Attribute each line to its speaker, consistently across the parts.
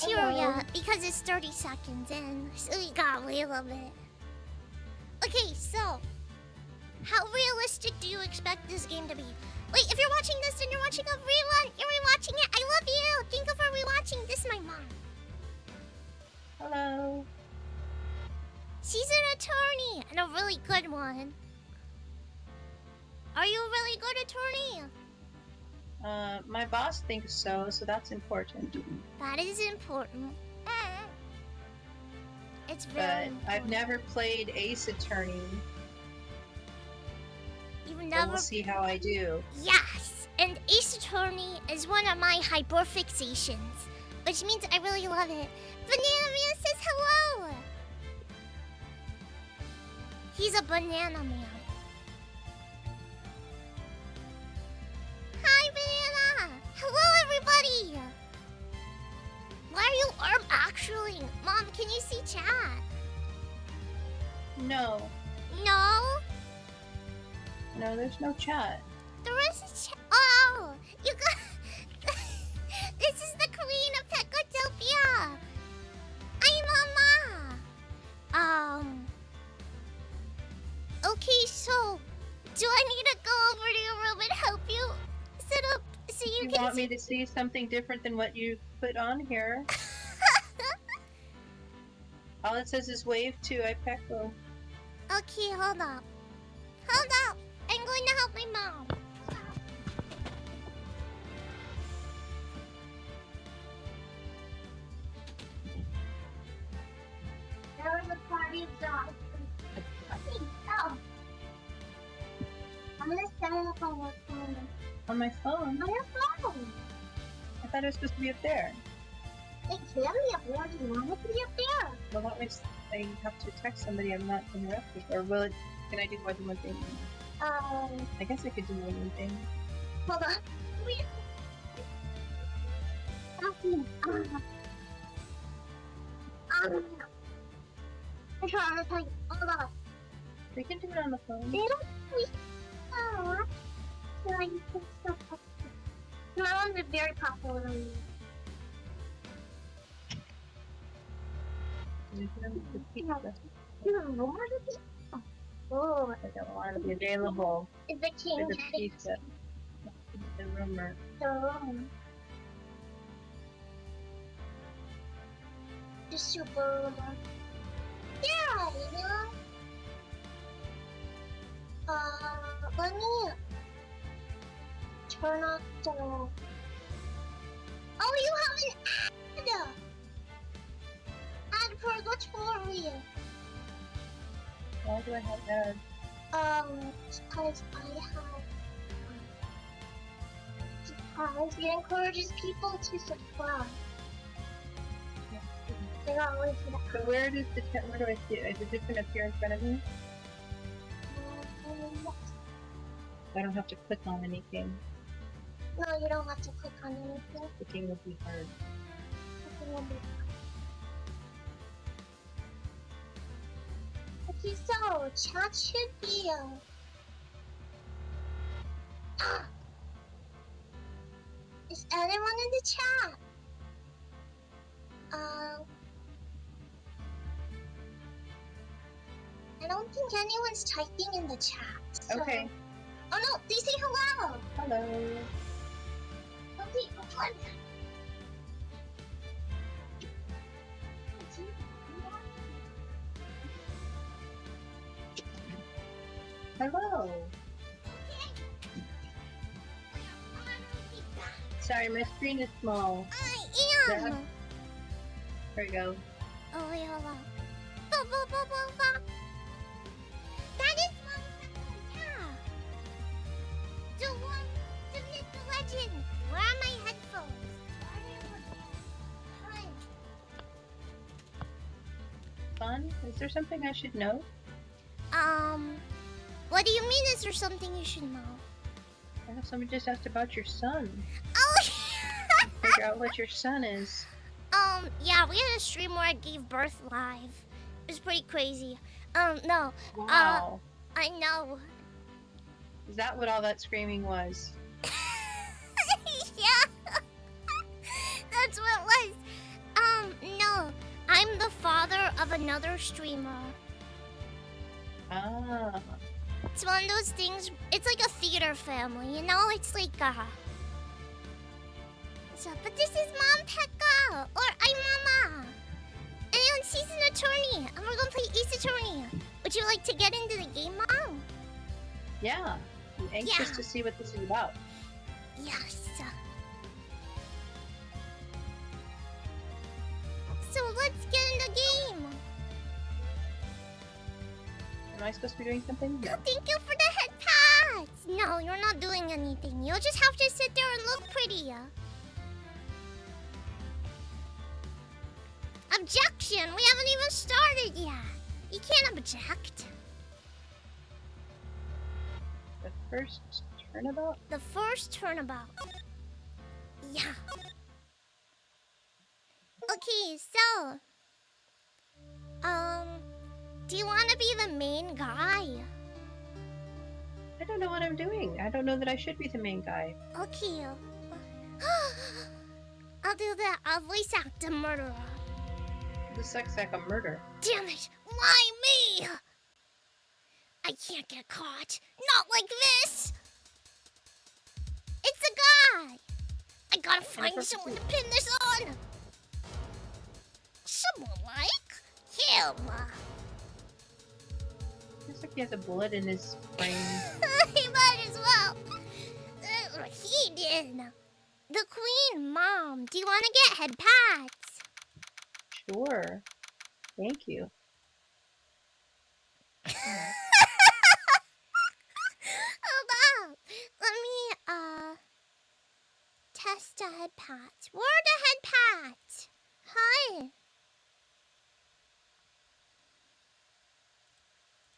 Speaker 1: criteria because it's 30 seconds in, so we gotta wait a little bit. Okay, so how realistic do you expect this game to be? Wait, if you're watching this and you're watching a rerun, you're rewatching it. I love you. Thank you for rewatching. This is my mom.
Speaker 2: Hello.
Speaker 1: She's an attorney and a really good one. Are you a really good attorney?
Speaker 2: My boss thinks so, so that's important.
Speaker 1: That is important. It's very important.
Speaker 2: I've never played Ace Attorney.
Speaker 1: You've never...
Speaker 2: We'll see how I do.
Speaker 1: Yes! And Ace Attorney is one of my hyperfixations, which means I really love it. Banana Man says hello! He's a banana man. Hi, Banana! Hello, everybody! Why are you actually? Mom, can you see chat?
Speaker 2: No.
Speaker 1: No?
Speaker 2: No, there's no chat.
Speaker 1: There is a chat. Oh! You got... This is the Queen of Pecotopia! Hi, Mama! Okay, so... Do I need to go over to your room and help you set up so you can
Speaker 2: want me to see something different than what you put on here? All it says is wave to Ipeco.
Speaker 1: Okay, hold up. Hold up! I'm going to help my mom. There was a party of dogs. Oh. I'm gonna set it up on your phone.
Speaker 2: On my phone?
Speaker 1: On your phone!
Speaker 2: I thought it was supposed to be up there.
Speaker 1: It can be up there. Do you want it to be up there?
Speaker 2: Well, what makes I have to text somebody I'm not interrupted? Or will it... Can I do more than one thing? I guess I could do more than one thing.
Speaker 1: Hold on. I'm trying to tell you. Hold on.
Speaker 2: We can do it on the phone.
Speaker 1: They don't tweet. So I can stuff up. My ones are very popular on me. Oh,
Speaker 2: I don't want to be available
Speaker 1: is the king
Speaker 2: for the pizza. The rumor.
Speaker 1: The room. The super rumor. Yeah, you know. Let me turn off the... Oh, you have an ad! Ad for the story.
Speaker 2: Why do I have ads?
Speaker 1: Because it encourages people to subscribe. They always do that.
Speaker 2: So where do I see it? Is it just gonna appear in front of me? I don't have to click on anything.
Speaker 1: No, you don't have to click on anything.
Speaker 2: Clicking would be hard.
Speaker 1: Okay, so chat should be is anyone in the chat? I don't think anyone's typing in the chat. So...
Speaker 2: Okay.
Speaker 1: Oh no, they say hello!
Speaker 2: Hello.
Speaker 1: Okay, one.
Speaker 2: Hello. Sorry, my screen is small.
Speaker 1: I am!
Speaker 2: Yeah. There we go.
Speaker 1: Oh, wait, hold on. That is yeah. The one, the legend. Where are my headphones?
Speaker 2: Fun? Is there something I should know?
Speaker 1: What do you mean? Is there something you should know?
Speaker 2: I know somebody just asked about your son.
Speaker 1: Oh,
Speaker 2: Figure out what your son is.
Speaker 1: Yeah, we had a stream where I gave birth live. It was pretty crazy. No.
Speaker 2: Wow.
Speaker 1: I know.
Speaker 2: Is that what all that screaming was?
Speaker 1: Yeah. That's what it was. another streamer.
Speaker 2: Ah.
Speaker 1: It's one of those things. It's like a theater family, you know. It's like So, but this is Mom Pekka, or I'm Mama. And she's an attorney, and we're gonna play Ace Attorney. Would you like to get into the game, Mom?
Speaker 2: Yeah. I'm anxious to see what this is about.
Speaker 1: Yes. So let's get in the game.
Speaker 2: Am I supposed to be doing something? No.
Speaker 1: Thank you for the head pats. No, you're not doing anything. You'll just have to sit there and look pretty. Objection! We haven't even started yet. You can't object.
Speaker 2: The first turnabout?
Speaker 1: The first turnabout. Yeah. Okay, so... do you want to be the main guy?
Speaker 2: I don't know what I'm doing. I don't know that I should be the main guy.
Speaker 1: Okay. I'll do that. I'll voice act a murderer.
Speaker 2: This sucks like a murder.
Speaker 1: Damn it! Why me? I can't get caught. Not like this! It's a guy! I gotta find someone to pin this on! Someone like him!
Speaker 2: Looks like he has a bullet in his brain.
Speaker 1: He might as well. He did. The Queen, Mom. Do you want to get head pats?
Speaker 2: Sure. Thank you.
Speaker 1: Hold on. Let me, test the head pats. Where are the head pats? Hi.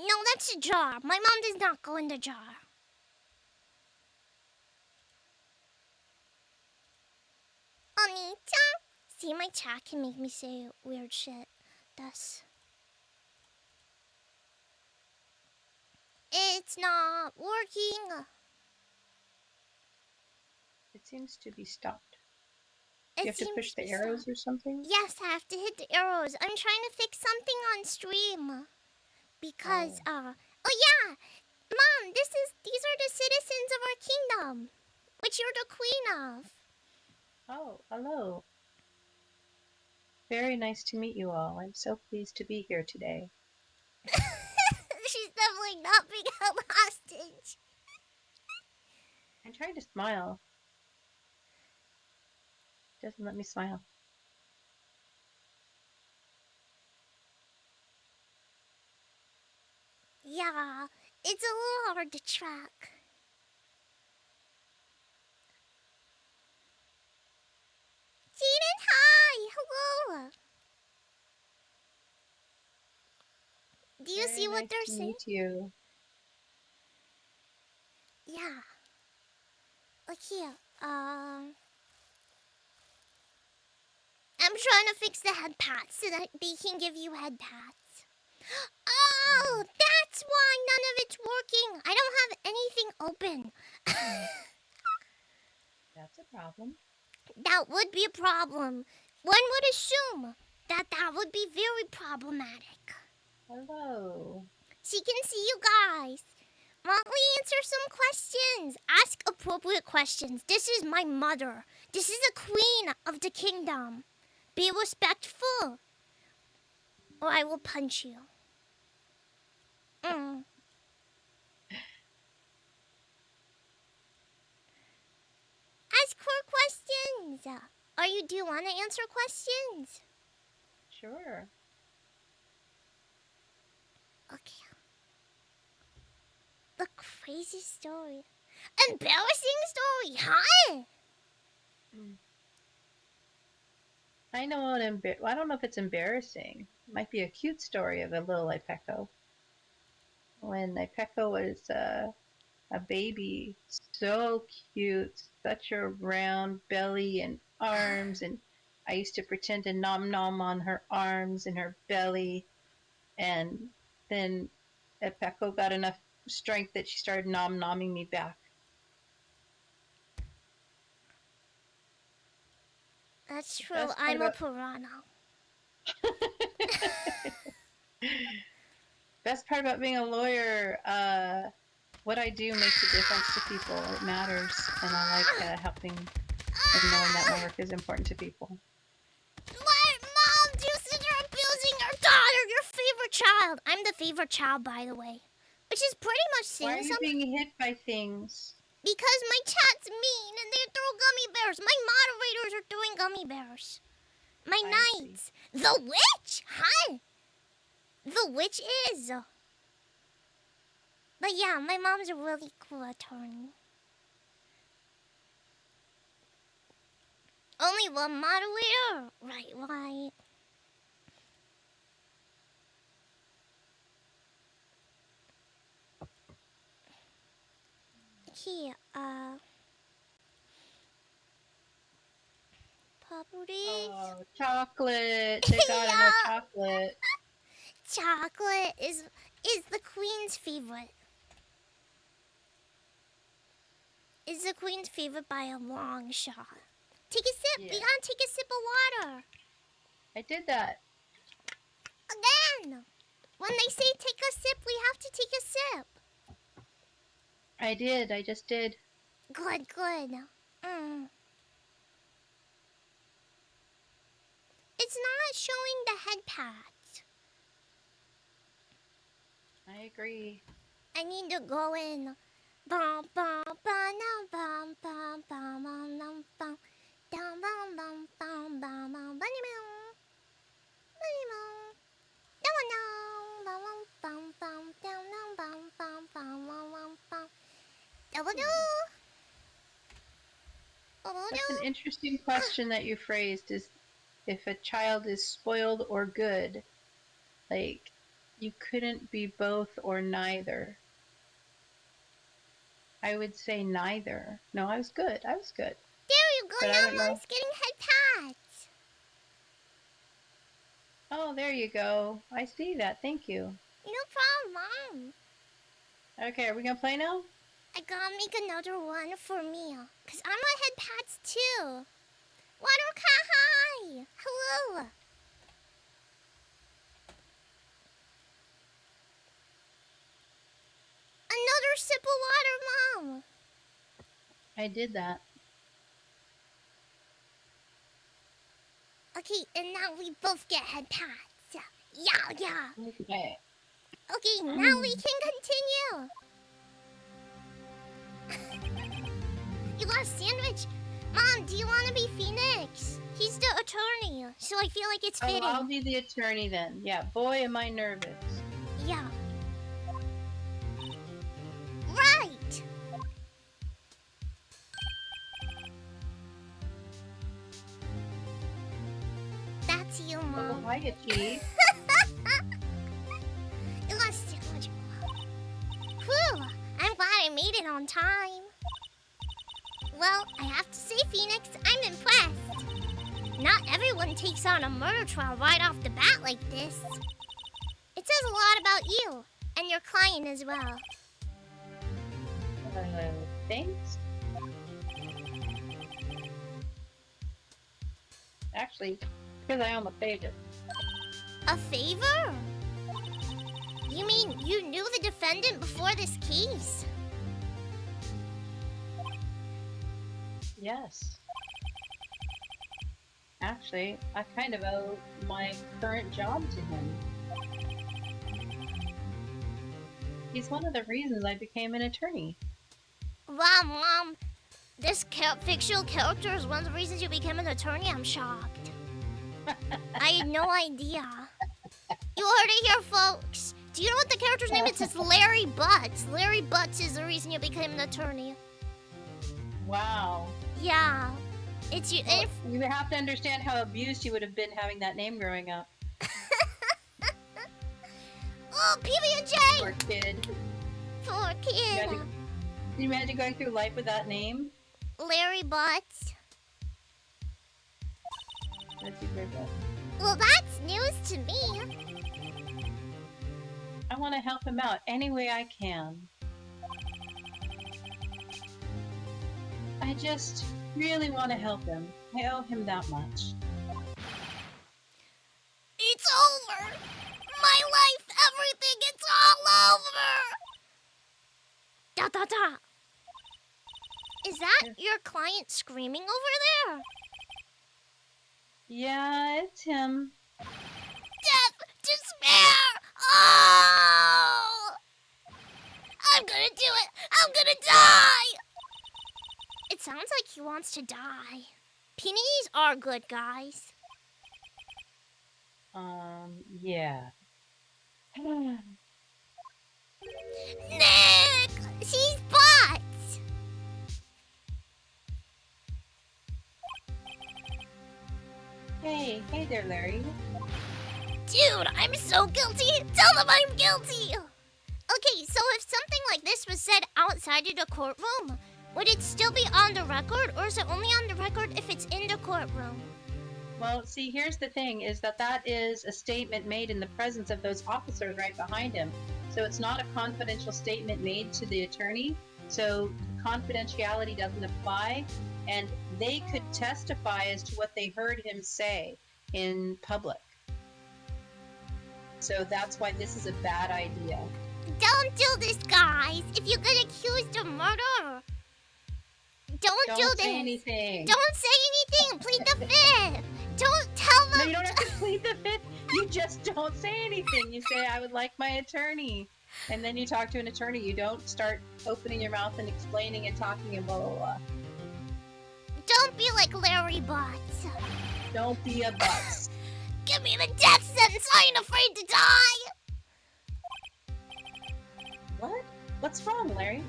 Speaker 1: No, that's a jar. My mom does not go in the jar. Anita? See, my chat can make me say weird shit. Thus. It's not working.
Speaker 2: It seems to be stopped.
Speaker 1: You
Speaker 2: have to push the arrows or something?
Speaker 1: Yes, I have to hit the arrows. I'm trying to fix something on stream. Because, oh yeah! Mom, these are the citizens of our kingdom. Which you're the queen of.
Speaker 2: Oh, hello. Very nice to meet you all. I'm so pleased to be here today.
Speaker 1: She's definitely not being held hostage.
Speaker 2: I'm trying to smile. Doesn't let me smile.
Speaker 1: Yeah, it's a little hard to track. Jaden, hi! Hello! Do you see what they're saying?
Speaker 2: Meet you.
Speaker 1: Yeah. Look here. I'm trying to fix the head pats so that they can give you head pats. Oh, that's why none of it's working. I don't have anything open.
Speaker 2: That's a problem.
Speaker 1: That would be a problem. One would assume that would be very problematic.
Speaker 2: Hello.
Speaker 1: She can see you guys. Why don't we answer some questions? Ask appropriate questions. This is my mother. This is a queen of the kingdom. Be respectful, or I will punch you. Ask her questions. Do you want to answer questions?
Speaker 2: Sure.
Speaker 1: Okay. The crazy story. Embarrassing story, huh?
Speaker 2: I know what I don't know if it's embarrassing. It might be a cute story of a little Ipeko. When Ipeko was a baby, so cute, such a round belly and arms, and I used to pretend to nom nom on her arms and her belly, and then Ipeko got enough strength that she started nom nomming me back.
Speaker 1: That's true. I'm a piranha.
Speaker 2: Best part about being a lawyer, what I do makes a difference to people. It matters, and I like helping and knowing that my work is important to people.
Speaker 1: What, Mom? Do you think you're abusing your daughter, your favorite child? I'm the favorite child, by the way. Which is pretty much saying
Speaker 2: Why are you being hit by things?
Speaker 1: Because my chat's mean and they throw gummy bears. My moderators are throwing gummy bears. My knights. The witch? Hi. The witch is. But yeah, my mom's a really cool attorney. Only one moderator? Right. Here, properties.
Speaker 2: Oh, chocolate. They got enough chocolate.
Speaker 1: Chocolate is the queen's favorite. Is the queen's favorite by a long shot. Take a sip.
Speaker 2: Yeah.
Speaker 1: We gotta take a sip of water.
Speaker 2: I did that.
Speaker 1: Again. When they say take a sip, we have to take a sip.
Speaker 2: I did. I just did.
Speaker 1: Good. It's not showing the head pads.
Speaker 2: I agree.
Speaker 1: I need to go in. Bum bum bum bum bum bum bum bum down bum bum bum bum bum bunny moon bunny moon down bum bum down bum bum bum double do.
Speaker 2: That's an interesting question that you phrased, is if a child is spoiled or good. Like, you couldn't be both or neither. I would say neither. No, I was good. There
Speaker 1: you go.
Speaker 2: But
Speaker 1: Now Mom's getting head pads.
Speaker 2: Oh, there you go. I see that. Thank you.
Speaker 1: No problem.
Speaker 2: Okay, are we gonna play now?
Speaker 1: I gotta make another one for me. Cause I want head pads too. Water hi. Hello. Another sip of water, Mom.
Speaker 2: I did that.
Speaker 1: Okay, and now we both get head pads. Yeah.
Speaker 2: Okay.
Speaker 1: Okay, now we can continue. You got a sandwich. Mom, do you want to be Phoenix? He's the attorney, so I feel like it's fitting.
Speaker 2: Oh, I'll be the attorney then. Yeah, boy, am I nervous.
Speaker 1: Yeah. Right. That's you, Mom.
Speaker 2: Oh, hiya, Chief.
Speaker 1: You got a sandwich. Whew, I'm glad I made it on time. Well, I have to say, Phoenix, I'm impressed. Not everyone takes on a murder trial right off the bat like this. It says a lot about you, and your client as well.
Speaker 2: Thanks. Actually, because I am a favor.
Speaker 1: A favor? You mean you knew the defendant before this case?
Speaker 2: Yes. Actually, I kind of owe my current job to him. He's one of the reasons I became an attorney.
Speaker 1: Wow, Mom. This fictional character is one of the reasons you became an attorney? I'm shocked. I had no idea. You heard it here, folks. Do you know what the character's name is? It's Larry Butts. Larry Butts is the reason you became an attorney.
Speaker 2: Wow.
Speaker 1: Yeah. It's you.
Speaker 2: Well, you have to understand how abused you would have been having that name growing up.
Speaker 1: Oh, PB&J!
Speaker 2: Poor kid.
Speaker 1: Poor kid.
Speaker 2: Can you imagine going through life with that name?
Speaker 1: Larry Butts.
Speaker 2: That'd be very bad.
Speaker 1: Well, that's news to me.
Speaker 2: I want to help him out any way I can. I just really want to help him. I owe him that much.
Speaker 1: over. My life, everything, it's all over. Da da da. Is that your client screaming over there?
Speaker 2: Yeah, it's him.
Speaker 1: Death, despair. Oh! I'm gonna do it. I'm gonna die. It sounds like he wants to die. Peonies are good guys.
Speaker 2: Yeah.
Speaker 1: Nick! She's bots!
Speaker 2: Hey there, Larry.
Speaker 1: Dude, I'm so guilty! Tell them I'm guilty! Okay, so if something like this was said outside of the courtroom, would it still be on the record, or is it only on the record if it's in the courtroom?
Speaker 2: Well, see, here's the thing, is that is a statement made in the presence of those officers right behind him. So it's not a confidential statement made to the attorney, so confidentiality doesn't apply, and they could testify as to what they heard him say in public. So that's why this is a bad idea.
Speaker 1: Don't do this, guys! If you get accused of murder, don't do this!
Speaker 2: Don't say anything!
Speaker 1: Don't say anything! Plead the fifth! Don't tell them!
Speaker 2: No, you don't have to plead the fifth! You just don't say anything! You say, I would like my attorney! And then you talk to an attorney. You don't start opening your mouth and explaining and talking and blah, blah, blah.
Speaker 1: Don't be like Larry Bots.
Speaker 2: Don't be a butts.
Speaker 1: Give me the death sentence! I ain't afraid to die!
Speaker 2: What? What's wrong, Larry?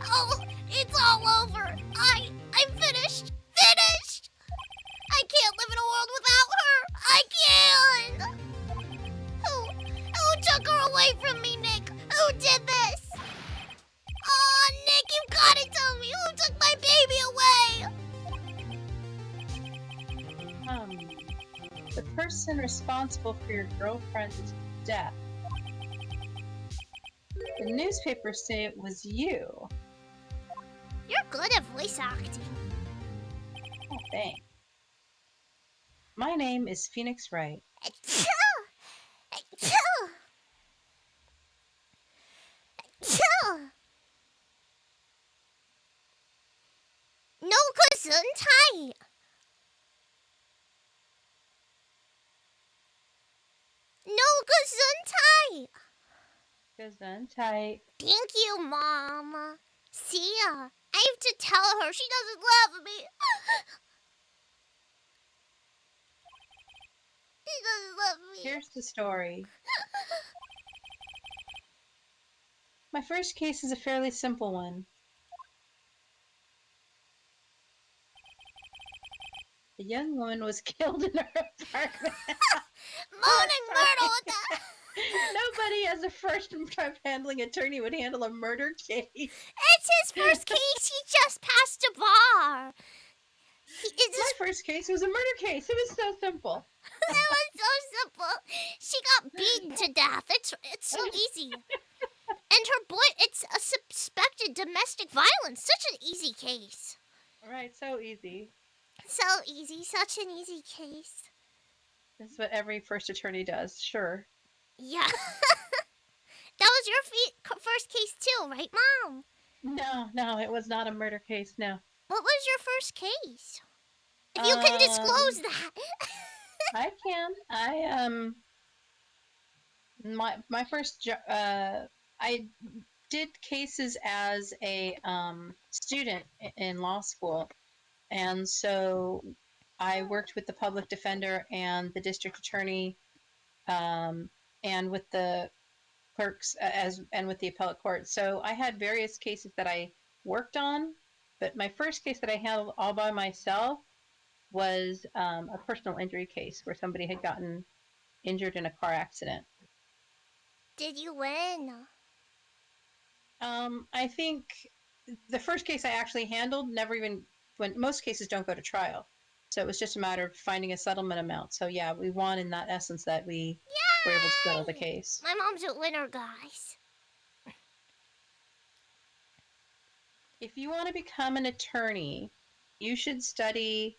Speaker 1: Oh, it's all over. I'm finished. Finished! I can't live in a world without her. I can't. Who took her away from me, Nick? Who did this? Oh, Nick, you gotta tell me who took my baby away.
Speaker 2: The person responsible for your girlfriend's death. The newspapers say it was you.
Speaker 1: You're good at voice acting.
Speaker 2: Oh, thanks. My name is Phoenix Wright.
Speaker 1: Achoo! No Gesundheit. No Gesundheit.
Speaker 2: Gesundheit.
Speaker 1: Thank you, Mom. See ya. I have to tell her she doesn't love me. She doesn't love me.
Speaker 2: Here's the story. My first case is a fairly simple one. A young woman was killed in her apartment.
Speaker 1: Moaning Myrtle with that.
Speaker 2: Nobody as a first-time handling attorney would handle a murder case.
Speaker 1: It's his first case. He just passed a bar.
Speaker 2: My first case was a murder case. It was so simple.
Speaker 1: It was so simple. She got beaten to death. It's so easy. And her boy, it's a suspected domestic violence. Such an easy case.
Speaker 2: Right, so easy.
Speaker 1: So easy. Such an easy case.
Speaker 2: This is what every first attorney does, sure.
Speaker 1: Yeah. That was your first case too, right, Mom?
Speaker 2: No, it was not a murder case, no.
Speaker 1: What was your first case? If you can disclose that.
Speaker 2: I can. My first I did cases as a student in law school, and so I worked with the public defender and the district attorney, and with the clerks and with the appellate court. So I had various cases that I worked on, but my first case that I handled all by myself was a personal injury case where somebody had gotten injured in a car accident.
Speaker 1: Did you win?
Speaker 2: I think the first case I actually handled never even went. Most cases don't go to trial, so it was just a matter of finding a settlement amount. So yeah, we won in that essence that we were able to settle the case.
Speaker 1: My mom's a winner, guys.
Speaker 2: If you want to become an attorney, you should study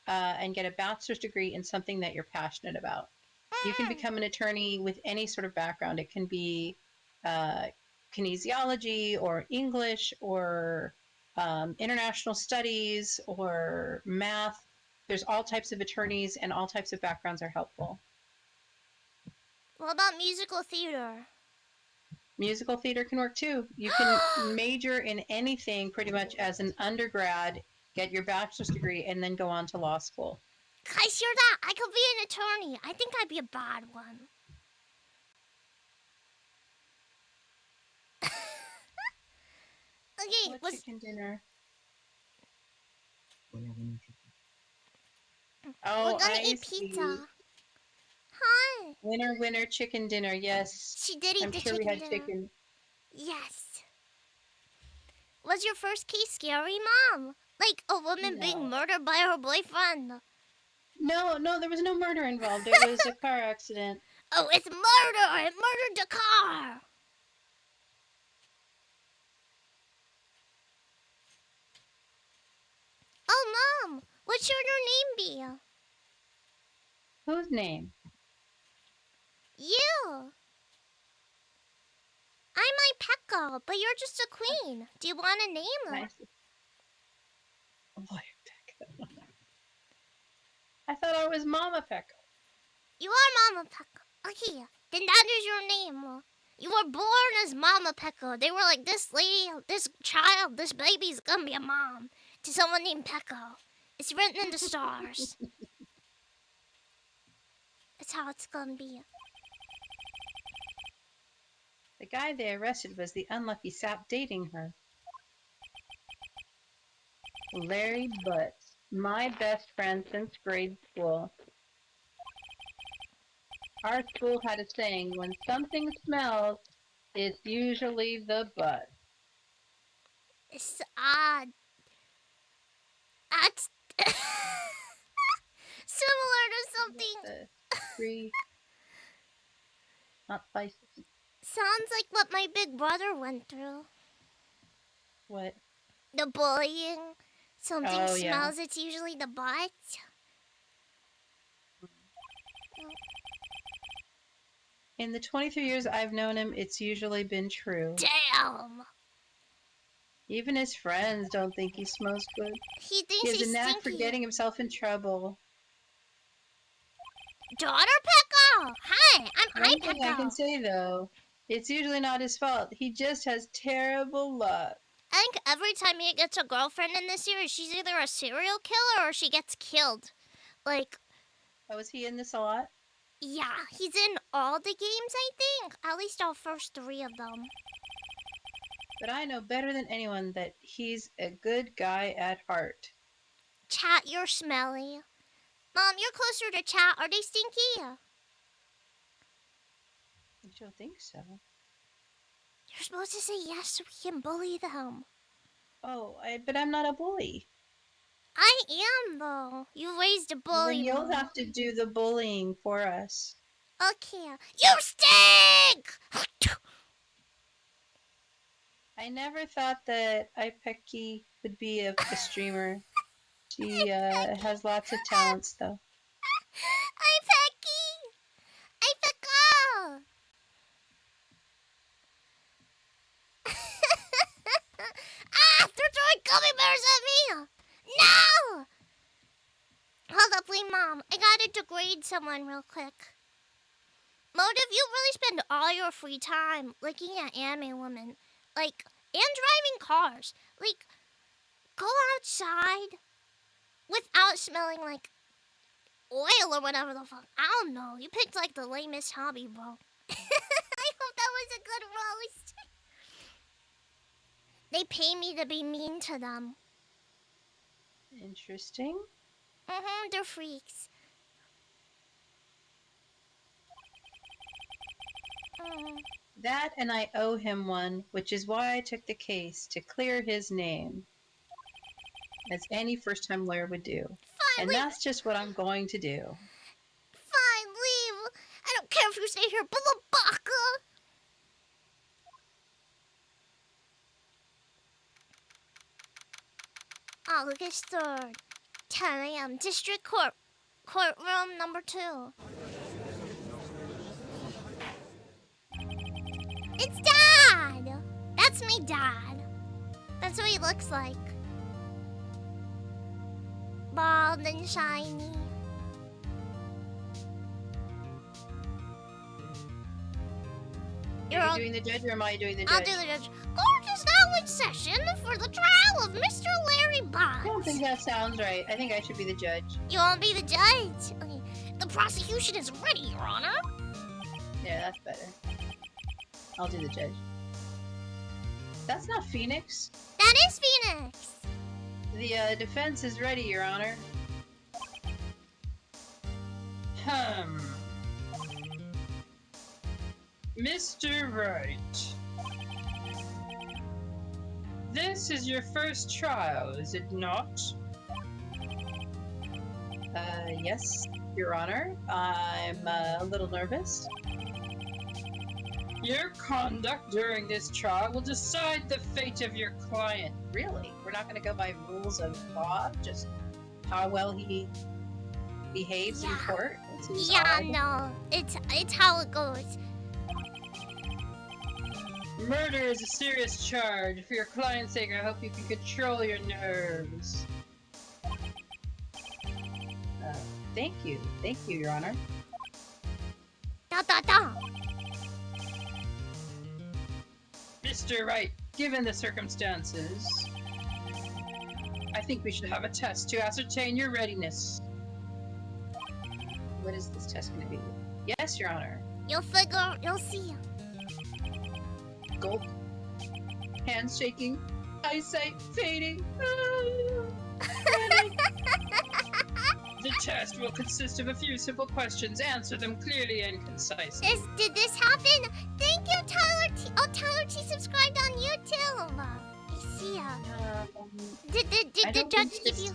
Speaker 2: and get a bachelor's degree in something that you're passionate about. You can become an attorney with any sort of background. It can be kinesiology or English or international studies or math. There's all types of attorneys, and all types of backgrounds are helpful.
Speaker 1: What about musical theater?
Speaker 2: Musical theater can work too. You can major in anything pretty much as an undergrad, get your bachelor's degree, and then go on to law school.
Speaker 1: Guys, hear that? I could be an attorney. I think I'd be a bad one. Okay,
Speaker 2: What chicken dinner? Oh,
Speaker 1: we're gonna eat pizza. Hi.
Speaker 2: Winner, chicken dinner. Yes.
Speaker 1: She did eat
Speaker 2: I'm
Speaker 1: the
Speaker 2: sure
Speaker 1: chicken
Speaker 2: we had
Speaker 1: dinner.
Speaker 2: chicken.
Speaker 1: Yes. Was your first case scary, Mom? Like a woman being murdered by her boyfriend?
Speaker 2: No, there was no murder involved. It was a car accident.
Speaker 1: Oh, it's murder! It murdered the car! Oh, Mom! What should your name
Speaker 2: be? Whose name?
Speaker 1: You! I'm my Pekka, but you're just a queen. Do you want a name?
Speaker 2: Nice. Oh, Pekka. I thought I was Mama Pekka.
Speaker 1: You are Mama Pekka. Okay, then that is your name. You were born as Mama Pekka. They were like, this lady, this child, this baby's gonna be a mom to someone named Pekka. It's written in the stars. That's how it's gonna be.
Speaker 2: The guy they arrested was the unlucky sap dating her. Larry Butts, my best friend since grade school. Our school had a saying, when something smells, it's usually the butt.
Speaker 1: It's odd. That's similar to something.
Speaker 2: Free, not spicy.
Speaker 1: Sounds like what my big brother went through.
Speaker 2: What?
Speaker 1: The bullying. Something smells, it's usually the butt.
Speaker 2: In the 23 years I've known him, it's usually been true.
Speaker 1: Damn!
Speaker 2: Even his friends don't think he smells good.
Speaker 1: He thinks
Speaker 2: he has a knack for getting himself in trouble.
Speaker 1: Daughter Pekka! Hi, I'm
Speaker 2: One
Speaker 1: Pekka.
Speaker 2: thing I can say, though, it's usually not his fault. He just has terrible luck.
Speaker 1: I think every time he gets a girlfriend in this series, she's either a serial killer or she gets killed. Like...
Speaker 2: Oh, is he in this a lot?
Speaker 1: Yeah, he's in all the games, I think. At least all first 3 of them.
Speaker 2: But I know better than anyone that he's a good guy at heart.
Speaker 1: Chat, you're smelly. Mom, you're closer to Chat. Are they stinky?
Speaker 2: I don't think so.
Speaker 1: You're supposed to say yes so we can bully them.
Speaker 2: Oh, but I'm not a bully.
Speaker 1: I am, though. You raised a bully.
Speaker 2: Well, then you'll have to do the bullying for us.
Speaker 1: Okay. You stink!
Speaker 2: I never thought that Ipeki would be a streamer. She has lots of talents, though.
Speaker 1: Ipeki! Ipeka! Ah! They're throwing gummy bears at me! No! Hold up, wait, Mom. I gotta degrade someone real quick. Motive, you really spend all your free time looking at anime women. Like, and driving cars. Like, go outside without smelling like oil or whatever the fuck. I don't know. You picked like the lamest hobby, bro. I hope that was a good roast. They pay me to be mean to them.
Speaker 2: Interesting.
Speaker 1: They're freaks.
Speaker 2: That and I owe him one, which is why I took the case, to clear his name. As any first-time lawyer would do.
Speaker 1: Fine,
Speaker 2: and that's just what I'm going to do.
Speaker 1: Fine, leave. I don't care if you stay here, Baka. August 3rd, 10 a.m. District Court. Courtroom number 2. It's Dad! That's my dad. That's what he looks like. Bald and shiny.
Speaker 2: Are you doing the judge or am I doing the judge?
Speaker 1: I'll do the judge. Gorgeous now in session for the trial of Mr. Larry Botts.
Speaker 2: I don't think that sounds right. I think I should be the judge.
Speaker 1: You want to be the judge? Okay. The prosecution is ready, Your Honor.
Speaker 2: Yeah, that's better. I'll do the judge. That's not Phoenix.
Speaker 1: That is Phoenix.
Speaker 2: The defense is ready, Your Honor.
Speaker 3: Mr. Wright. This is your first trial, is it not?
Speaker 2: Yes, Your Honor. I'm a little nervous.
Speaker 3: Your conduct during this trial will decide the fate of your client.
Speaker 2: Really? We're not going to go by rules of law? Just how well he behaves in court? It seems odd.
Speaker 1: No. It's how it goes.
Speaker 3: Murder is a serious charge. For your client's sake, I hope you can control your nerves.
Speaker 2: Thank you. Thank you, Your Honor.
Speaker 1: Da da da.
Speaker 3: Mr. Wright, given the circumstances, I think we should have a test to ascertain your readiness.
Speaker 2: What is this test going to be? Yes, Your Honor.
Speaker 1: You'll figure. You'll see.
Speaker 2: Gulp. Hands shaking. Eyesight fading.
Speaker 3: The test will consist of a few simple questions. Answer them clearly and concisely.
Speaker 1: Did this happen? Thank you, Tyler T. Oh, Tyler T subscribed on YouTube. I see ya. Did the judge give you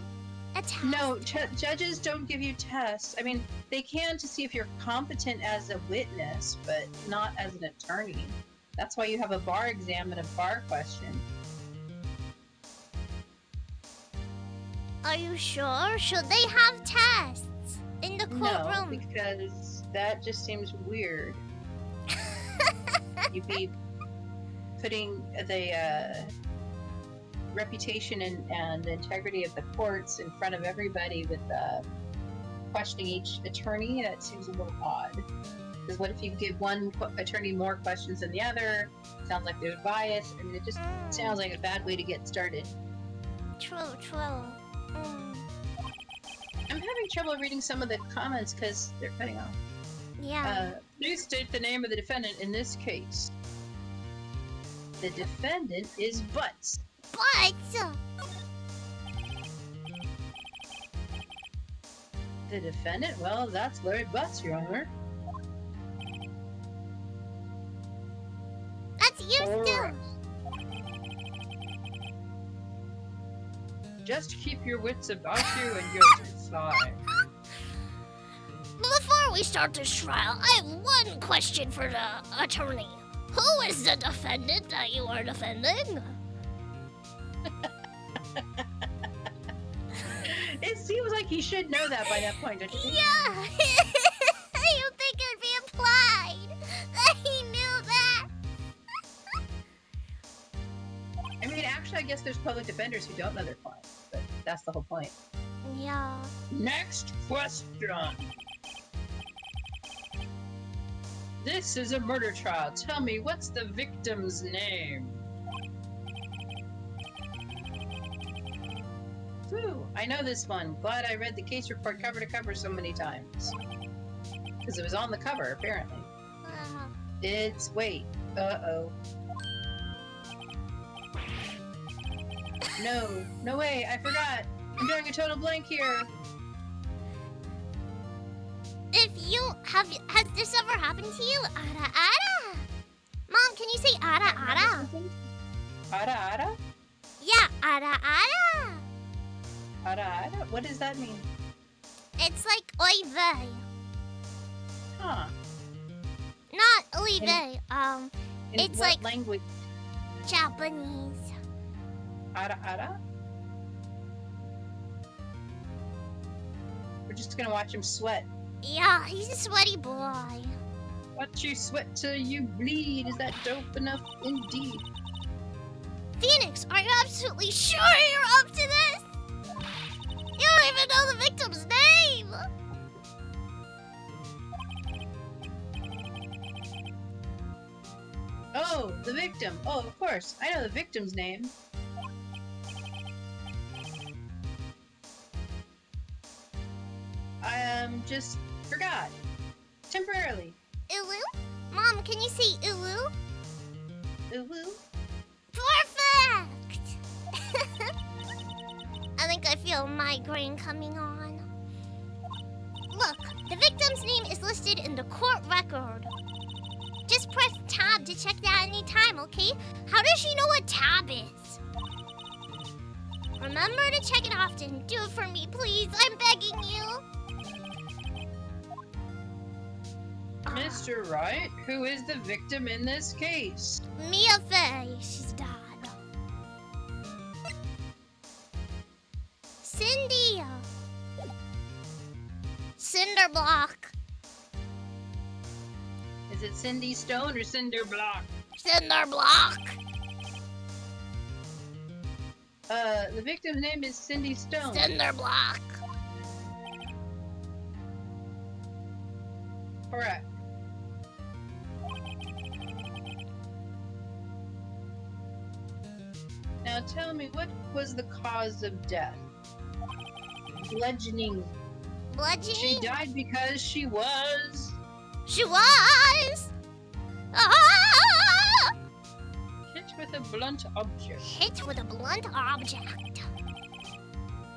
Speaker 1: a test?
Speaker 2: No, judges don't give you tests. I mean, they can to see if you're competent as a witness, but not as an attorney. That's why you have a bar exam and a bar question.
Speaker 1: Are you sure? Should they have tests in the courtroom?
Speaker 2: No, because that just seems weird. You'd be putting the reputation and integrity of the courts in front of everybody with questioning each attorney. That seems a little odd. Because what if you give one attorney more questions than the other? Sounds like there's bias, and it just sounds like a bad way to get started.
Speaker 1: True.
Speaker 2: I'm having trouble reading some of the comments because they're cutting off.
Speaker 1: Yeah.
Speaker 3: Please state the name of the defendant in this case.
Speaker 2: The defendant is Butts.
Speaker 1: But
Speaker 2: The defendant? Well, that's Larry Butts, Your Honor.
Speaker 1: that's you still.
Speaker 3: Just keep your wits about you and you'll be fine.
Speaker 1: Before we start this trial, I have one question for the attorney. Who is the defendant that you are defending?
Speaker 2: It seems like he should know that by that point, don't you think?
Speaker 1: Yeah! You think it'd be implied that he knew that?
Speaker 2: I mean, actually, I guess there's public defenders who don't know their clients, but that's the whole point.
Speaker 1: Yeah.
Speaker 3: Next question. This is a murder trial. Tell me, what's the victim's name?
Speaker 2: Whew, I know this one. Glad I read the case report cover to cover so many times. Because it was on the cover, apparently. It's... wait. Uh-oh. No way, I forgot. I'm doing a total blank here.
Speaker 1: If you has this ever happened to you? Ada ada. Mom, can you say ada ada?
Speaker 2: Ada ada?
Speaker 1: Yeah, ada ada.
Speaker 2: Ada ada? What does that mean?
Speaker 1: It's like oy vey.
Speaker 2: Huh.
Speaker 1: Not oy vey.
Speaker 2: In
Speaker 1: It's
Speaker 2: what
Speaker 1: like
Speaker 2: language?
Speaker 1: Japanese.
Speaker 2: Ara ara? We're just gonna watch him sweat.
Speaker 1: Yeah, he's a sweaty boy.
Speaker 3: Watch you sweat till you bleed. Is that dope enough? Indeed.
Speaker 1: Phoenix, are you absolutely sure you're up to this? You don't even know the victim's name!
Speaker 2: Oh, the victim. Oh, of course. I know the victim's name. I just forgot. Temporarily.
Speaker 1: Ulu? Mom, can you say Ulu?
Speaker 2: Ooh.
Speaker 1: Perfect! I think I feel a migraine coming on. Look, the victim's name is listed in the court record. Just press tab to check that any time, okay? How does she know what tab is? Remember to check it often. Do it for me, please. I'm begging you.
Speaker 3: Mr. Wright, who is the victim in this case?
Speaker 1: Mia Fey, she's dead. Cindy. Cinderblock.
Speaker 3: Is it Cindy Stone or Cinder Block?
Speaker 1: Cinderblock.
Speaker 2: The victim's name is Cindy Stone.
Speaker 1: Cinderblock.
Speaker 2: Correct. Now tell me, what was the cause of death? Bludgeoning.
Speaker 1: Bludgeoning?
Speaker 3: She died because she was
Speaker 1: She was! Ah!
Speaker 3: hit with a blunt object.
Speaker 1: Hit with a blunt object.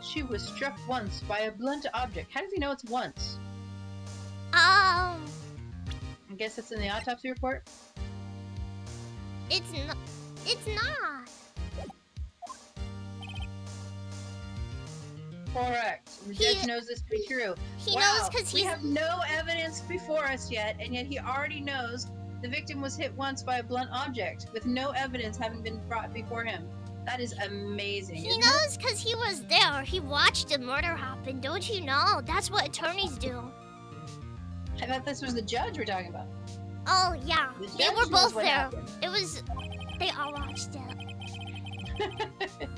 Speaker 2: She was struck once by a blunt object. How does he know it's once? I guess it's in the autopsy report.
Speaker 1: It's not. It's not.
Speaker 2: Correct. The judge knows this to be true.
Speaker 1: He
Speaker 2: Wow.
Speaker 1: knows because
Speaker 2: We
Speaker 1: he's.
Speaker 2: have no evidence before us yet, and yet he already knows the victim was hit once by a blunt object, with no evidence having been brought before him. That is amazing.
Speaker 1: He
Speaker 2: isn't
Speaker 1: knows because he was there. He watched the murder happen. Don't you know? That's what attorneys do.
Speaker 2: it? I thought this was the judge we're talking about.
Speaker 1: Oh yeah,
Speaker 2: The
Speaker 1: they
Speaker 2: judge
Speaker 1: were
Speaker 2: knows
Speaker 1: both
Speaker 2: what
Speaker 1: there.
Speaker 2: happened.
Speaker 1: It was. They all watched it.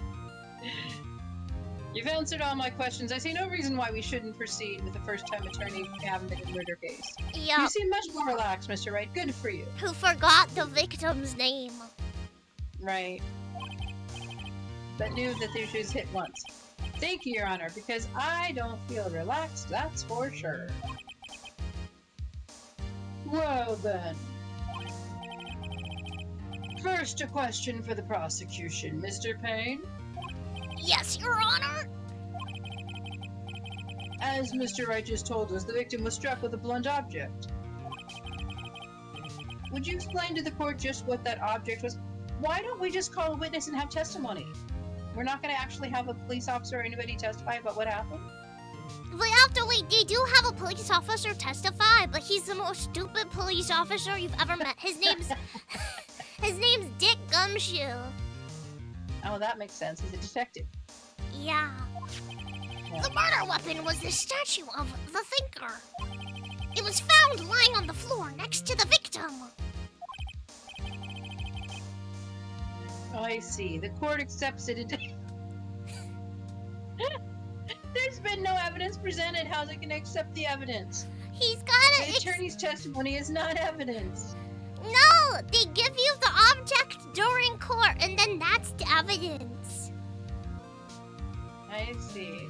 Speaker 3: You've answered all my questions. I see no reason why we shouldn't proceed with a first-time attorney if we haven't been in a murder case.
Speaker 1: Yeah.
Speaker 3: You seem much more relaxed, Mr. Wright. Good for you.
Speaker 1: Who forgot the victim's name?
Speaker 3: Right. But knew that she was hit once. Thank you, Your Honor, because I don't feel relaxed, that's for sure. Well then. First, a question for the prosecution, Mr. Payne.
Speaker 1: Yes, Your Honor.
Speaker 3: As Mr. Wright just told us, the victim was struck with a blunt object. Would you explain to the court just what that object was? Why don't we just call a witness and have testimony? We're not going to actually have a police officer or anybody testify about what happened?
Speaker 1: We have to wait. They do have a police officer testify, but he's the most stupid police officer you've ever met. His name's Dick Gumshoe.
Speaker 2: Oh, that makes sense. He's a detective.
Speaker 1: Yeah. The murder weapon was the statue of the Thinker. It was found lying on the floor next to the victim.
Speaker 2: Oh, I see. The court accepts it. There's been no evidence presented. How's it going to accept the evidence?
Speaker 1: He's got
Speaker 2: The
Speaker 1: it.
Speaker 2: attorney's testimony is not evidence.
Speaker 1: No, they give you the object during court, and then that's the evidence.
Speaker 2: I see.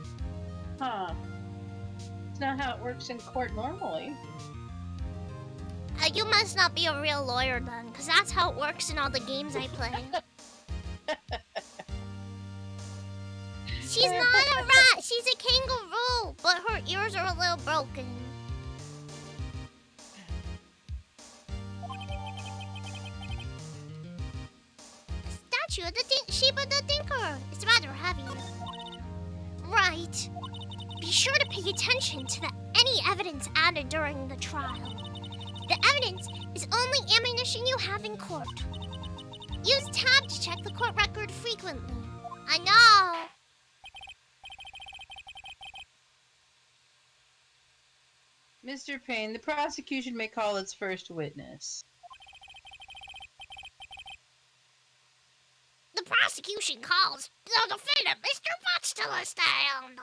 Speaker 2: Huh. It's not how it works in court normally.
Speaker 1: You must not be a real lawyer then, because that's how it works in all the games I play. She's not a rat, she's a kangaroo, but her ears are a little broken. Statue of the sheep of the Thinker. It's rather heavy. Right. Be sure to pay attention to any evidence added during the trial. The evidence is only ammunition you have in court. Use tab to check the court record frequently. I know.
Speaker 3: Mr. Payne, the prosecution may call its first witness.
Speaker 1: The prosecution calls the defendant, Mr. Butts, to the stand.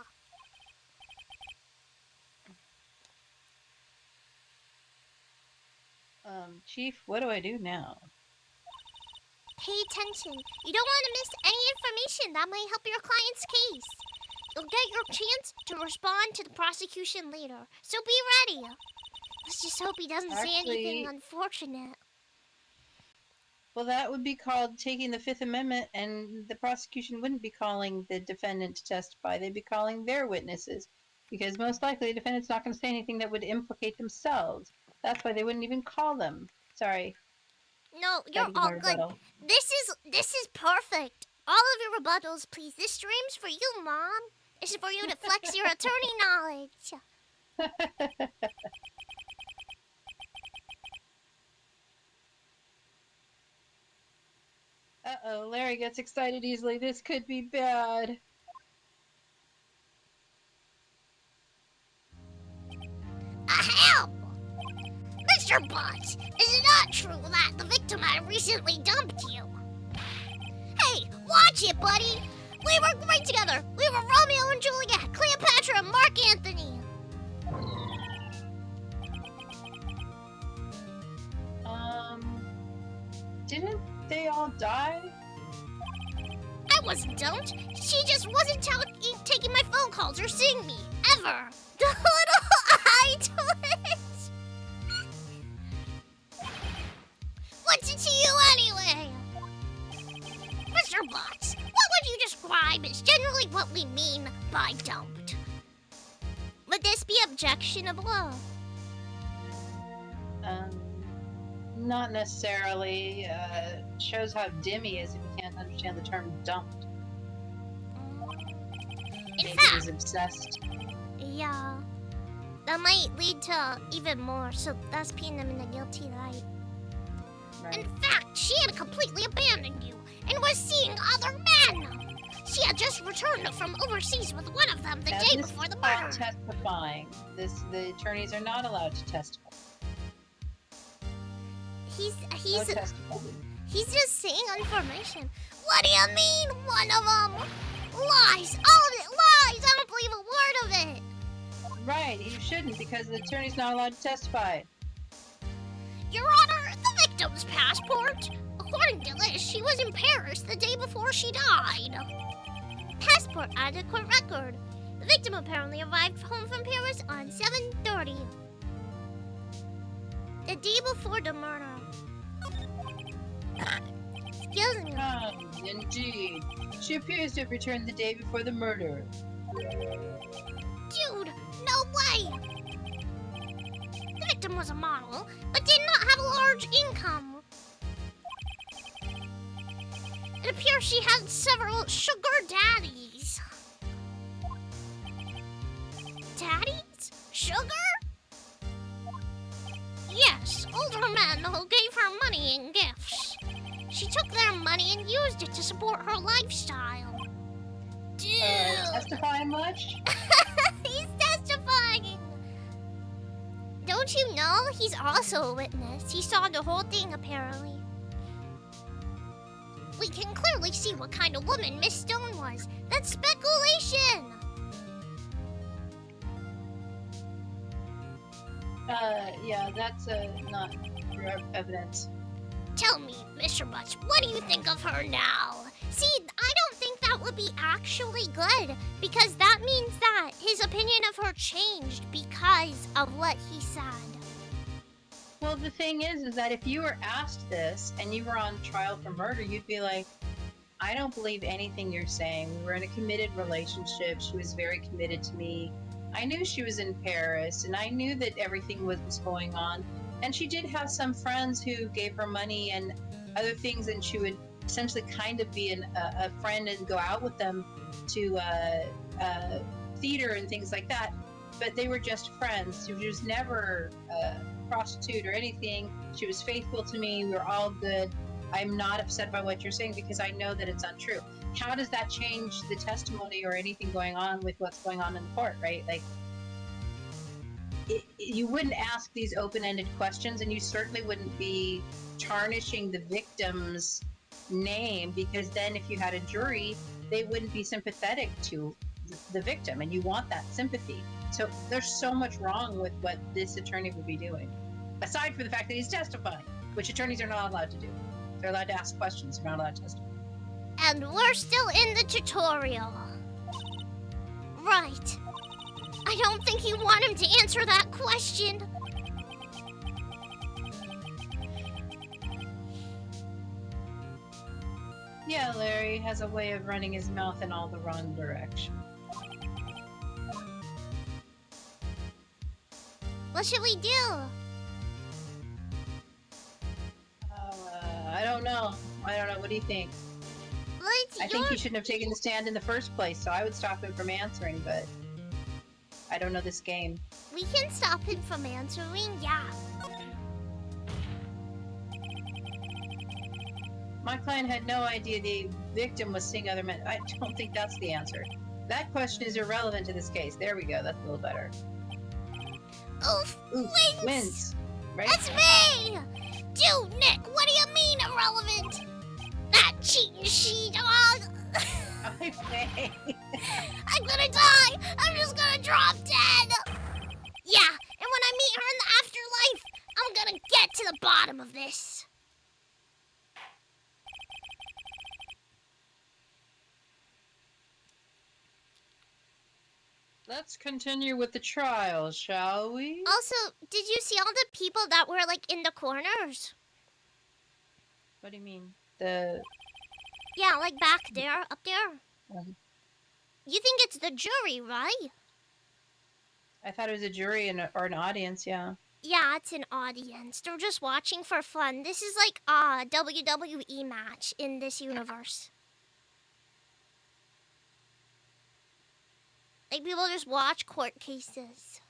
Speaker 3: Chief, what do I do now?
Speaker 1: Pay attention. You don't want to miss any information that might help your client's case. You'll get your chance to respond to the prosecution later, so be ready. Let's just hope he doesn't say anything unfortunate.
Speaker 3: Well, that would be called taking the Fifth Amendment, and the prosecution wouldn't be calling the defendant to testify. They'd be calling their witnesses, because most likely the defendant's not going to say anything that would implicate themselves. That's why they wouldn't even call them. Sorry.
Speaker 1: No, you're all good. This is perfect. All of your rebuttals, please. This stream's for you, Mom. It's for you to flex your attorney knowledge.
Speaker 3: Uh-oh, Larry gets excited easily. This could be bad.
Speaker 1: Ahem! Mr. Butts, is it not true that the victim had recently dumped you? Hey, watch it, buddy! We were great together! We were Romeo and Juliet, Cleopatra and Mark Antony!
Speaker 3: Didn't they all die?
Speaker 1: I wasn't dumped. She just wasn't taking my phone calls or seeing me, ever. The little eye twitch! What's it to you anyway? Mr. Butts, what would you describe as generally what we mean by dumped? Would this be objectionable?
Speaker 3: Not necessarily. Shows how dim he is if you can't understand the term dumped.
Speaker 1: In
Speaker 3: Maybe
Speaker 1: fact,
Speaker 3: he's obsessed.
Speaker 1: yeah. That might lead to even more, so that's putting them in the guilty light.
Speaker 3: Right.
Speaker 1: In fact, she had completely abandoned you and was seeing other men. She had just returned from overseas with one of them the day before the murder.
Speaker 3: This is not testifying. The attorneys are not allowed to testify. No testifying.
Speaker 1: He's just saying information. What do you mean, one of them? Lies! All of it lies! I don't believe a word of it!
Speaker 3: Right, you shouldn't, because the attorney's not allowed to testify.
Speaker 1: Your Honor, the victim's passport. According to this, she was in Paris the day before she died. Passport adequate record. The victim apparently arrived home from Paris on 7:30. The day before the murder. Excuse me.
Speaker 3: Indeed. She appears to have returned the day before the murder.
Speaker 1: Dude, no way! The victim was a model, but did not have a large income. It appears she had several sugar daddies. Daddies? Sugar? Yes, older men who gave her money and gifts. She took their money and used it to support her lifestyle. Dude!
Speaker 3: Testifying much?
Speaker 1: He's testifying! Don't you know he's also a witness? He saw the whole thing, apparently. We can clearly see what kind of woman Miss Stone was. That's speculation!
Speaker 3: Yeah, that's not evidence.
Speaker 1: Tell me, Mr. Butts, what do you think of her now? See, I don't think that would be actually good, because that means that his opinion of her changed because of what he said.
Speaker 3: Well, the thing is that if you were asked this and you were on trial for murder, you'd be like, I don't believe anything you're saying. We were in a committed relationship. She was very committed to me. I knew she was in Paris, and I knew that everything was going on. And she did have some friends who gave her money and other things, and she would essentially kind of be a friend and go out with them to theater and things like that. But they were just friends. She was never a prostitute or anything. She was faithful to me. We were all good. I'm not upset by what you're saying because I know that it's untrue. How does that change the testimony or anything going on with what's going on in the court, right? Like, you wouldn't ask these open-ended questions, and you certainly wouldn't be tarnishing the victim's name, because then if you had a jury, they wouldn't be sympathetic to the victim, and you want that sympathy. So there's so much wrong with what this attorney would be doing, aside from the fact that he's testifying, which attorneys are not allowed to do. They're allowed to ask questions, they're not allowed to testify.
Speaker 1: And we're still in the tutorial. Right. I don't think you want him to answer that question.
Speaker 3: Yeah, Larry has a way of running his mouth in all the wrong direction.
Speaker 1: What should we do?
Speaker 3: I don't know. What do you think?
Speaker 1: Well,
Speaker 3: I think he shouldn't have taken the stand in the first place, so I would stop him from answering, but I don't know this game.
Speaker 1: We can stop him from answering, yeah.
Speaker 3: My client had no idea the victim was seeing other men. I don't think that's the answer. That question is irrelevant to this case. There we go. That's a little better.
Speaker 1: Oof,
Speaker 3: Wins. Right?
Speaker 1: That's me! Dude, Nick, what do you mean irrelevant? That cheating she-dog!
Speaker 3: Okay.
Speaker 1: I'm gonna die! I'm just gonna drop dead! Yeah, and when I meet her in the afterlife, I'm gonna get to the bottom of this.
Speaker 3: Let's continue with the trial, shall we?
Speaker 1: Also, did you see all the people that were, like, in the corners?
Speaker 3: What do you mean? The...
Speaker 1: Yeah, like back there, up there.
Speaker 3: Um,
Speaker 1: You think it's the jury, right?
Speaker 3: I thought it was a jury or an audience, yeah.
Speaker 1: Yeah, it's an audience. They're just watching for fun. This is like a WWE match in this universe. Like, people just watch court cases.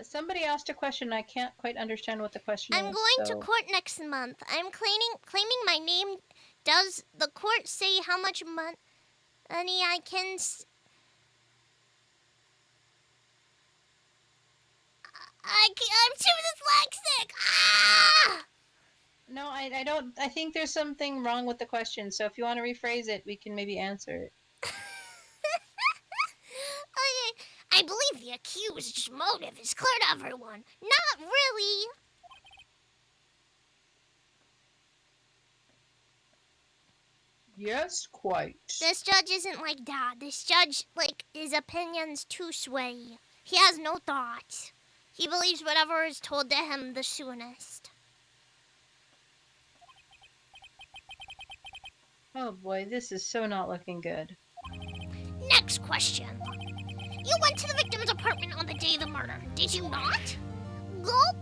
Speaker 3: Somebody asked a question. I can't quite understand what the question is.
Speaker 1: I'm going to court next month. I'm claiming my name. Does the court say how much money I can... I'm too dyslexic! Ah!
Speaker 3: No, I don't. I think there's something wrong with the question. So if you want to rephrase it, we can maybe answer it.
Speaker 1: Okay, I believe the accused's motive is clear to everyone. Not really.
Speaker 3: Yes, quite.
Speaker 1: This judge isn't like that. This judge, like, his opinions too sway. He has no thoughts. He believes whatever is told to him the soonest.
Speaker 3: Oh boy, this is so not looking good.
Speaker 1: Next question. You went to the victim's apartment on the day of the murder, did you not? Gulp.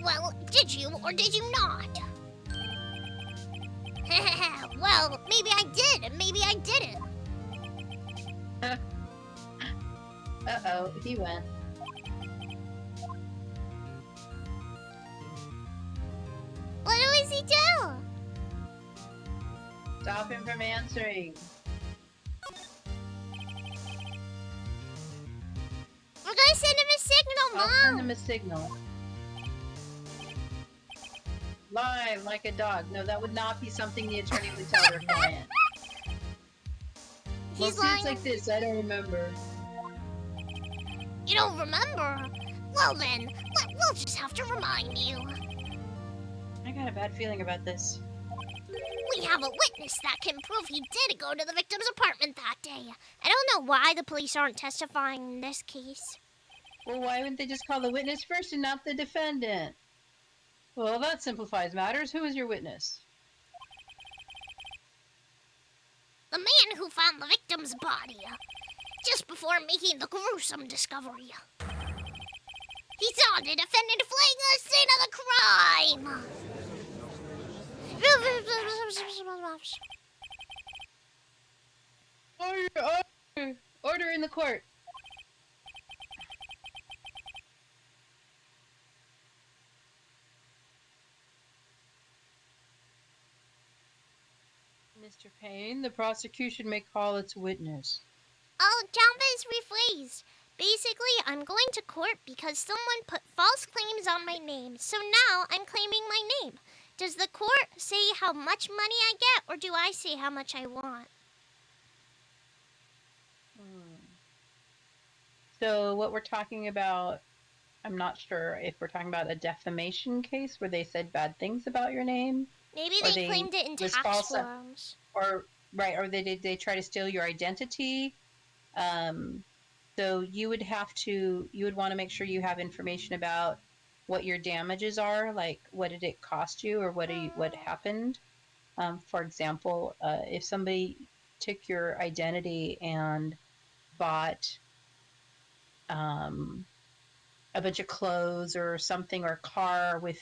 Speaker 1: Well, did you or did you not? Well, maybe I did and maybe I didn't.
Speaker 3: Uh-oh, he went.
Speaker 1: What does he do?
Speaker 3: Stop him from answering.
Speaker 1: We're gonna send him a signal, Mom.
Speaker 3: I'll send him a signal. Lie like a dog. No, that would not be something the attorney would tell their client. Well,
Speaker 1: He's lying.
Speaker 3: suits like this, I don't remember.
Speaker 1: You don't remember? Well then, we'll just have to remind you.
Speaker 3: I got a bad feeling about this.
Speaker 1: We have a witness that can prove he did go to the victim's apartment that day. I don't know why the police aren't testifying in this case.
Speaker 3: Well, why wouldn't they just call the witness first and not the defendant? Well, that simplifies matters. Who is your witness?
Speaker 1: The man who found the victim's body just before making the gruesome discovery. He saw the defendant fleeing the scene of the crime.
Speaker 3: Order in the court. Mr. Payne, the prosecution may call its witness.
Speaker 1: Oh, Jamba is rephrased. Basically, I'm going to court because someone put false claims on my name. So now I'm claiming my name. Does the court say how much money I get, or do I say how much I want?
Speaker 3: So what we're talking about, I'm not sure if we're talking about a defamation case where they said bad things about your name,
Speaker 1: Maybe
Speaker 3: or
Speaker 1: they claimed it in
Speaker 3: was
Speaker 1: tax
Speaker 3: false,
Speaker 1: forms.
Speaker 3: or they try to steal your identity. So you would want to make sure you have information about what your damages are, like what did it cost you, or what happened. For example, if somebody took your identity and bought a bunch of clothes or something, or a car with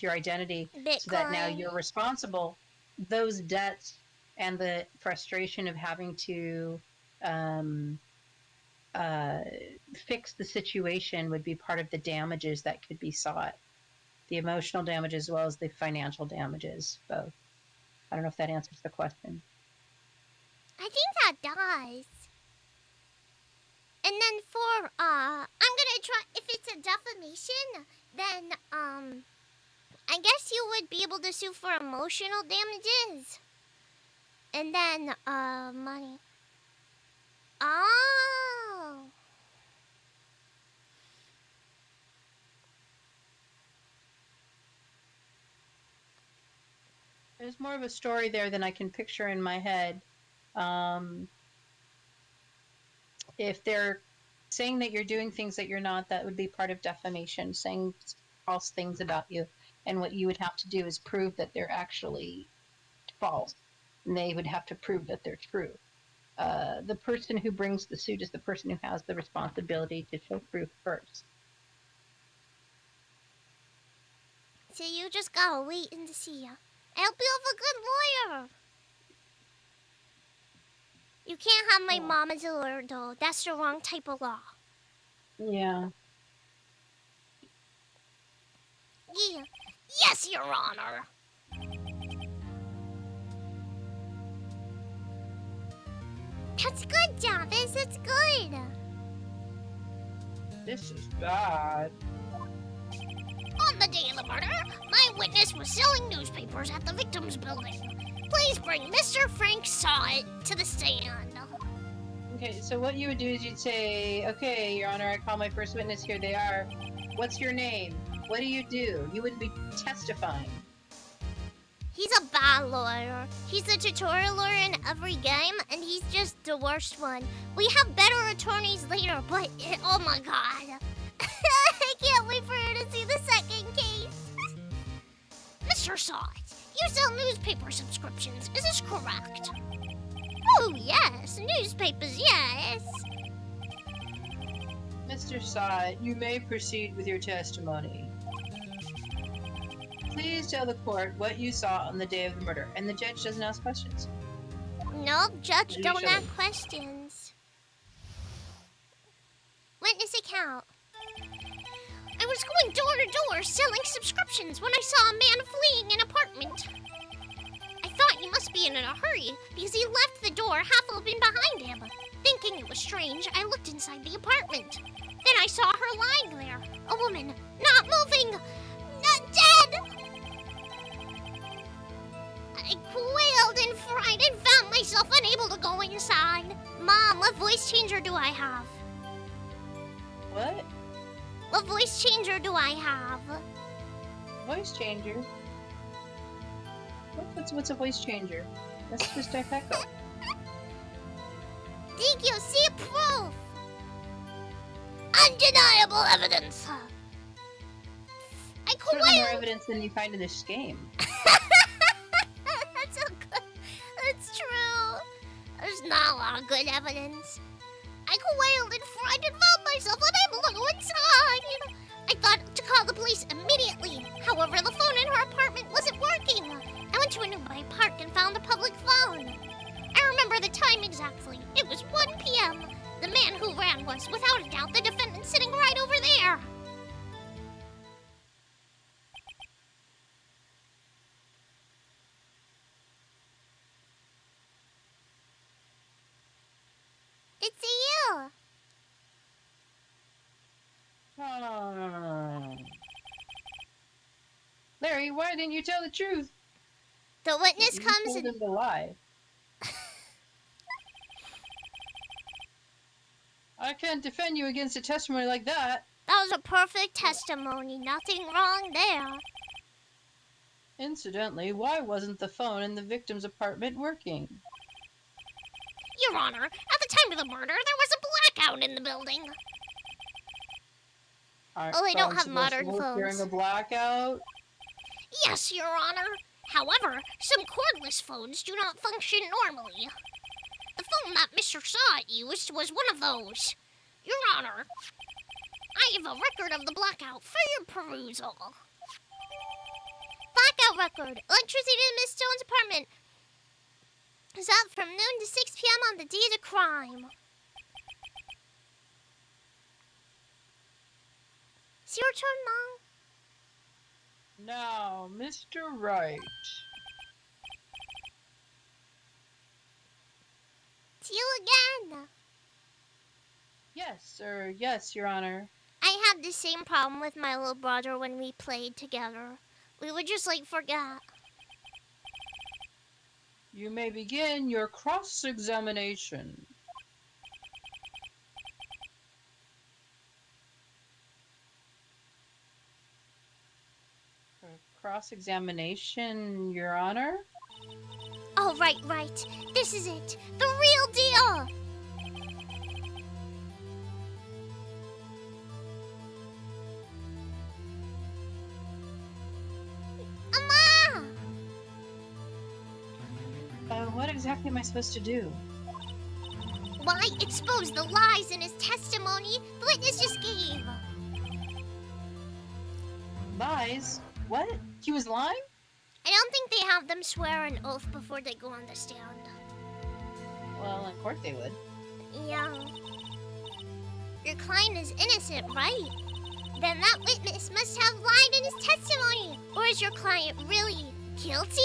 Speaker 3: your identity, so that now
Speaker 1: Bitcoin.
Speaker 3: you're responsible, those debts and the frustration of having to um, fix the situation would be part of the damages that could be sought, the emotional damages as well as the financial damages, both. I don't know if that answers the question.
Speaker 1: I think that does. And then for, I'm gonna try, if it's a defamation, then, I guess you would be able to sue for emotional damages. And then, money. Oh.
Speaker 3: There's more of a story there than I can picture in my head. If they're saying that you're doing things that you're not, that would be part of defamation, saying false things about you. And what you would have to do is prove that they're actually false. And they would have to prove that they're true. The person who brings the suit is the person who has the responsibility to show proof first.
Speaker 1: So you just gotta wait and see. I hope you have a good lawyer. You can't have my mom as a lawyer, though. That's the wrong type of law.
Speaker 3: Yeah.
Speaker 1: Yeah. Yes, Your Honor. That's good, Javis. That's good.
Speaker 3: This is bad.
Speaker 1: On the day of the murder, my witness was selling newspapers at the victim's building. Please bring Mr. Frank Sahwit to the stand.
Speaker 3: Okay, so what you would do is you'd say, okay, Your Honor, I call my first witness, here they are. What's your name? What do? You wouldn't be testifying.
Speaker 1: He's a bad lawyer. He's a tutorial lawyer in every game, and he's just the worst one. We have better attorneys later, but oh my god. I can't wait for you to see the second case. Mr. Sahwit, you sell newspaper subscriptions. Is this correct? Oh, yes. Newspapers, yes.
Speaker 3: Mr. Sahwit, you may proceed with your testimony. Please tell the court what you saw on the day of the murder. And the judge doesn't ask questions.
Speaker 1: Nope, judge
Speaker 3: What
Speaker 1: don't
Speaker 3: are you
Speaker 1: ask questions. Witness account. I was going door to door selling subscriptions when I saw a man fleeing an apartment. I thought he must be in a hurry because he left the door half open behind him. Thinking it was strange, I looked inside the apartment. Then I saw her lying there. A woman, not moving, not dead. I quailed in fright and found myself unable to go inside. Mom, what voice changer do I have?
Speaker 3: What?
Speaker 1: What voice changer do I have?
Speaker 3: Voice changer? What's a voice changer? That's just Echo.
Speaker 1: Did you see proof? Undeniable evidence. I
Speaker 3: Certainly more
Speaker 1: quailed.
Speaker 3: evidence than you find in this game.
Speaker 1: That's so good. That's true. There's not a lot of good evidence. I quailed in fright and found myself unable to go inside. I thought to call the police immediately. However, the phone in her apartment wasn't working. I went to a nearby park and found a public phone. I remember the time exactly. It was 1 p.m. The man who ran was, without a doubt, the defendant sitting right over there. It's you.
Speaker 3: Larry, why didn't you tell the truth?
Speaker 1: The witness
Speaker 3: You
Speaker 1: comes
Speaker 3: told
Speaker 1: and...
Speaker 3: him to lie. I can't defend you against a testimony like that.
Speaker 1: That was a perfect testimony. Nothing wrong there.
Speaker 3: Incidentally, why wasn't the phone in the victim's apartment working?
Speaker 1: Your Honor, at the time of the murder, there was a blackout in the building.
Speaker 3: Aren't
Speaker 1: Oh, they don't
Speaker 3: phones
Speaker 1: have
Speaker 3: supposed to
Speaker 1: modern
Speaker 3: work during
Speaker 1: phones.
Speaker 3: a blackout?
Speaker 1: Yes, Your Honor. However, some cordless phones do not function normally. The phone that Mr. Sahwit used was one of those. Your Honor, I have a record of the blackout for your perusal. Blackout record. Electricity in Miss Stone's apartment is out from noon to 6 p.m. on the day of the crime. It's your turn, Mom.
Speaker 3: Now, Mr. Wright.
Speaker 1: It's you again.
Speaker 3: Yes, sir. Yes, Your Honor.
Speaker 1: I had the same problem with my little brother when we played together. We would just, forget.
Speaker 3: You may begin your cross-examination. Cross-examination, Your Honor?
Speaker 1: Oh, right. This is it. The real deal. Mama!
Speaker 3: What exactly am I supposed to do?
Speaker 1: Why expose the lies in his testimony the witness just gave?
Speaker 3: Lies? What? He was lying?
Speaker 1: I don't think they have them swear an oath before they go on the stand.
Speaker 3: Well, in court they would.
Speaker 1: Yeah. Your client is innocent, right? Then that witness must have lied in his testimony. Or is your client really guilty?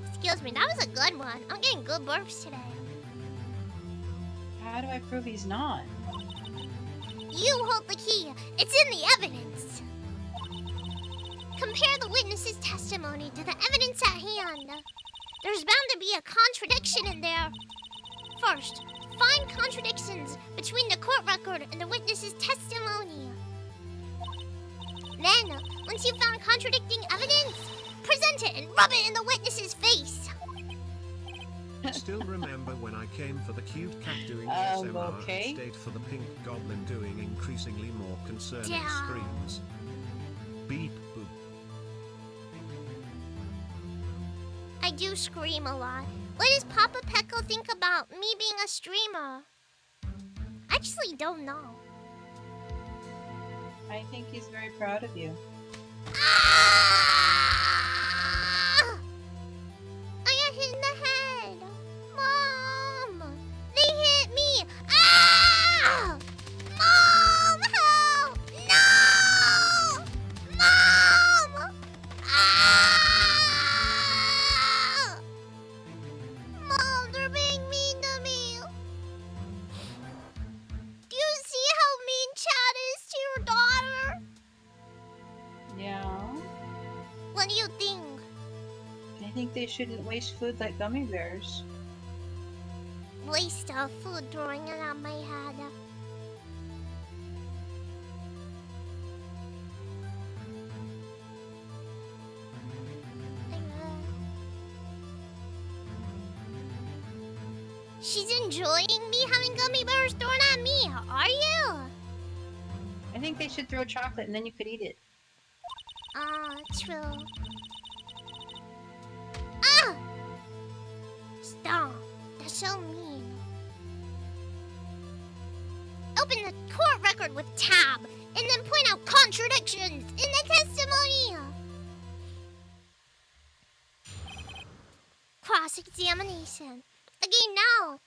Speaker 1: Excuse me, that was a good one. I'm getting good burps today.
Speaker 3: How do I prove he's not?
Speaker 1: You hold the key. It's in the evidence. Compare the witness's testimony to the evidence at hand. There's bound to be a contradiction in there. First, find contradictions between the court record and the witness's testimony. Then, once you've found contradicting evidence, present it and rub it in the witness's face.
Speaker 4: Still remember when I came for the cute cat doing
Speaker 3: okay.
Speaker 4: instead for the pink goblin doing increasingly more concerning
Speaker 1: Damn.
Speaker 4: screams. Beep boop.
Speaker 1: I do scream a lot. What does Papa Pecco think about me being a streamer? I actually don't know.
Speaker 3: I think he's very proud of you.
Speaker 1: Ah! I got hit in the head. Mom! They hit me! Ah! Mom! Help! No! Mom! Ah! Mom, they're being mean to me. Do you see how mean Chad is to your daughter?
Speaker 3: Yeah.
Speaker 1: What do you think?
Speaker 3: I think they shouldn't waste food like gummy bears.
Speaker 1: Waste of food throwing it on my head. She's enjoying me having gummy bears thrown at me, are you?
Speaker 3: I think they should throw chocolate and then you could eat it.
Speaker 1: Ah, true. Ah! Stop. That's so mean. Open the court record with tab, and then point out contradictions in the testimony. Cross-examination. Again, now.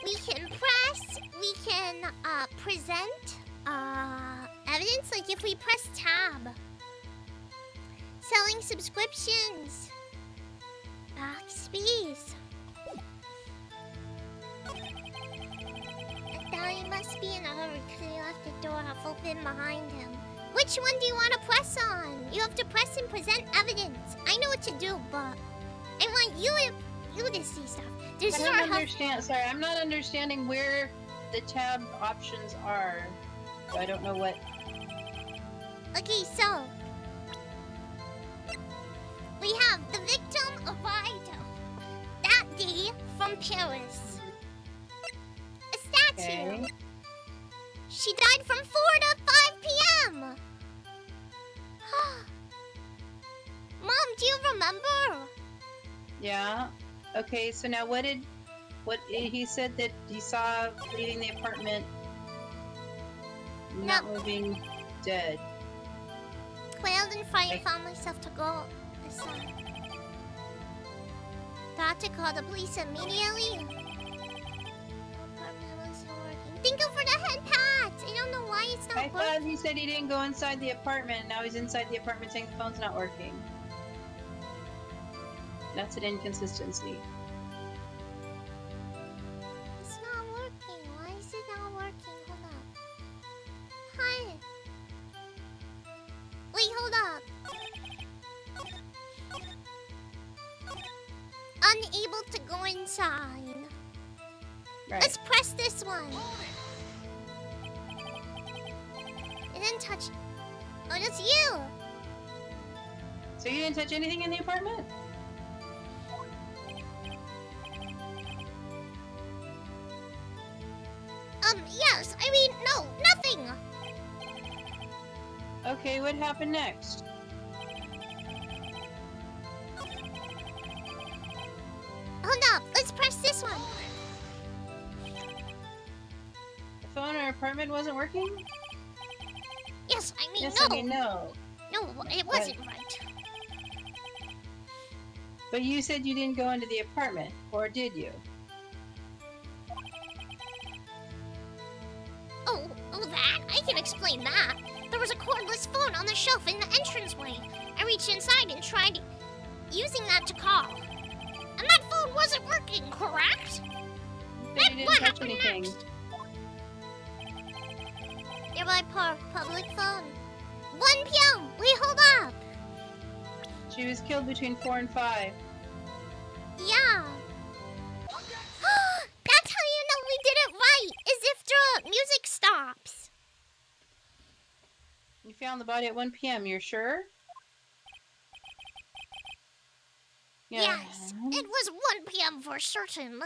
Speaker 1: We can press, we can present evidence, like if we press tab. Selling subscriptions. Backspace. Italian he must be in a hurry because he left the door half open behind him. Which one do you want to press on? You have to press and present evidence. I know what to do, but I want you to see stuff. There's
Speaker 3: I don't understand. Sorry, I'm not understanding where the tab options are. So I don't know what.
Speaker 1: Okay, so we have the victim arrived that day from Paris. A statue.
Speaker 3: Okay.
Speaker 1: She died from 4 to 5 p.m. Mom, do you remember?
Speaker 3: Yeah. Okay. So now, what he said that he saw leaving the apartment, not moving, dead.
Speaker 1: Quailed in fright and found myself to go aside. Thought to call the police immediately. Apartment wasn't working. Thank you for the head pats. I don't know why it's not
Speaker 3: I
Speaker 1: working.
Speaker 3: thought he said he didn't go inside the apartment, and now he's inside the apartment saying the phone's not working. That's an inconsistency.
Speaker 1: It's not working. Why is it not working? Hold up. Hi. Wait, hold up. Unable to go inside.
Speaker 3: Right.
Speaker 1: Let's press this one. And then touch. Oh, that's you.
Speaker 3: So you didn't touch anything in the apartment?
Speaker 1: Yes. I mean, no, nothing.
Speaker 3: Okay, what happened next?
Speaker 1: Hold up. Let's press this one.
Speaker 3: The phone in our apartment wasn't working?
Speaker 1: Yes, I mean,
Speaker 3: Yes,
Speaker 1: no.
Speaker 3: I mean no.
Speaker 1: No, it wasn't right.
Speaker 3: But you said you didn't go into the apartment, or did you?
Speaker 1: Oh, that? I can explain that. There was a cordless phone on the shelf in the entranceway. I reached inside and tried using that to call. And that phone wasn't working, correct?
Speaker 3: But you didn't
Speaker 1: What
Speaker 3: touch
Speaker 1: happened
Speaker 3: anything.
Speaker 1: next? Nearby public phone. 1 p.m. Wait, hold up.
Speaker 3: She was killed between 4 and 5.
Speaker 1: Yeah. That's how you know we did it right, is if the music stops.
Speaker 3: You found the body at 1 p.m., you're sure?
Speaker 1: Yes, it was 1 p.m. for certain.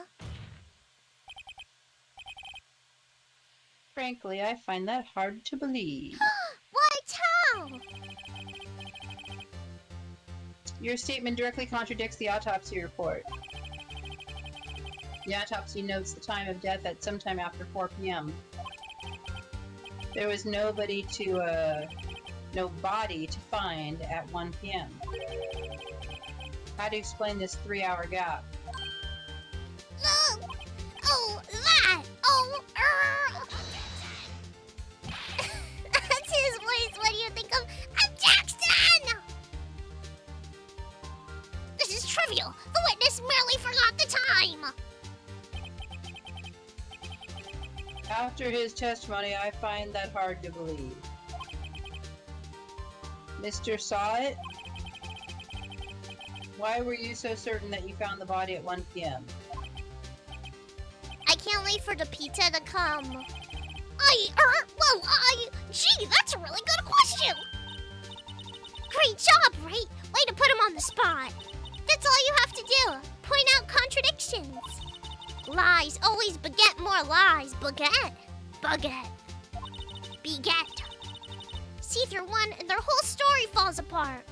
Speaker 3: Frankly, I find that hard to believe.
Speaker 1: What? How?
Speaker 3: Your statement directly contradicts the autopsy report. The autopsy notes the time of death at sometime after 4 p.m. There was no body to find at 1 p.m. How do you explain this 3-hour gap?
Speaker 1: Oh, that! Oh, That's his voice. What do you think of? I'm Jackson! This is trivial. The witness merely forgot the time.
Speaker 3: After his testimony, I find that hard to believe. Mr. Sahwit, why were you so certain that you found the body at 1 p.m.?
Speaker 1: I can't wait for the pizza to come. Gee, that's a really good question. Great job, right? Way to put him on the spot. That's all you have to do. Point out contradictions. Lies always beget more lies. Baguette. Beget. See through one and their whole story falls apart.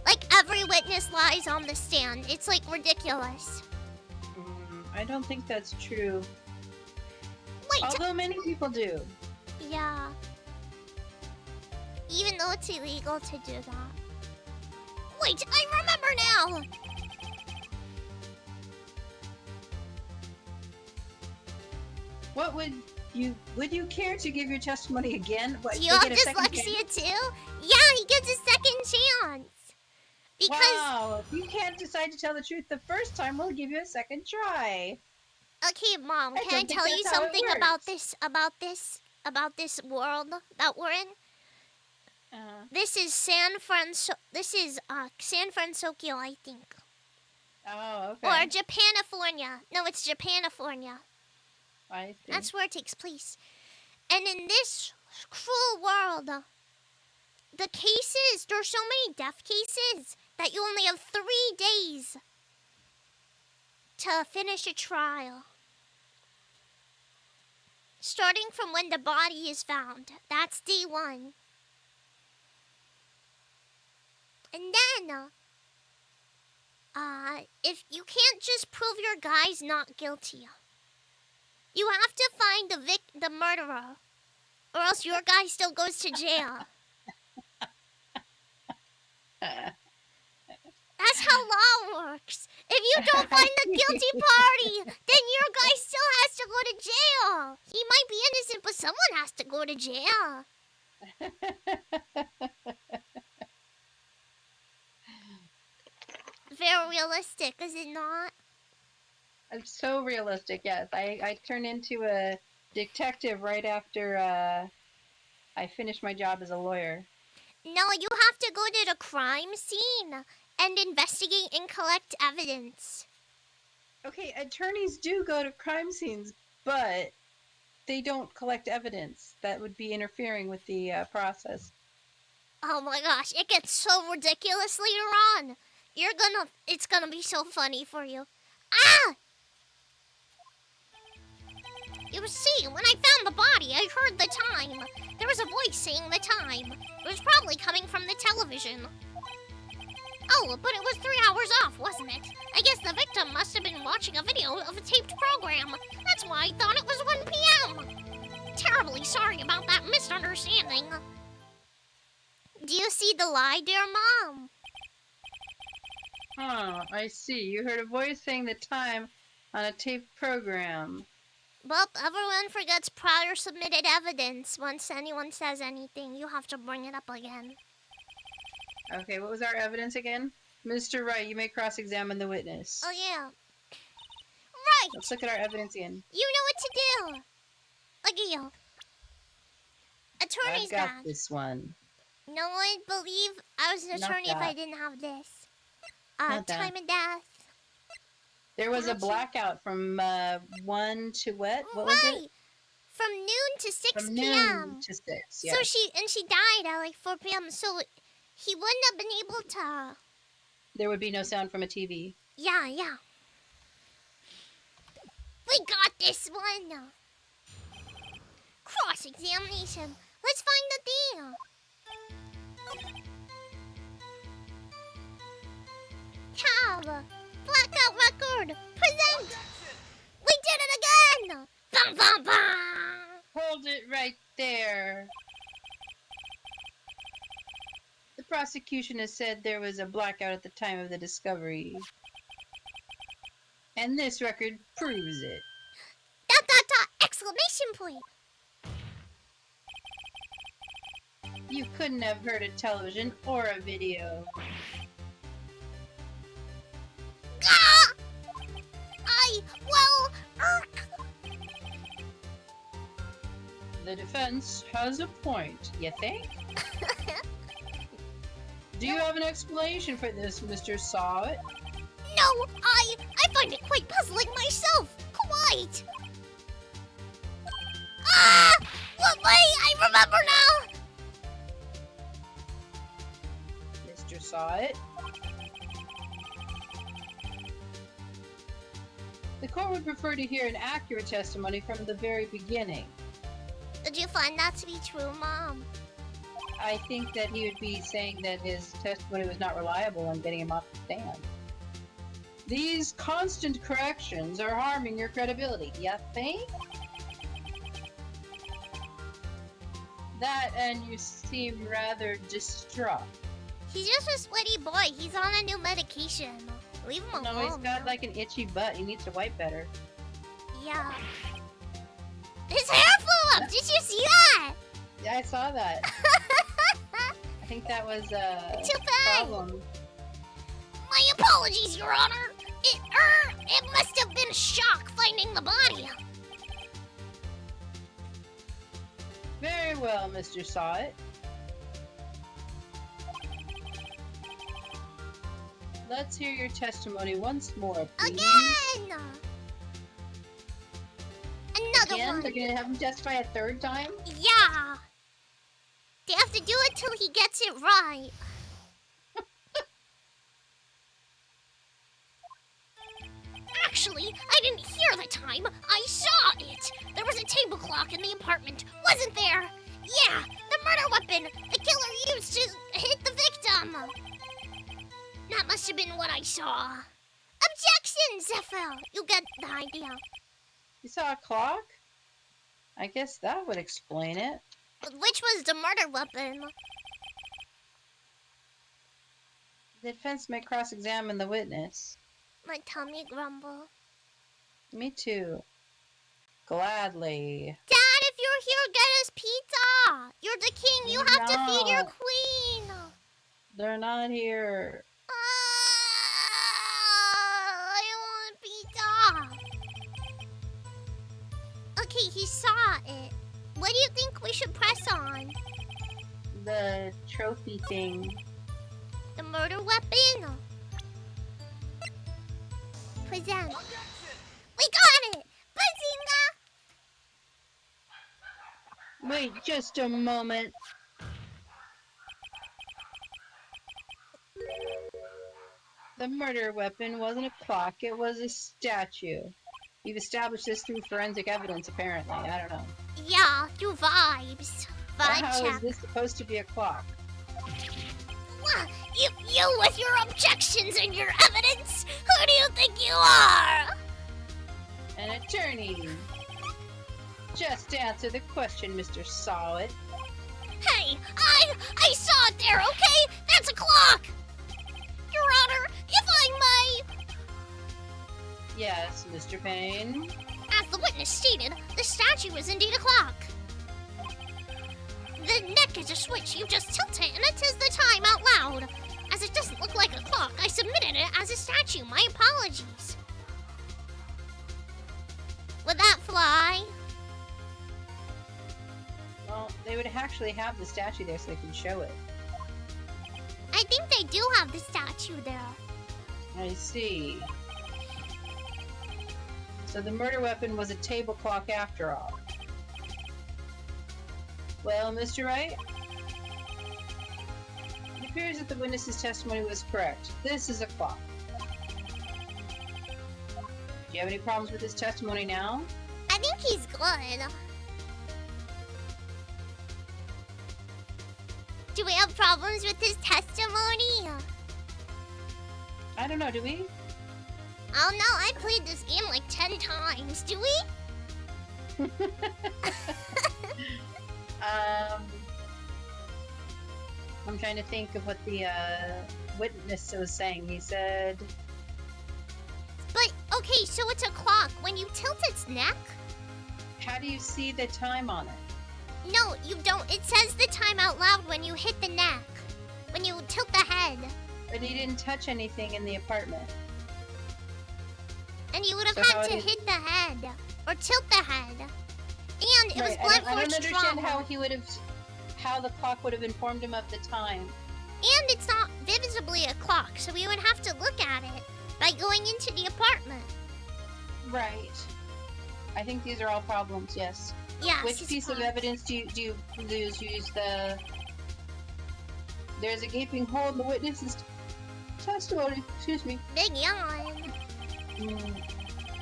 Speaker 1: Like every witness lies on the stand. It's like ridiculous.
Speaker 3: I don't think that's true.
Speaker 1: Wait.
Speaker 3: Although many people do.
Speaker 1: Yeah. Even though it's illegal to do that. Wait, I remember now!
Speaker 3: What would you care to give your testimony again? What,
Speaker 1: Do you
Speaker 3: to
Speaker 1: have
Speaker 3: get a second
Speaker 1: dyslexia
Speaker 3: chance?
Speaker 1: too? Yeah, he gets a second chance. Because
Speaker 3: Wow, if you can't decide to tell the truth the first time, we'll give you a second try.
Speaker 1: Okay, Mom,
Speaker 3: I
Speaker 1: can I
Speaker 3: don't think
Speaker 1: tell you
Speaker 3: that's how it
Speaker 1: something
Speaker 3: works.
Speaker 1: about this world that we're in? This is San Francisco. This is San Francisco, I think,
Speaker 3: Oh,
Speaker 1: or
Speaker 3: okay.
Speaker 1: Japanifornia. No, it's Japanifornia.
Speaker 3: I see.
Speaker 1: That's where it takes place. And in this cruel world, the cases, there's so many death cases that you only have 3 days to finish a trial. Starting from when the body is found. That's day 1. And then, if you can't just prove your guy's not guilty, you have to find the murderer, or else your guy still goes to jail. That's how law works. If you don't find the guilty party, then your guy still has to go to jail. He might be innocent, but someone has to go to jail. Very realistic, is it not?
Speaker 3: It's so realistic, yes. I turned into a detective right after I finished my job as a lawyer.
Speaker 1: No, you have to go to the crime scene and investigate and collect evidence.
Speaker 3: Okay, attorneys do go to crime scenes, but they don't collect evidence. That would be interfering with the process.
Speaker 1: Oh my gosh, it gets so ridiculous later on. It's gonna be so funny for you. Ah! You see, when I found the body, I heard the time. There was a voice saying the time. It was probably coming from the television. Oh, but it was 3 hours off, wasn't it? I guess the victim must have been watching a video of a taped program. That's why I thought it was 1 p.m. Terribly sorry about that misunderstanding. Do you see the lie, dear Mom?
Speaker 3: Huh, I see. You heard a voice saying the time on a taped program.
Speaker 1: Well, everyone forgets prior submitted evidence. Once anyone says anything, you have to bring it up again.
Speaker 3: Okay, what was our evidence again? Mr. Wright, you may cross-examine the witness.
Speaker 1: Oh, yeah. Right!
Speaker 3: Let's look at our evidence again.
Speaker 1: You know what to do. Look at you. Attorney's
Speaker 3: I've got
Speaker 1: badge.
Speaker 3: this one.
Speaker 1: No one believe I was an
Speaker 3: Not
Speaker 1: attorney if I
Speaker 3: that.
Speaker 1: didn't have this.
Speaker 3: Not that.
Speaker 1: Time of death.
Speaker 3: There was a
Speaker 1: Gotcha.
Speaker 3: blackout from 1 to what? What was
Speaker 1: Right.
Speaker 3: it?
Speaker 1: From noon to 6
Speaker 3: From
Speaker 1: p.m.
Speaker 3: noon to 6, yeah.
Speaker 1: So she died at like 4 p.m. So he wouldn't have been able to.
Speaker 3: There would be no sound from a TV.
Speaker 1: Yeah. We got this one. Cross-examination. Let's find the thing. Tab. Blackout record. Present. We did it again. Bum, bum, bum.
Speaker 3: Hold it right there. The prosecution has said there was a blackout at the time of the discovery. And this record proves it. ...
Speaker 1: Exclamation point.
Speaker 3: You couldn't have heard a television or a video.
Speaker 1: Ah!
Speaker 3: The defense has a point, you think? Do you have an explanation for this, Mr. Sahwit?
Speaker 1: No, I find it quite puzzling myself. Quite. Ah! What way? I remember now.
Speaker 3: Mr. Sahwit? The court would prefer to hear an accurate testimony from the very beginning.
Speaker 1: Did you find that to be true, Mom?
Speaker 3: I think that he would be saying that his testimony was not reliable and getting him off the stand. These constant corrections are harming your credibility, you think? That, and you seem rather distraught.
Speaker 1: He's just a sweaty boy. He's on a new medication. Leave him alone.
Speaker 3: No, he's got like an itchy butt. He needs to wipe better.
Speaker 1: Yeah. His hair flew up. Did you see that?
Speaker 3: Yeah, I saw that. I think that was a
Speaker 1: Too bad.
Speaker 3: problem.
Speaker 1: My apologies, Your Honor. It must have been a shock finding the body.
Speaker 3: Very well, Mr. Sahwit. Let's hear your testimony once more, please.
Speaker 1: Again! Another
Speaker 3: Again?
Speaker 1: one.
Speaker 3: They're gonna have him testify a third time?
Speaker 1: Yeah. They have to do it till he gets it right. Actually, I didn't hear the time. I saw it. There was a table clock in the apartment, wasn't there? Yeah, the murder weapon the killer used to hit the victim. That must have been what I saw. Objection, Zephyr. You get the idea.
Speaker 3: You saw a clock? I guess that would explain it.
Speaker 1: Which was the murder weapon?
Speaker 3: The defense may cross-examine the witness.
Speaker 1: My tummy grumble.
Speaker 3: Me too. Gladly.
Speaker 1: Dad, if you're here, get us pizza. You're the king. You have to feed your
Speaker 3: No.
Speaker 1: queen.
Speaker 3: They're not here.
Speaker 1: I want pizza. Okay, he saw it. What do you think we should press on?
Speaker 3: The trophy thing.
Speaker 1: The murder weapon? Present. We got it! Bazinga!
Speaker 3: Wait just a moment. The murder weapon wasn't a clock, it was a statue. You've established this through forensic evidence, apparently. I don't know.
Speaker 1: Yeah, do vibes.
Speaker 3: But
Speaker 1: Vibe
Speaker 3: how
Speaker 1: check.
Speaker 3: is this supposed to be a clock?
Speaker 1: What? You with your objections and your evidence? Who do you think you are?
Speaker 3: An attorney. Just answer the question, Mr. Sahwit.
Speaker 1: Hey, I saw it there, okay? That's a clock! Your Honor, if I may...
Speaker 3: Yes, Mr. Payne.
Speaker 1: As the witness stated, the statue is indeed a clock. The neck is a switch. You just tilt it and it says the time out loud. As it doesn't look like a clock, I submitted it as a statue. My apologies. Would that fly?
Speaker 3: Well, they would actually have the statue there so they could show it.
Speaker 1: I think they do have the statue there.
Speaker 3: I see. So the murder weapon was a table clock after all. Well, Mr. Wright? It appears that the witness's testimony was correct. This is a clock. Do you have any problems with his testimony now?
Speaker 1: I think he's good. Do we have problems with his testimony?
Speaker 3: I don't know, do we?
Speaker 1: Oh no, I played this game like 10 times. Do we?
Speaker 3: I'm trying to think of what the witness was saying. He said,
Speaker 1: But, okay, so it's a clock. When you tilt its neck?
Speaker 3: how do you see the time on it?
Speaker 1: No, you don't. It says the time out loud when you hit the neck. When you tilt the head.
Speaker 3: But he didn't touch anything in the apartment.
Speaker 1: And you would have
Speaker 3: So how
Speaker 1: had to
Speaker 3: did-
Speaker 1: hit the head. Or tilt the head. And it was
Speaker 3: Right,
Speaker 1: blunt
Speaker 3: I don't
Speaker 1: force
Speaker 3: understand
Speaker 1: trauma.
Speaker 3: how the clock would have informed him of the time.
Speaker 1: And it's not visibly a clock, so we would have to look at it by going into the apartment.
Speaker 3: Right. I think these are all problems, yes.
Speaker 1: Yes.
Speaker 3: Which
Speaker 1: it's
Speaker 3: piece of
Speaker 1: clock.
Speaker 3: evidence do you use the... There's a gaping hole in the witness's testimony. Excuse me.
Speaker 1: Big yawn.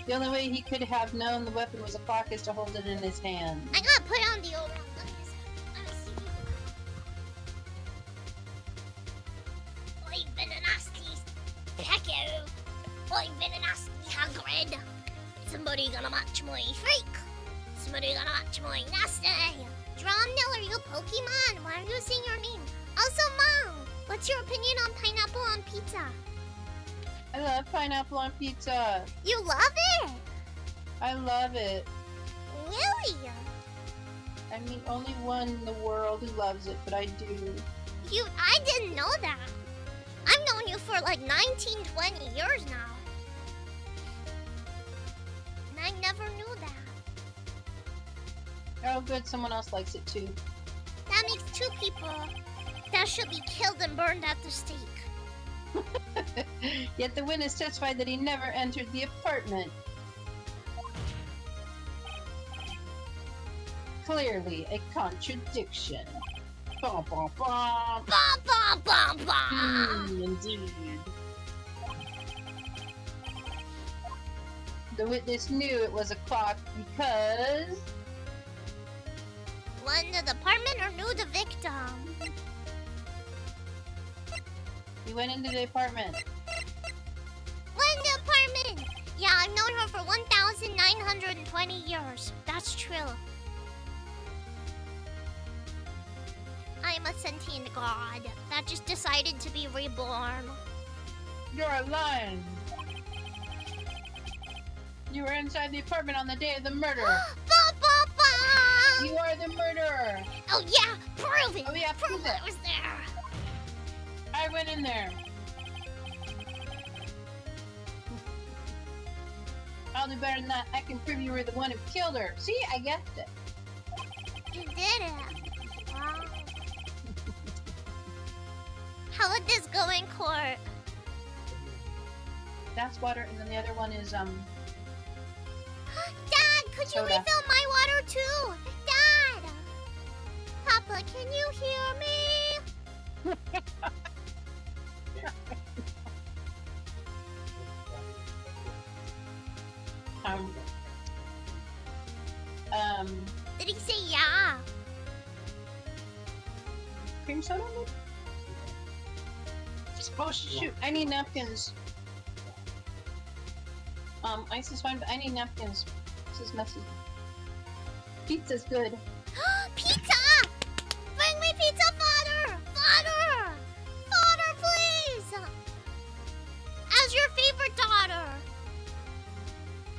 Speaker 3: The only way he could have known the weapon was a clock is to hold it in his hand.
Speaker 1: I gotta put on the old one. Let me see. I've been a nasty Pecco. I've been a nasty Hagrid. Somebody gonna match my freak. Somebody gonna match my nasty. Dromnil, are you a Pokemon? Why are you saying your name? Also, Mom, what's your opinion on pineapple on pizza?
Speaker 3: I love pineapple on pizza.
Speaker 1: You love it?
Speaker 3: I love it.
Speaker 1: Really?
Speaker 3: I mean, only one in the world who loves it, but I do.
Speaker 1: I didn't know that. I've known you for like 19, 20 years now. never knew that.
Speaker 3: Oh, good. Someone else likes it too.
Speaker 1: That makes 2 people that should be killed and burned at the stake.
Speaker 3: Yet the witness testified that he never entered the apartment. Clearly a contradiction. Bum, bum, bum.
Speaker 1: Bum, bum, bum, bum.
Speaker 3: Indeed. The witness knew it was a clock because...
Speaker 1: Went to the apartment or knew the victim?
Speaker 3: He went into the apartment.
Speaker 1: Went to the apartment! Yeah, I've known her for 1,920 years. That's true. I'm a sentient god that just decided to be reborn.
Speaker 3: You're lying. You were inside the apartment on the day of the murder.
Speaker 1: Ba, ba, ba.
Speaker 3: You are the murderer.
Speaker 1: Oh yeah, prove it!
Speaker 3: Oh yeah,
Speaker 1: prove it was there!
Speaker 3: I went in there. I'll do better than that. I can prove you were the one who killed her. See, I guessed it.
Speaker 1: You did it! Wow. How would this go in court?
Speaker 3: That's water, and then the other one is
Speaker 1: Dad, could you
Speaker 3: soda.
Speaker 1: refill my water too? Dad! Papa, can you hear me? Did he say yeah?
Speaker 3: Cream soda? Oh shoot! I need napkins. Ice is fine, but I need napkins. This is messy. Pizza's good.
Speaker 1: Pizza! Bring me pizza, father! Father! Father, please! As your favorite daughter,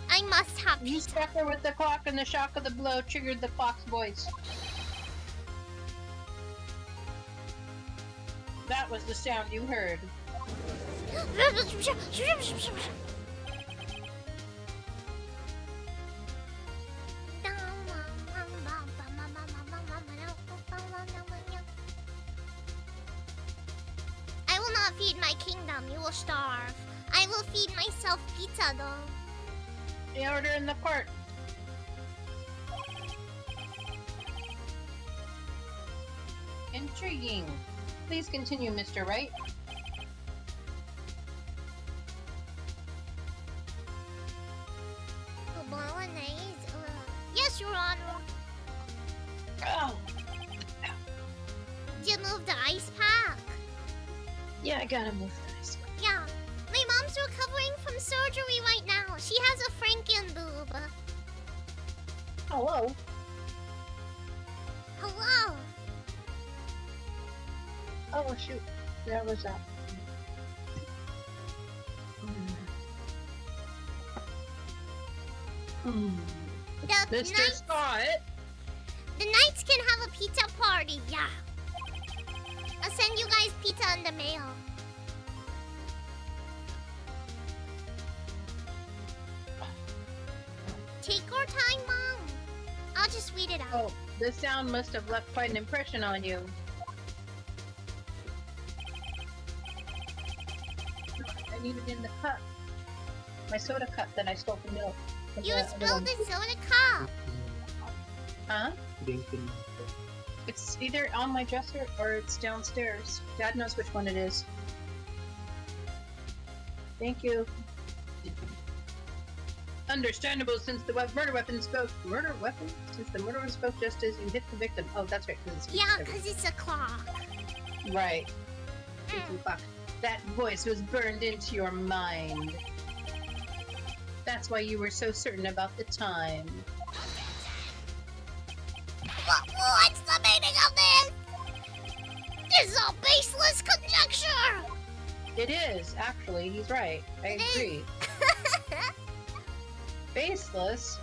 Speaker 1: I must have
Speaker 3: You
Speaker 1: pizza.
Speaker 3: struck her with the clock, and the shock of the blow triggered the clock's voice. That was the sound you heard.
Speaker 1: I will not feed my kingdom, you will starve. I will feed myself pizza though.
Speaker 3: The order in the cart. Intriguing. Please continue, Mr. Wright.
Speaker 1: Bolognese. Yes, Your Honor.
Speaker 3: Oh.
Speaker 1: Did you move the ice pack?
Speaker 3: Yeah, I gotta move this.
Speaker 1: Yeah. My mom's recovering from surgery right now. She has a Franken boob.
Speaker 3: Hello.
Speaker 1: Hello.
Speaker 3: Oh shoot, that was that.
Speaker 1: The
Speaker 3: Mr.
Speaker 1: knights,
Speaker 3: Sahwit.
Speaker 1: the knights can have a pizza party. Yeah. I'll send you guys pizza in the mail. Take your time, Mom. I'll just read it out.
Speaker 3: Oh, the sound must have left quite an impression on you. I need it in the cup. My soda cup that I stole from milk.
Speaker 1: You spilled the soda cup.
Speaker 3: Huh? It's either on my dresser or it's downstairs. Dad knows which one it is. Thank you. Understandable, since the murder weapon spoke. Murder weapon? Since the murderer spoke just as you hit the victim. Oh, that's right.
Speaker 1: Yeah, because it's a clock.
Speaker 3: Right. Fuck. That voice was burned into your mind. That's why you were so certain about the time.
Speaker 1: What's the meaning of this? This is all baseless conjecture.
Speaker 3: It is, actually. He's right. I
Speaker 1: It is.
Speaker 3: agree. Baseless?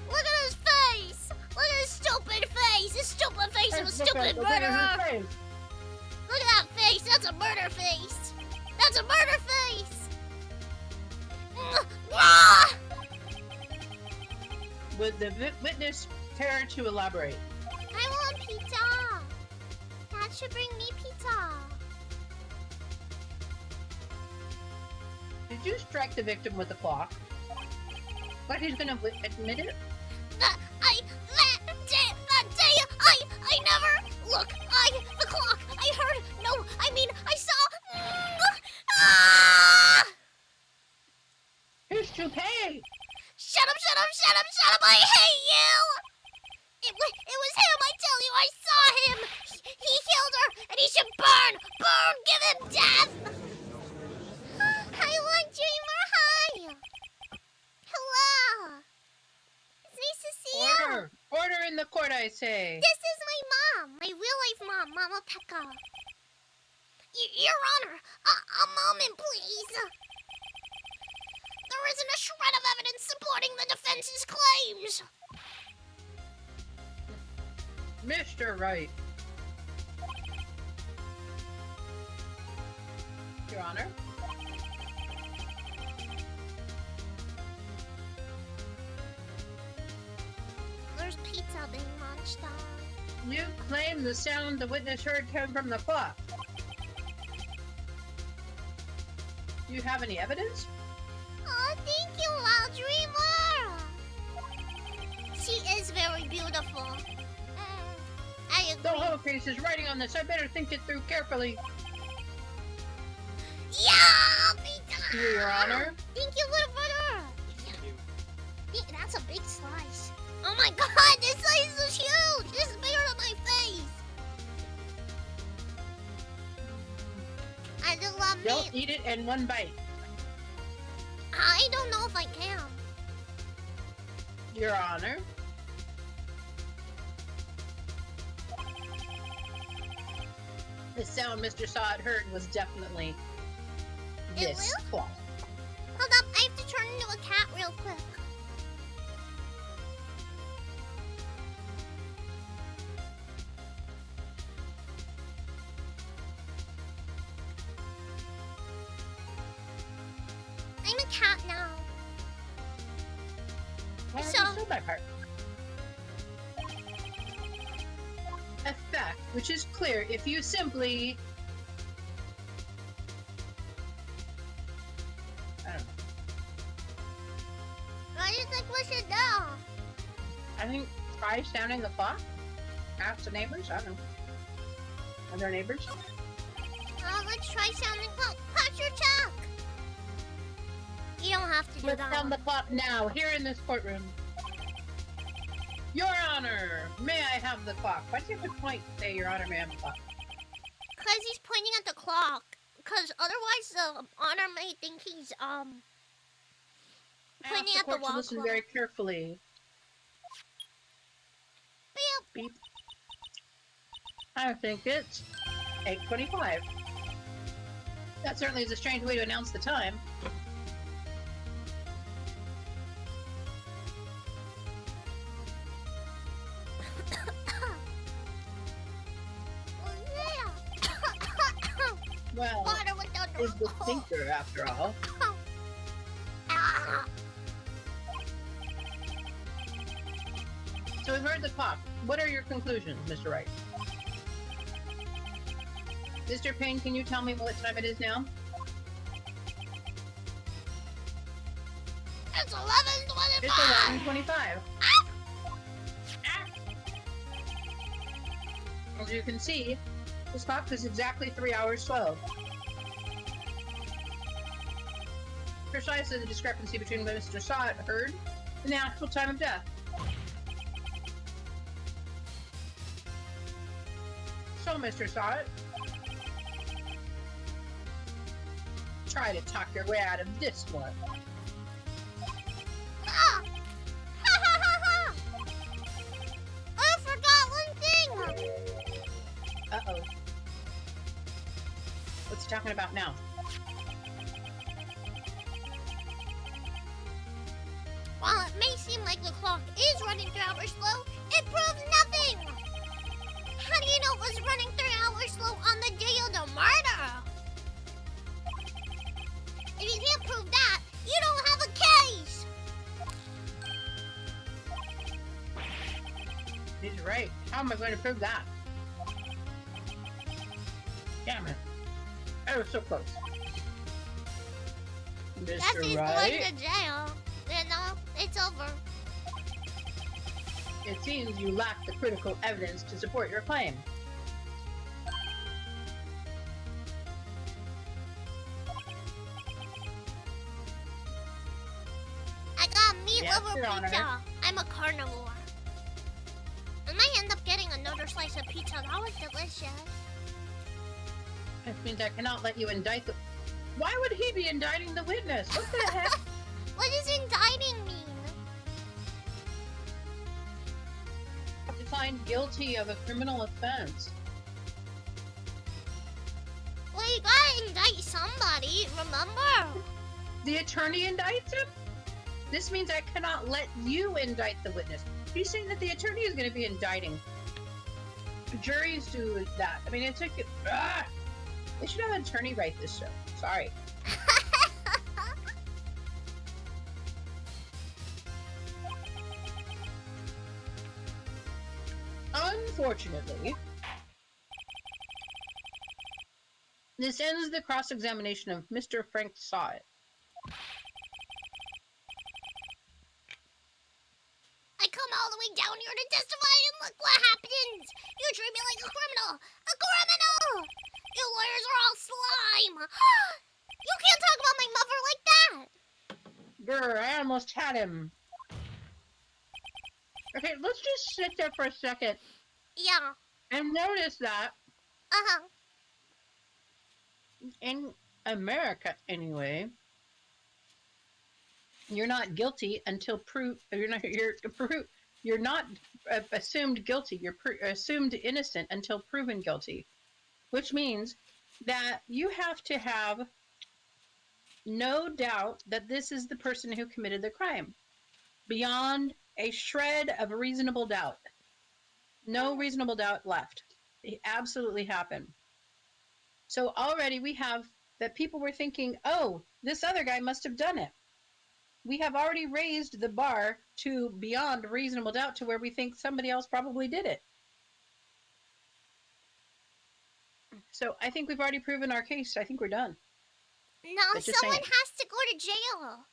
Speaker 1: Look at his face! Look at his stupid face! His stupid face of a stupid murderer! Look at that face! That's a murder face! That's a murder face! Ah!
Speaker 3: Would the witness care to elaborate?
Speaker 1: I want pizza. Dad should bring me pizza.
Speaker 3: Did you strike the victim with the clock? But he's gonna admit it?
Speaker 1: That day, I never. Look, the clock. I heard. No, I mean, I saw. Ah!
Speaker 3: Here's to pay!
Speaker 1: Shut up! I hate you. It was him. I tell you, I saw him. He killed her, and he should burn. Give him death. I want Dreamer. Hi. Hello. It's nice to see you.
Speaker 3: Order in the court, I say.
Speaker 1: This is my mom, my real-life mom, Mama Pekka. Your Honor, a moment, please. There isn't a shred of evidence supporting the defense's claims.
Speaker 3: Mr. Wright. Your Honor.
Speaker 1: There's pizza being munched on.
Speaker 3: You claim the sound the witness heard came from the clock. Do you have any evidence?
Speaker 1: Oh, thank you, Wild Dreamer. She is very beautiful. I
Speaker 3: The
Speaker 1: agree.
Speaker 3: whole case is writing on this. I better think it through carefully.
Speaker 1: Yeah, pizza.
Speaker 3: Your Honor.
Speaker 1: Thank you, little brother. That's a big slice. Oh my god, this slice is huge. This is bigger than my face. I just love
Speaker 3: Don't
Speaker 1: meat.
Speaker 3: eat it in one bite.
Speaker 1: I don't know if I can.
Speaker 3: Your Honor. The sound Mr. Sahwit heard was definitely
Speaker 1: It
Speaker 3: this
Speaker 1: will?
Speaker 3: clock.
Speaker 1: Hold up, I have to turn into a cat real quick. I'm a cat now.
Speaker 3: Why
Speaker 1: So-
Speaker 3: aren't you still my part? A fact which is clear if you simply... I don't know.
Speaker 1: What do you think we should do?
Speaker 3: I think try sounding the clock. Ask the neighbors. I don't know. Are there neighbors?
Speaker 1: Let's try sounding clock. Punch your check. You don't have to do
Speaker 3: Let's
Speaker 1: that.
Speaker 3: sound the clock now, here in this courtroom. Your Honor, may I have the clock? Why do you have to point and say, Your Honor, may I have the clock?
Speaker 1: Because he's pointing at the clock. Because otherwise the honor may think he's,
Speaker 3: I
Speaker 1: pointing
Speaker 3: ask
Speaker 1: at the
Speaker 3: court to
Speaker 1: wall
Speaker 3: listen
Speaker 1: clock.
Speaker 3: very carefully.
Speaker 1: Beep.
Speaker 3: Beep. I think it's 8:25. That certainly is a strange way to announce the time.
Speaker 1: Oh, yeah.
Speaker 3: Well,
Speaker 1: Water without
Speaker 3: is the thinker after all.
Speaker 1: Ah.
Speaker 3: So we've heard the clock. What are your conclusions, Mr. Wright? Mr. Payne, can you tell me what time it is now?
Speaker 1: It's 11:25.
Speaker 3: It's 11:25. As you can see, this clock is exactly 3 hours slow. Precisely the discrepancy between what Mr. Sahwit heard and the actual time of death. So, Mr. Sahwit, try to talk your way out of this one.
Speaker 1: Ah. Ha ha ha ha. I forgot one thing.
Speaker 3: Uh-oh. What's he talking about now?
Speaker 1: While it may seem like the clock is running 3 hours slow, it proves nothing! How do you know it was running 3 hours slow on the day of the murder? If you can't prove that, you don't have a
Speaker 3: He's right. How am I going to prove that? Damn it. I was so close.
Speaker 1: Guess
Speaker 3: Mr.
Speaker 1: he's
Speaker 3: Right?
Speaker 1: going to jail. You know, it's over.
Speaker 3: It seems you lack the critical evidence to support your claim.
Speaker 1: I got meat
Speaker 3: Yes,
Speaker 1: liver
Speaker 3: Your Honor.
Speaker 1: pizza. I'm a carnivore. I might end up getting another slice of pizza. That was delicious.
Speaker 3: This means I cannot let you indict the... Why would he be indicting the witness? What the heck?
Speaker 1: What does indicting mean?
Speaker 3: To find guilty of a criminal offense.
Speaker 1: Well, you gotta indict somebody, remember?
Speaker 3: The attorney indicts him? This means I cannot let you indict the witness. He's saying that the attorney is going to be indicting. Juries do that. I mean, it's like... They should have an attorney write this show. Sorry. Unfortunately, this ends the cross-examination of Mr. Frank Sahwit.
Speaker 1: I come all the way down here to testify, and look what happens! You treat me like a criminal! A criminal! You lawyers are all slime! You can't talk about my mother like that!
Speaker 3: Grr, I almost had him. Okay, let's just sit there for a second
Speaker 1: Yeah.
Speaker 3: and notice that
Speaker 1: Uh-huh.
Speaker 3: in America, anyway, you're not guilty until you're not assumed guilty. You're assumed innocent until proven guilty, which means that you have to have no doubt that this is the person who committed the crime, beyond a shred of reasonable doubt. No reasonable doubt left. It absolutely happened. So already we have that people were thinking, oh, this other guy must have done it. We have already raised the bar to beyond reasonable doubt to where we think somebody else probably did it. So I think we've already proven our case. I think we're done.
Speaker 1: No,
Speaker 3: But just
Speaker 1: someone
Speaker 3: saying.
Speaker 1: has to go to jail.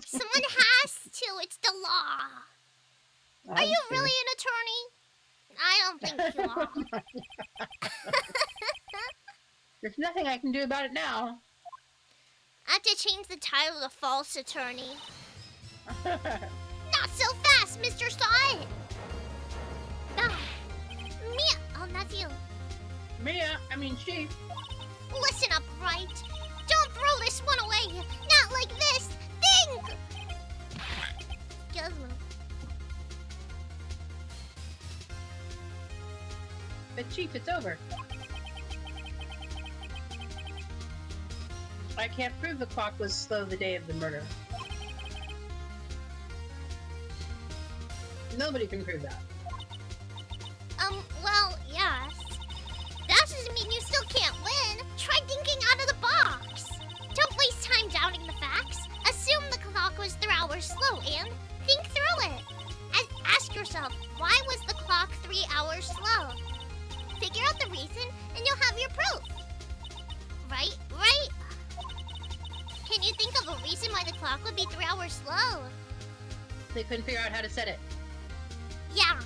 Speaker 1: Someone has to. It's the law. Are you really an attorney? I don't think you are.
Speaker 3: There's nothing I can do about it now.
Speaker 1: I have to change the title to false attorney. Not so fast, Mr. Sahwit. No. Mia. Oh, that's you.
Speaker 3: Mia, I mean she.
Speaker 1: Listen up, right? Don't throw this one away. Not like this. Think. Excuse me.
Speaker 3: But Chief, it's over. I can't prove the clock was slow the day of the murder. Nobody can prove that.
Speaker 1: Well, yes. That doesn't mean you still can't win. Try thinking out of the box. Don't waste time doubting the facts. Assume the clock was 3 hours slow and think through it. And ask yourself, why was the clock 3 hours slow? Figure out the reason and you'll have your proof. Right? Right? Can you think of a reason why the clock would be 3 hours slow?
Speaker 3: They couldn't figure out how to set it.
Speaker 1: Yeah.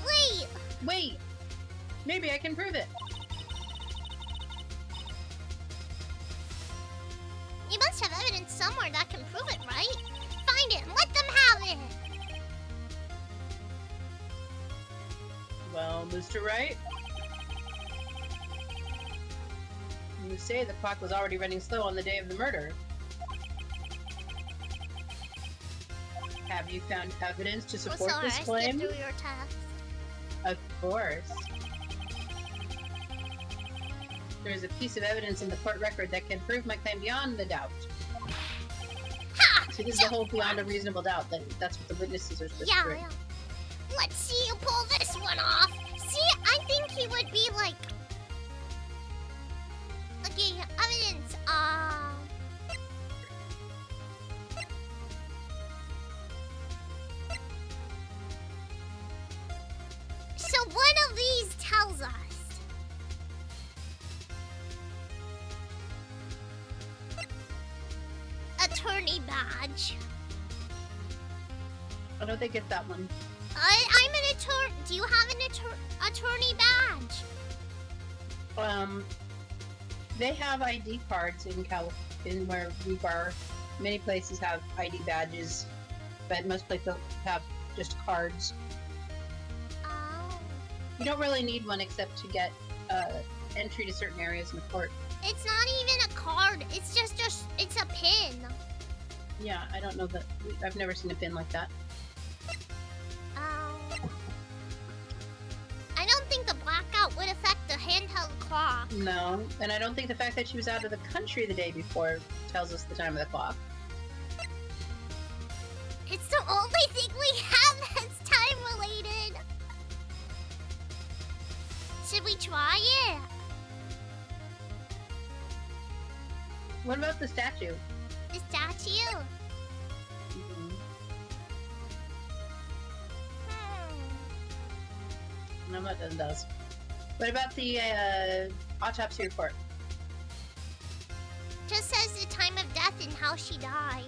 Speaker 1: Wait.
Speaker 3: Wait! Maybe I can prove it.
Speaker 1: You must have evidence somewhere that can prove it, right? Find it and let them have it.
Speaker 3: Well, Mr. Wright? You say the clock was already running slow on the day of the murder. Have you found evidence to support
Speaker 1: sorry,
Speaker 3: this
Speaker 1: I
Speaker 3: claim?
Speaker 1: skipped through your test.
Speaker 3: Of course. There's a piece of evidence in the court record that can prove my claim beyond the doubt.
Speaker 1: Ha!
Speaker 3: See, this is the whole beyond a reasonable doubt. That's what the witnesses are supposed to
Speaker 1: Yeah,
Speaker 3: prove.
Speaker 1: yeah. Let's see you pull this one off. See, I think he would be like... Okay, evidence. Now one of these tells us. Attorney badge.
Speaker 3: I don't think it's that one.
Speaker 1: I'm an attorney. Do you have an attorney badge?
Speaker 3: They have ID cards in in where we are. Many places have ID badges, but most places have just cards.
Speaker 1: Oh.
Speaker 3: You don't really need one except to get entry to certain areas in the court.
Speaker 1: It's not even a card. It's just it's a pin.
Speaker 3: Yeah, I don't know that. I've never seen a pin like that.
Speaker 1: I don't think the blackout would affect the handheld clock.
Speaker 3: No, and I don't think the fact that she was out of the country the day before tells us the time of the clock.
Speaker 1: It's the only thing we have that's time related. Should we try it?
Speaker 3: What about the statue?
Speaker 1: The statue?
Speaker 3: No, that does. What about the autopsy report?
Speaker 1: Just says the time of death and how she died.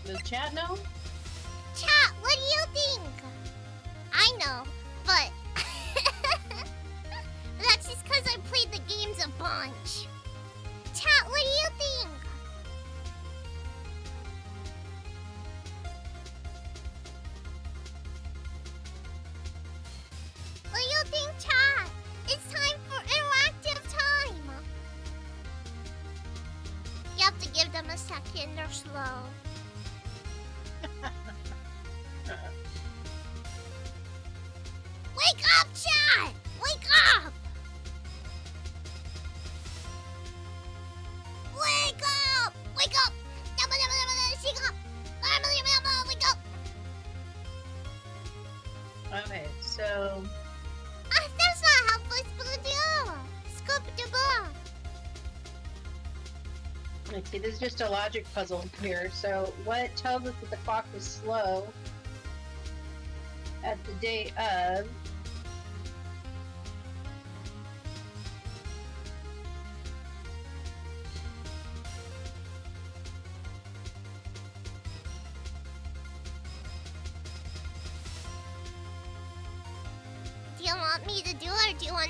Speaker 3: Does chat know?
Speaker 1: Chat, what do you think? I know, but that's just because I played the games a bunch. Chat, what do you think? What do you think, chat? It's time for interactive time. You have to give them a second, they're slow. Wake up, chat! Wake up! Wake up! Wake up! Wake up!
Speaker 3: Okay, so
Speaker 1: That's not how we're supposed to do. Scoop the ball.
Speaker 3: let's see. This is just a logic puzzle here. So what tells us that the clock was slow at the day of?
Speaker 1: Do you want me to do it, or do you want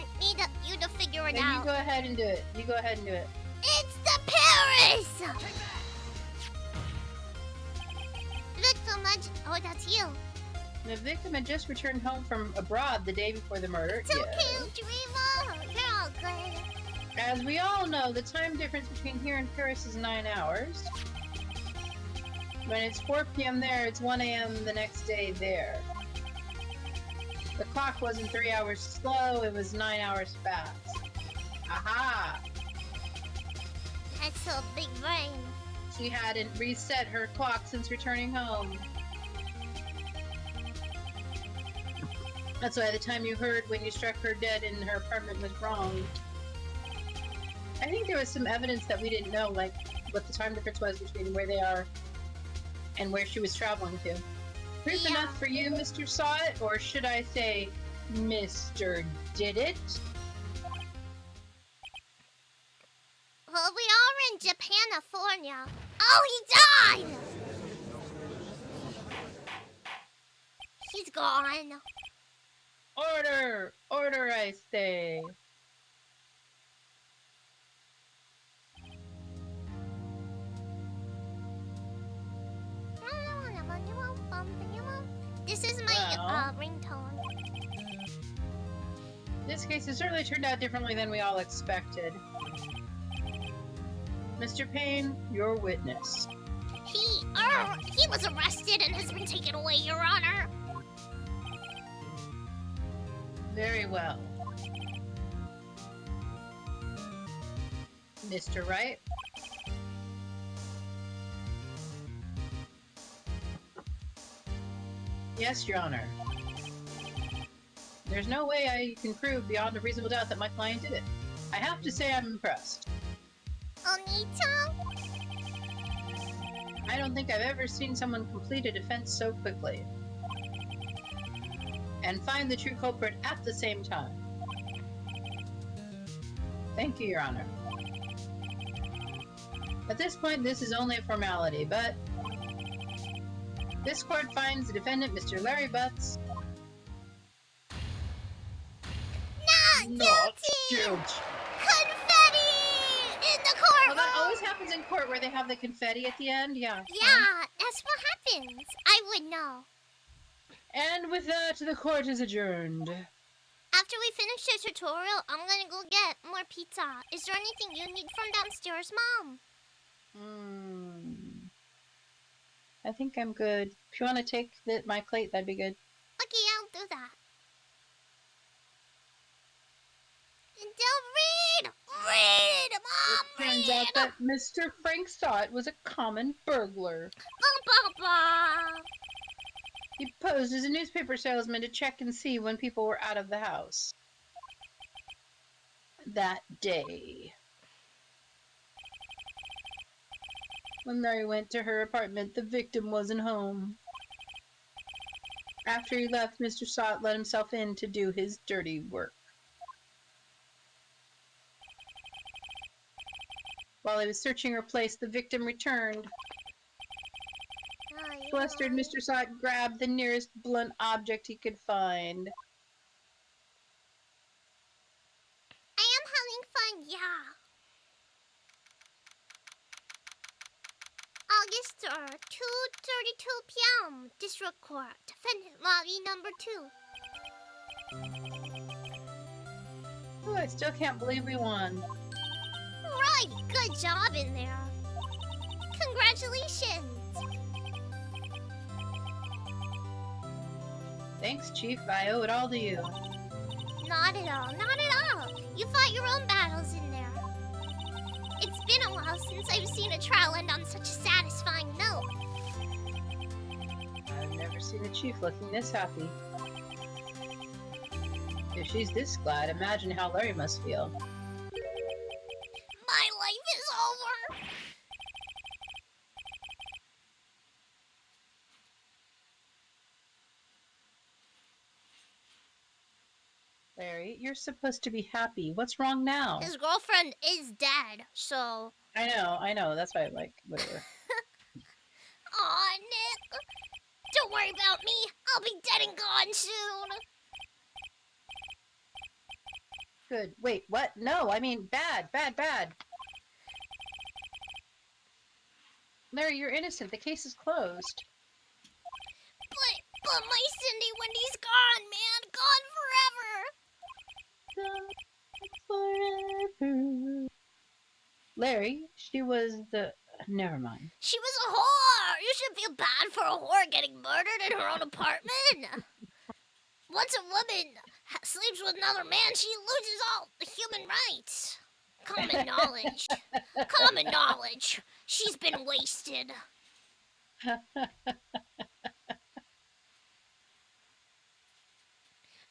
Speaker 1: you to figure it
Speaker 3: No,
Speaker 1: out?
Speaker 3: you go ahead and do it. You go ahead and do it.
Speaker 1: It's the Paris! Victim oh, that's you.
Speaker 3: The victim had just returned home from abroad the day before the murder.
Speaker 1: It's okay, Dreamer. You're all good.
Speaker 3: As we all know, the time difference between here and Paris is 9 hours. When it's 4 p.m. there, it's 1 a.m. the next day there. The clock wasn't 3 hours slow, it was 9 hours fast. Aha!
Speaker 1: That's so big brain.
Speaker 3: She hadn't reset her clock since returning home. That's why the time you heard when you struck her dead in her apartment was wrong. I think there was some evidence that we didn't know, like what the time difference was between where they are and where she was traveling to. Proof
Speaker 1: Yeah.
Speaker 3: enough for you, Mr. Sahwit, or should I say, Mr. Did It?
Speaker 1: Well, we are in Japanifornia. Oh, he died! He's gone.
Speaker 3: Order! Order, I say!
Speaker 1: This is my
Speaker 3: Well.
Speaker 1: ringtone.
Speaker 3: This case has certainly turned out differently than we all expected. Mr. Payne, your witness.
Speaker 1: He was arrested and has been taken away, Your Honor.
Speaker 3: Very well. Mr. Wright? Yes, Your Honor. There's no way I can prove beyond a reasonable doubt that my client did it. I have to say I'm impressed.
Speaker 1: Onito?
Speaker 3: I don't think I've ever seen someone complete a defense so quickly. And find the true culprit at the same time. Thank you, Your Honor. At this point, this is only a formality, but this court finds the defendant, Mr. Larry Butts,
Speaker 1: Not guilty! Confetti! In the courtroom!
Speaker 3: Well, that always happens in court where they have the confetti at the end, yeah.
Speaker 1: Yeah, that's what happens. I would know.
Speaker 3: And with that, the court is adjourned.
Speaker 1: After we finish the tutorial, I'm gonna go get more pizza. Is there anything you need from downstairs, Mom?
Speaker 3: I think I'm good. If you want to take my plate, that'd be good.
Speaker 1: Okay, I'll do that. Don't read! Read! Mom,
Speaker 3: Turns out that Mr. Frank Sahwit was a common burglar.
Speaker 1: Ba-ba-ba.
Speaker 3: He posed as a newspaper salesman to check and see when people were out of the house. That day. When Larry went to her apartment, the victim wasn't home. After he left, Mr. Sahwit let himself in to do his dirty work. While he was searching her place, the victim returned. Flustered, Mr. Sahwit grabbed the nearest blunt object he could find.
Speaker 1: I am having fun, yeah. August 3rd, 2:32 p.m. District Court. Defendant lobby number 2.
Speaker 3: Oh, I still can't believe we won.
Speaker 1: Right, good job in there. Congratulations.
Speaker 3: Thanks, Chief. I owe it all to you.
Speaker 1: Not at all, not at all. You fought your own battles in there. It's been a while since I've seen a trial end on such a satisfying note.
Speaker 3: I've never seen a chief looking this happy. If she's this glad, imagine how Larry must feel.
Speaker 1: My life is over.
Speaker 3: Larry, you're supposed to be happy. What's wrong now?
Speaker 1: His girlfriend is dead, so...
Speaker 3: I know. That's why I like whatever.
Speaker 1: Aw, Nick. Don't worry about me. I'll be dead and gone soon.
Speaker 3: Good. Wait, what? No, I mean bad. Larry, you're innocent. The case is closed.
Speaker 1: But my Cindy Wendy's gone, man. Gone
Speaker 3: Forever. Larry, she was the... Never mind.
Speaker 1: She was a whore. You should feel bad for a whore getting murdered in her own apartment. Once a woman sleeps with another man, she loses all the human rights. Common knowledge. Common knowledge. She's been wasted.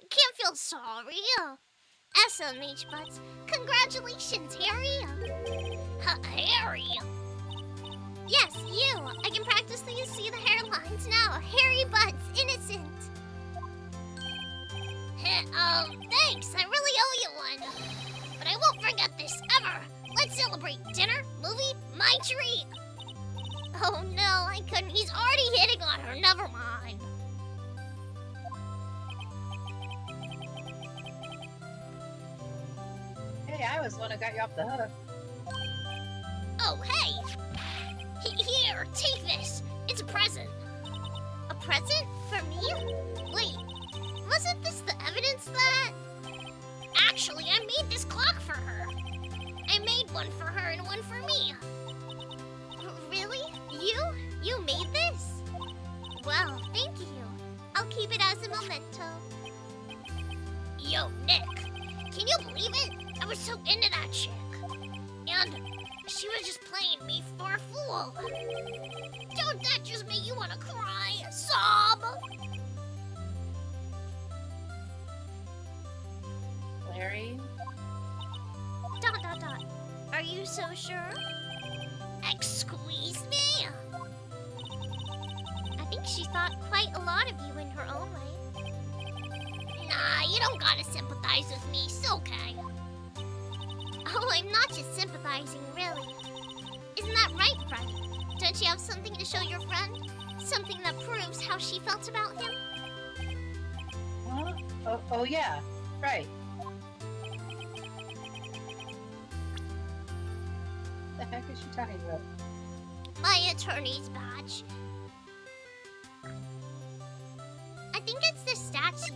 Speaker 1: Can't feel sorry. SMH Butts. Congratulations, Harry. Harry. Yes, you. I can practically see the hairlines now. Harry Butts, innocent. Thanks. I really owe you one. But I won't forget this ever. Let's celebrate. Dinner, movie, my treat. Oh no, I couldn't. He's already hitting on her. Never mind.
Speaker 3: Hey, I was the one who got you off the hook.
Speaker 1: Oh, hey. Here, take this. It's a present. A present for me? Wait, wasn't this the evidence that... Actually, I made this clock for her. I made one for her and one for me. Really? You made this? Well, thank you. I'll keep it as a memento. Yo, Nick, can you believe it? I was so into that chick. And she was just playing me for a fool. Don't that just make you want to cry? Sob? so sure. Squeeze me? I think she thought quite a lot of you in her own way. Nah, you don't gotta sympathize with me. It's okay. Oh, I'm not just sympathizing, really. Isn't that right, friend? Don't you have something to show your friend? Something that proves how she felt about him?
Speaker 3: Huh? Oh yeah, right. What the heck is she talking about?
Speaker 1: My attorney's badge. I think it's the statue.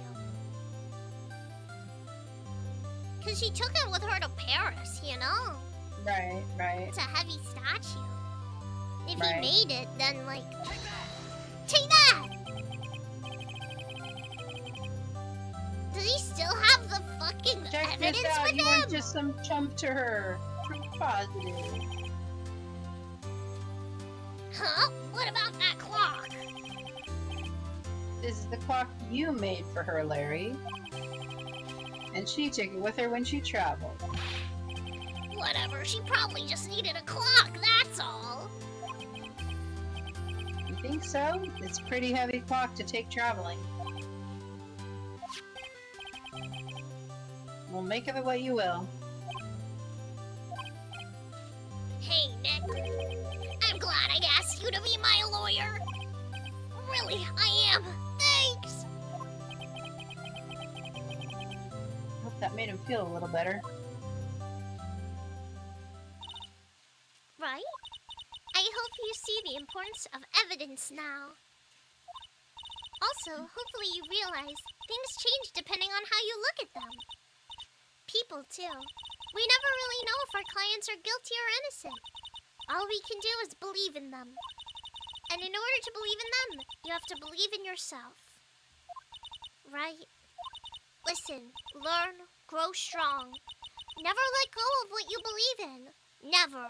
Speaker 1: Cause she took it with her to Paris, you know?
Speaker 3: Right, right.
Speaker 1: It's a heavy statue. If
Speaker 3: Right.
Speaker 1: he made it, then like... Take that! Does he still have the fucking
Speaker 3: Check
Speaker 1: evidence
Speaker 3: this out,
Speaker 1: with
Speaker 3: you
Speaker 1: him?
Speaker 3: weren't just some chump to her. Proof positive.
Speaker 1: Huh? What about that clock?
Speaker 3: This is the clock you made for her, Larry. And she took it with her when she traveled.
Speaker 1: Whatever, she probably just needed a clock, that's all.
Speaker 3: You think so? It's a pretty heavy clock to take traveling. Well, make of it what you will.
Speaker 1: Hey, Nick. I'm glad I asked you to be my lawyer. Really, I am. Thanks.
Speaker 3: Hope that made him feel a little better.
Speaker 1: Right? I hope you see the importance of evidence now. Also, hopefully you realize things change depending on how you look at them. People, too. We never really know if our clients are guilty or innocent. All we can do is believe in them. And in order to believe in them, you have to believe in yourself. Right? Listen, learn, grow strong. Never let go of what you believe in. Never.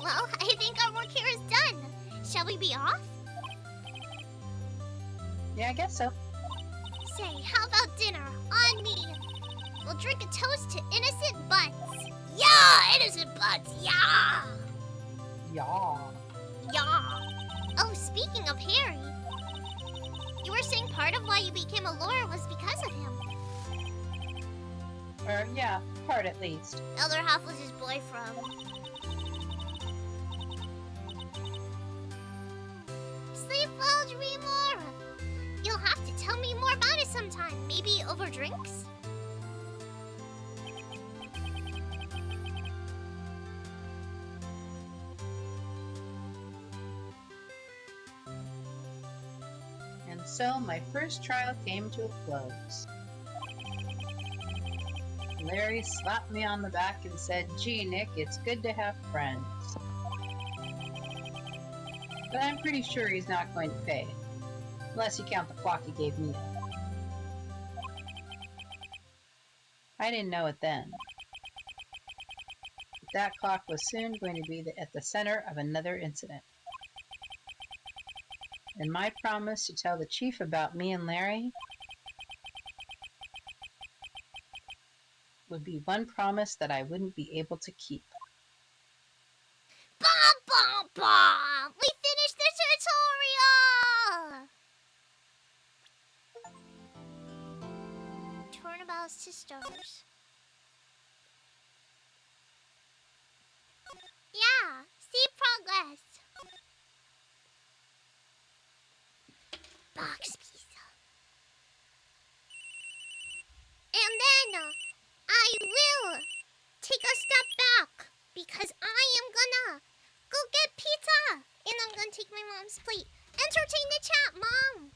Speaker 1: Well, I think our work here is done. Shall we be off?
Speaker 3: Yeah, I guess so.
Speaker 1: Say, how about dinner? On me. We'll drink a toast to innocent butts. Yeah, innocent butts. Yeah.
Speaker 3: Yeah.
Speaker 1: Yeah. Oh, speaking of Harry, you were saying part of why you became a lawyer was because of him.
Speaker 3: Or, yeah, part at least.
Speaker 1: The other half was his boyfriend. Sleep well, dreamer. You'll have to tell me more about it sometime. Maybe over drinks?
Speaker 3: And so my first trial came to a close. Larry slapped me on the back and said, "Gee, Nick, it's good to have friends." But I'm pretty sure he's not going to pay. Unless you count the clock he gave me. I didn't know it then. But that clock was soon going to be at the center of another incident. And my promise to tell the chief about me and Larry would be one promise that I wouldn't be able to keep.
Speaker 1: Bom, bom, bom! We finished the tutorial! Turnabout sisters. Yeah, see progress. Box pizza. And then I will take a step back because I am gonna go get pizza. And I'm gonna take my mom's plate. Entertain the chat, Mom.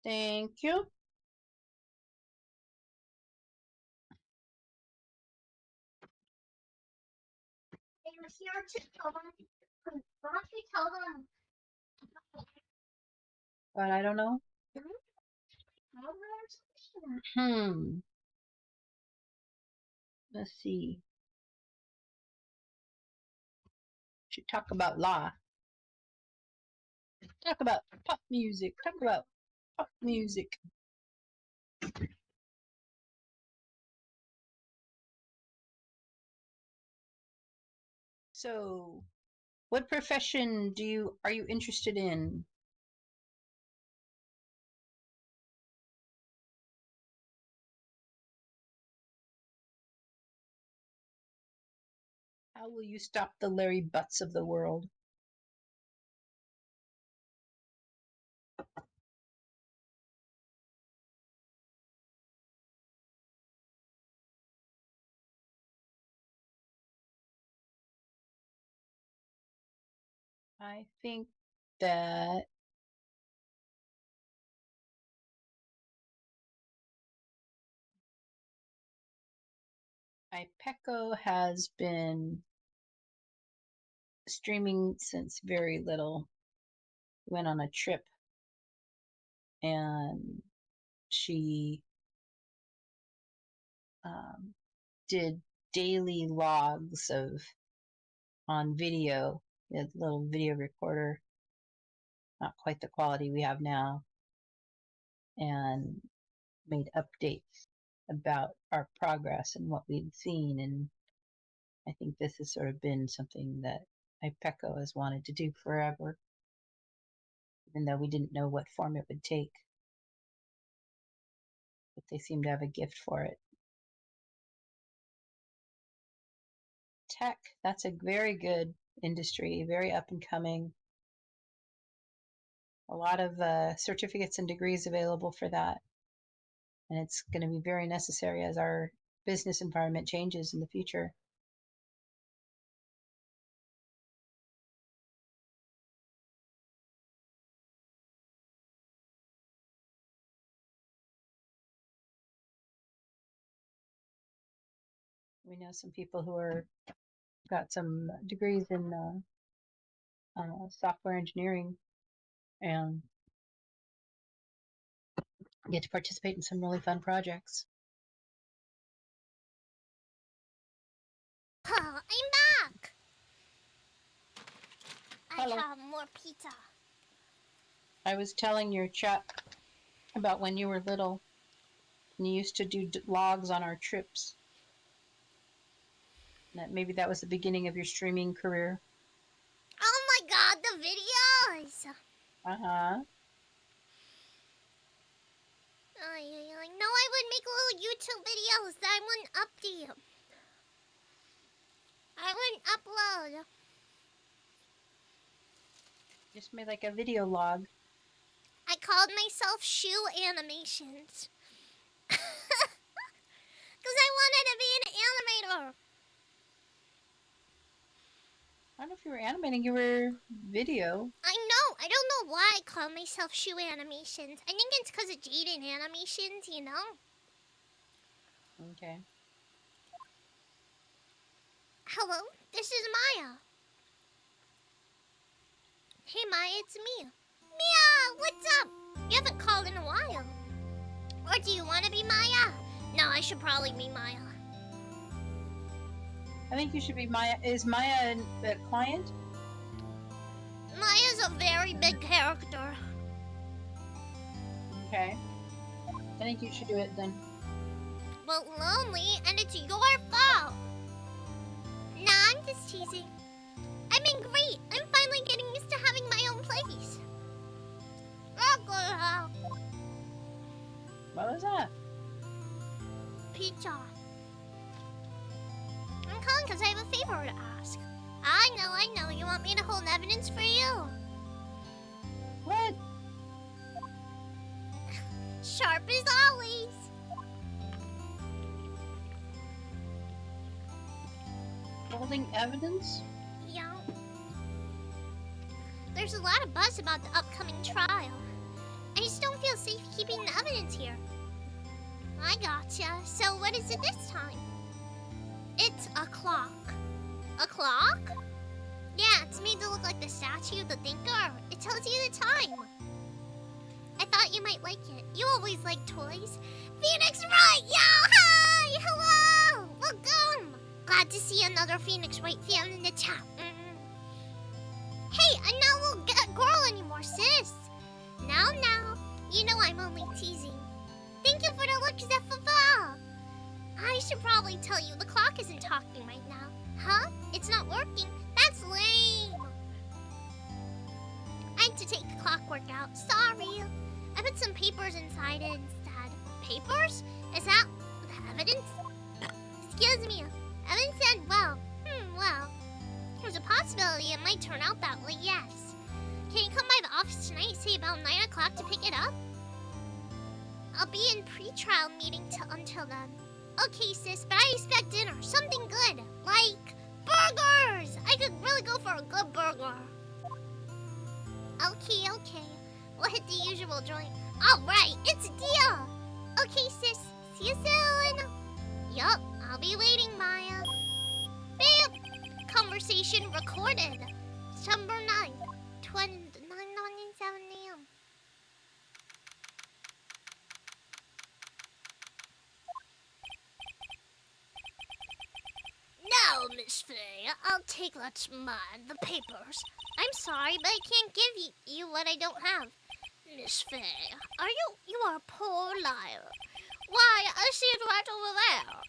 Speaker 3: Thank you.
Speaker 1: They were here to tell them. Why don't you tell them?
Speaker 3: But I don't know. Let's see. Should talk about law. Talk about pop music. Talk about pop music. So, what profession are you interested in? How will you stop the Larry Butts of the world? I think that IPECO has been streaming since very little. Went on a trip and she did daily logs on video, a little video recorder, not quite the quality we have now, and made updates about our progress and what we'd seen. And I think this has sort of been something that IPECO has wanted to do forever, even though we didn't know what form it would take. But they seem to have a gift for it. Tech, that's a very good industry, very up and coming. A lot of certificates and degrees available for that. And it's going to be very necessary as our business environment changes in the future. We know some people who are got some degrees in software engineering and get to participate in some really fun projects.
Speaker 1: Oh, I'm back.
Speaker 3: Hello.
Speaker 1: I have more pizza.
Speaker 3: I was telling your chat about when you were little and you used to do logs on our trips. That maybe that was the beginning of your streaming career.
Speaker 1: Oh my god, the videos!
Speaker 3: Uh-huh.
Speaker 1: No, I would make little YouTube videos that I wouldn't update. I wouldn't upload.
Speaker 3: Just made like a video log.
Speaker 1: I called myself Shoe Animations. Because I wanted to be an animator.
Speaker 3: I don't know if you were animating, you were video.
Speaker 1: I know. I don't know why I call myself Shoe Animations. I think it's because of Jaden Animations, you know?
Speaker 3: Okay.
Speaker 1: Hello, this is Maya. Hey Maya, it's me. Mia, what's up? You haven't called in a while. Or do you want to be Maya? No, I should probably be Maya.
Speaker 3: I think you should be Maya. Is Maya a client?
Speaker 1: Maya's a very big character.
Speaker 3: Okay. I think you should do it then.
Speaker 1: But lonely, and it's your fault. Nah, I'm just teasing. I've been great. I'm finally getting used to having my own place.
Speaker 3: What was that?
Speaker 1: Pizza. I'm calling because I have a favor to ask. I know. You want me to hold evidence for you?
Speaker 3: What?
Speaker 1: Sharp as always.
Speaker 3: Holding evidence?
Speaker 1: Yeah. There's a lot of buzz about the upcoming trial. I just don't feel safe keeping the evidence here. I gotcha. So what is it this time? It's a clock. A clock? Yeah, it's made to look like the statue of the thinker. It tells you the time. I thought you might like it. You always like toys. Phoenix Wright! Yo! Hi! Hello! Welcome! Glad to see another Phoenix Wright fan in the chat. Hey, I'm not a little girl anymore, sis. Now. You know I'm only teasing. Thank you for the I should probably tell you the clock isn't talking right now. Huh? It's not working? That's lame. I had to take the clockwork out. Sorry. I put some papers inside it instead. Papers? Is that the evidence? Excuse me. Evan said, well. Well. There's a possibility it might turn out that way, yes. Can you come by the office tonight, say about 9 o'clock to pick it up? I'll be in pre-trial meeting until then. Okay, sis, but I expect dinner. Something good. Like burgers! I could really go for a good burger. Okay. We'll hit the usual joint. Alright, it's a deal! Okay, sis. See you soon! Yup, I'll be waiting, Maya. Beep! Conversation recorded. September 9th, 9:27 a.m. No, Miss Faye, I'll take what's mine, the papers. I'm sorry, but I can't give you what I don't have. Miss Faye, you are a poor liar. Why, I see it right over there.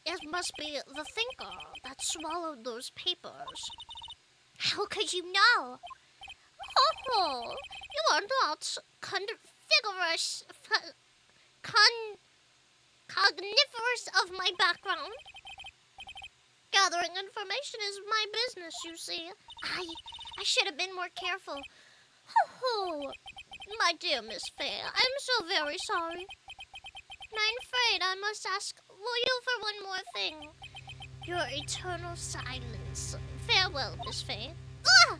Speaker 1: It must be the thinker that swallowed those papers. How could you know? Oh, you are not cogniferous of my background. Gathering information is my business, you see. I should have been more careful. Oh, my dear Miss Faye, I'm so very sorry. I'm afraid I must ask you for one more thing. Your eternal silence. Farewell, Miss Faye. Ah!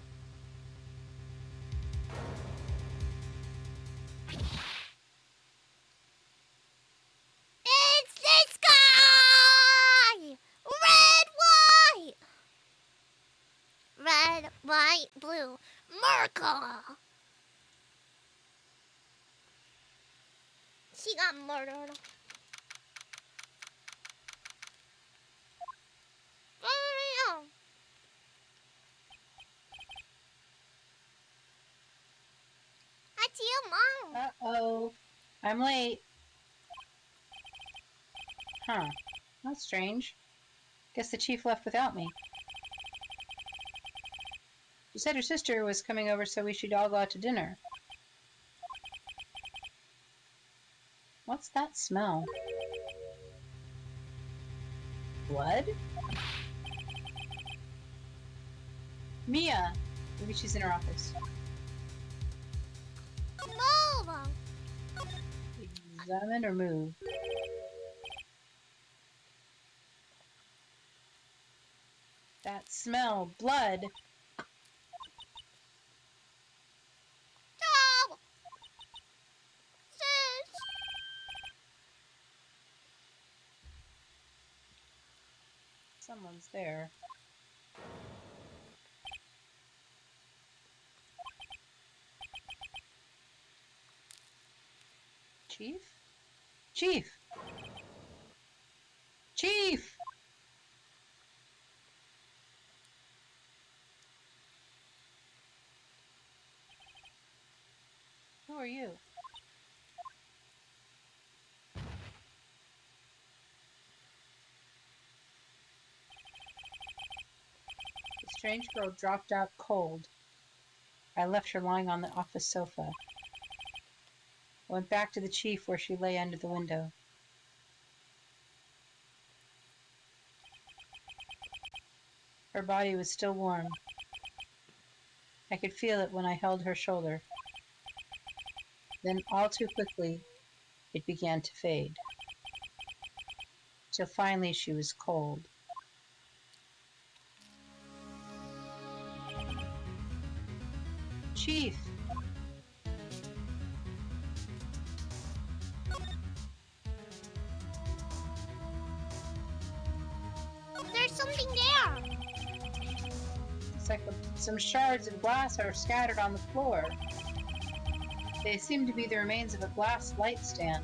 Speaker 1: It's this guy! Red, white, blue. Merca! She got murdered. Oh, that's you, Mom.
Speaker 3: Uh-oh. I'm late. Huh. That's strange. Guess the chief left without me. She said her sister was coming over, so we should all go out to dinner. What's that smell? Blood? Mia! Maybe she's in her office.
Speaker 1: Move!
Speaker 3: Examine or move? That smell. Blood.
Speaker 1: No! Sis!
Speaker 3: Someone's there. Chief? Chief! Chief! Who are you? The strange girl dropped out cold. I left her lying on the office sofa. I went back to the chief where she lay under the window. Her body was still warm. I could feel it when I held her shoulder. Then, all too quickly, it began to fade. Till finally she was cold. Chief!
Speaker 1: There's something there!
Speaker 3: It's like some shards of glass are scattered on the floor. They seem to be the remains of a glass light stand.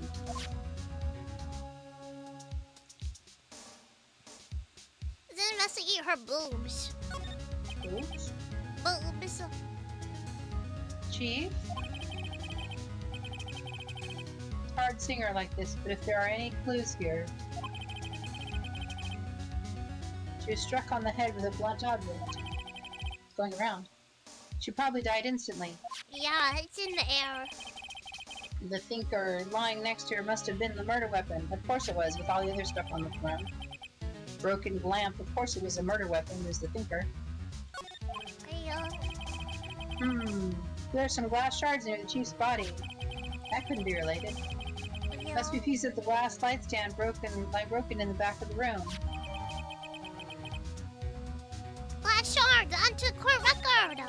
Speaker 1: Let's investigate her boobs.
Speaker 3: Oops.
Speaker 1: Boobs.
Speaker 3: Chief? hard seeing her like this, but if there are any clues here... She was struck on the head with a blunt object. It's going around. She probably died instantly.
Speaker 1: Yeah, it's in the air.
Speaker 3: The thinker lying next to her must have been the murder weapon. Of course it was, with all the other stuff on the ground. Broken lamp, of course it was a murder weapon, was the thinker.
Speaker 1: Yeah.
Speaker 3: There's some glass shards near the chief's body. That couldn't be related.
Speaker 1: Yeah.
Speaker 3: Must be a piece of the glass light stand broken in the back of the room.
Speaker 1: Glass shards onto court record.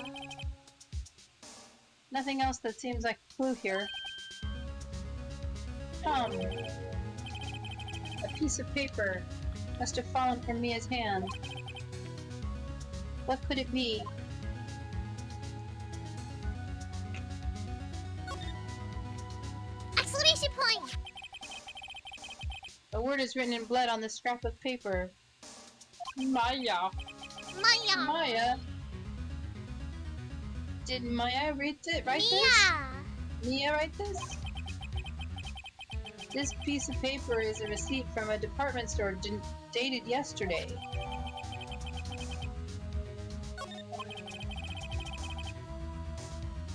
Speaker 3: Nothing else that seems like a clue here. A piece of paper must have fallen from Mia's hand. What could it be?
Speaker 1: Exclamation point!
Speaker 3: A word is written in blood on this scrap of paper. Maya.
Speaker 1: Maya.
Speaker 3: Maya. Did Maya write this? Mia write this? This piece of paper is a receipt from a department store dated yesterday.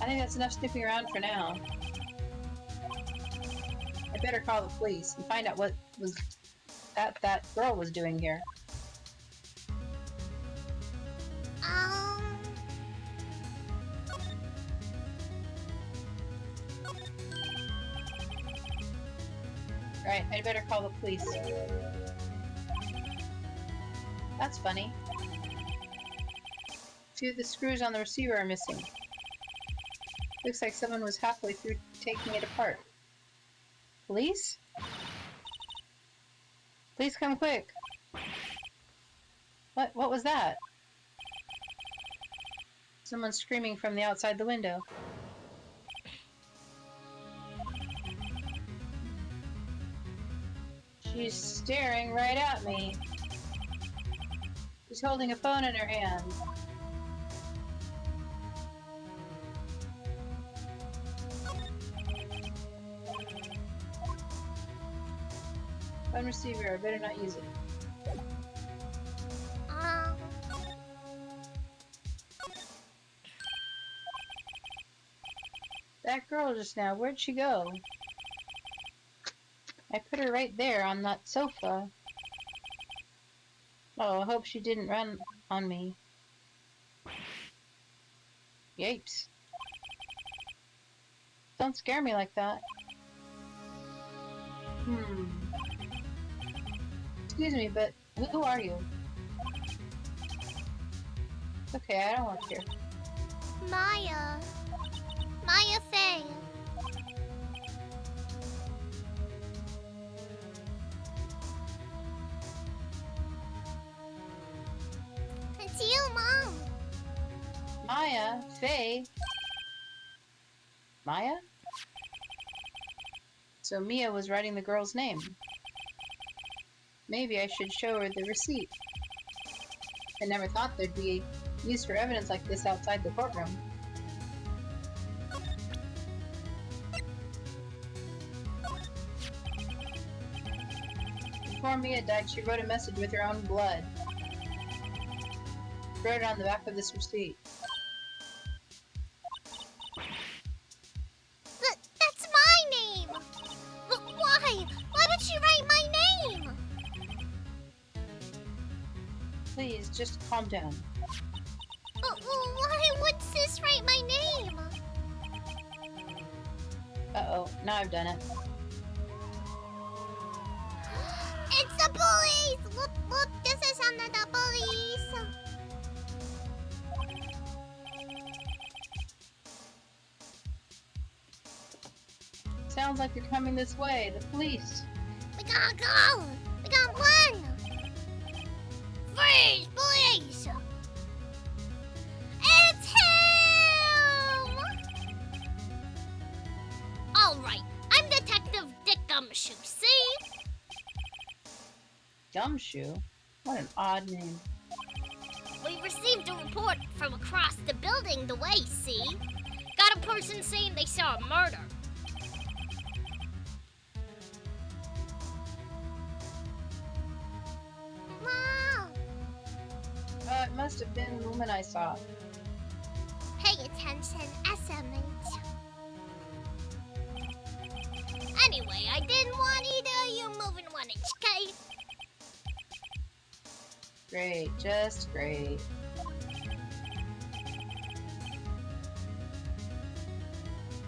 Speaker 3: I think that's enough sniffing around for now. I better call the police and find out what was that girl was doing here. Right, I'd better call the police. That's funny. Two of the screws on the receiver are missing. Looks like someone was halfway through taking it apart. Police? Please come quick. What was that? Someone's screaming from the outside the window. She's staring right at me. She's holding a phone in her hand. Phone receiver, I better not use it. That girl just now, where'd she go? I put her right there on that sofa. Oh, I hope she didn't run on me. Yipes. Don't scare me like that. Excuse me, but who are you? Okay, I don't want to hear.
Speaker 1: Maya. Maya Faye. It's you, Mom.
Speaker 3: Maya? Faye? Maya? So Mia was writing the girl's name. Maybe I should show her the receipt. I never thought there'd be use for evidence like this outside the courtroom. Before Mia died, she wrote a message with her own blood. She wrote it on the back of this receipt.
Speaker 1: That's my name! But why? Why would she write my name?
Speaker 3: Please, just calm down.
Speaker 1: Why would sis write my name?
Speaker 3: Uh-oh, now I've done it.
Speaker 1: It's the police! Look, this is under the police.
Speaker 3: Sounds like they're coming this way. The police.
Speaker 1: We gotta go! We gotta run! Freeze, police! It's him! Alright, I'm Detective Dick Gumshoe, see?
Speaker 3: Gumshoe? What an odd name.
Speaker 1: We received a report from across the building the way, see? Got a person saying they saw a murder.
Speaker 3: must have been the woman I saw.
Speaker 1: Pay attention, SMH. Anyway, I didn't want either. You moving 1 inch, okay?
Speaker 3: Great, just great.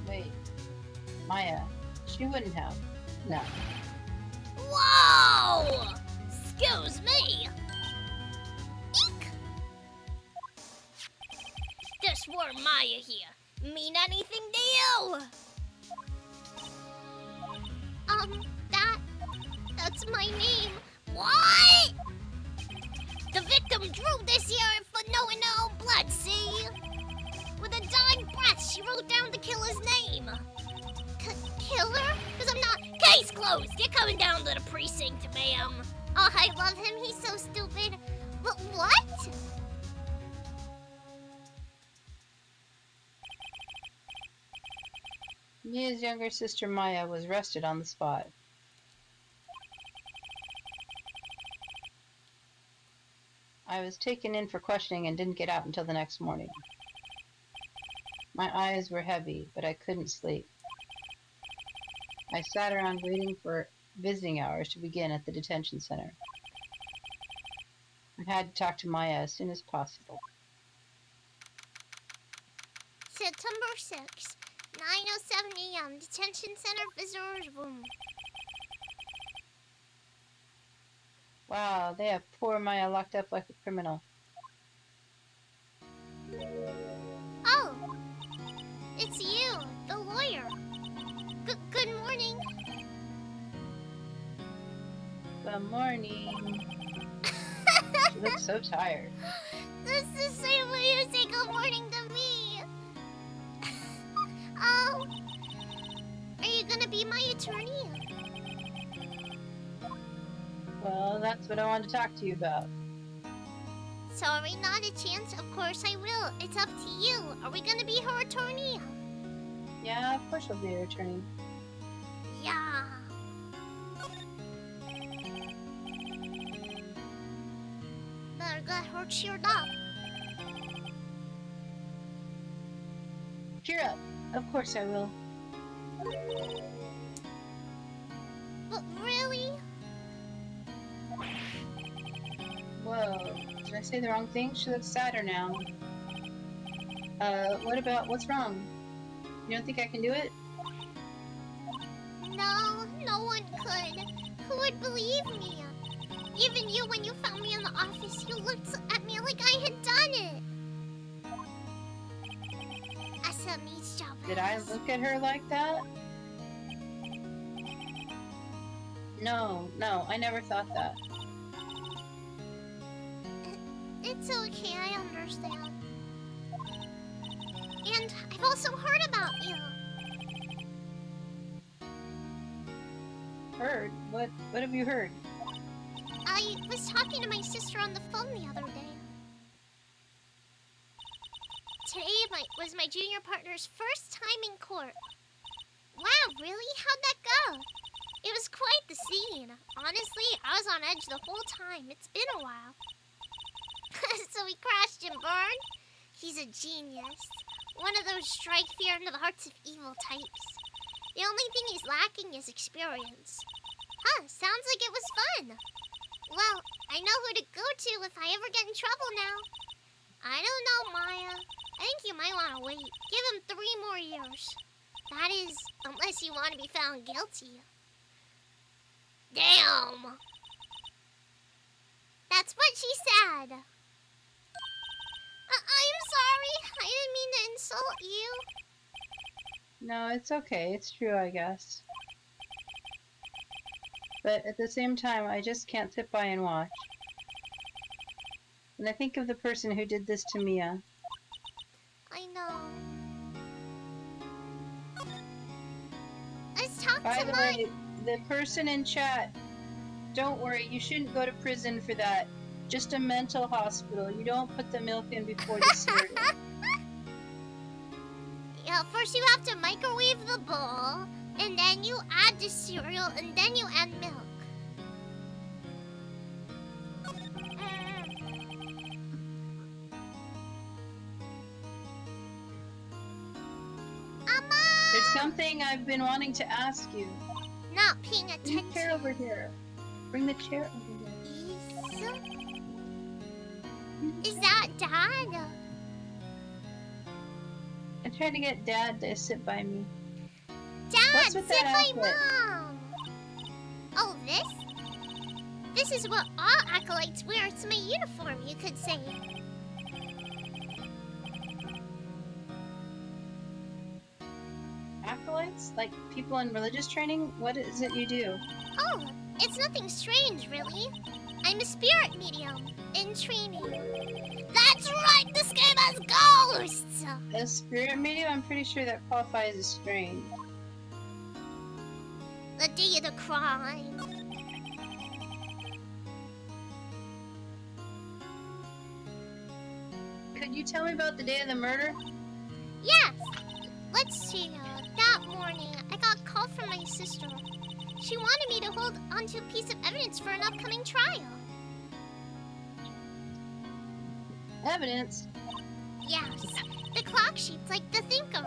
Speaker 3: Wait, Maya, she wouldn't have. No.
Speaker 1: Whoa! Excuse me. Eek! This word Maya here mean anything to you? That's my name. What? The victim drew this here for knowing her own blood, see? With a dying breath, she wrote down the killer's name. Killer? Because I'm not. Case closed. You're coming down to the precinct, ma'am. Oh, I love him. He's so stupid. But what?
Speaker 3: Mia's younger sister Maya was arrested on the spot. I was taken in for questioning and didn't get out until the next morning. My eyes were heavy, but I couldn't sleep. I sat around waiting for visiting hours to begin at the detention center. I had to talk to Maya as soon as possible.
Speaker 1: September 6th, 9:07 a.m. Detention Center Visitors Room.
Speaker 3: Wow, they have poor Maya locked up like a criminal.
Speaker 1: Oh, it's you, the lawyer. Good morning.
Speaker 3: Good morning. She looks so tired.
Speaker 1: That's the same way you say good morning to me. Are you gonna be my attorney?
Speaker 3: Well, that's what I wanted to talk to you about.
Speaker 1: Sorry, not a chance. Of course I will. It's up to you. Are we gonna be her attorney?
Speaker 3: Yeah, of course I'll be your attorney.
Speaker 1: Yeah. Better get her cheered up.
Speaker 3: Cheer up. Of course I will.
Speaker 1: But really?
Speaker 3: Whoa, did I say the wrong thing? She looks sadder now. What's wrong? You don't think I can do it?
Speaker 1: No, no one could. Who would believe me? Even you, when you found me in the office, you looked at me like I had done it. SME's job.
Speaker 3: Did I look at her like that? No, I never thought that.
Speaker 1: It's okay, I understand. And I've also heard about you.
Speaker 3: Heard? What have you heard?
Speaker 1: I was talking to my sister on the phone the other day. Today was my junior partner's first time in court. Wow, really? How'd that go? It was quite the scene. Honestly, I was on edge the whole time. It's been a while. So he crashed and burned? He's a genius. One of those strike fear into the hearts of evil types. The only thing he's lacking is experience. Huh, sounds like it was fun. Well, I know who to go to if I ever get in trouble now. I don't know, Maya. I think you might want to wait. Give him 3 more years. That is, unless you want to be found guilty. Damn! That's what she said. I'm sorry. I didn't mean to insult you.
Speaker 3: No, it's okay. It's true, I guess. But at the same time, I just can't sit by and watch. And I think of the person who did this to Mia.
Speaker 1: I know. Let's talk
Speaker 3: By
Speaker 1: to
Speaker 3: the
Speaker 1: Maya.
Speaker 3: way, the person in chat, don't worry, you shouldn't go to prison for that. Just a mental hospital. You don't put the milk in before the cereal.
Speaker 1: Yeah, first you have to microwave the bowl, and then you add the cereal, and then you add milk.
Speaker 3: something I've been wanting to ask you.
Speaker 1: Not paying
Speaker 2: Bring the chair
Speaker 1: attention.
Speaker 2: over here. Bring the chair over here.
Speaker 1: Is that Dad?
Speaker 3: I'm trying to get Dad to sit by me.
Speaker 1: Dad,
Speaker 3: What's with
Speaker 1: sit
Speaker 3: that
Speaker 1: by
Speaker 3: outfit?
Speaker 1: Mom. Oh, this? This is what all acolytes wear. It's my uniform, you could say.
Speaker 3: Acolytes? Like people in religious training? What is it you do?
Speaker 1: Oh, it's nothing strange, really. I'm a spirit medium in training. That's right, this game has ghosts!
Speaker 3: A spirit medium? I'm pretty sure that qualifies as strange.
Speaker 1: The day of the crime.
Speaker 3: Could you tell me about the day of the murder?
Speaker 1: Yes! Let's see, that morning, I got a call from my sister. She wanted me to hold onto a piece of evidence for an upcoming trial.
Speaker 3: Evidence?
Speaker 1: Yes, the clock sheets like the thinker.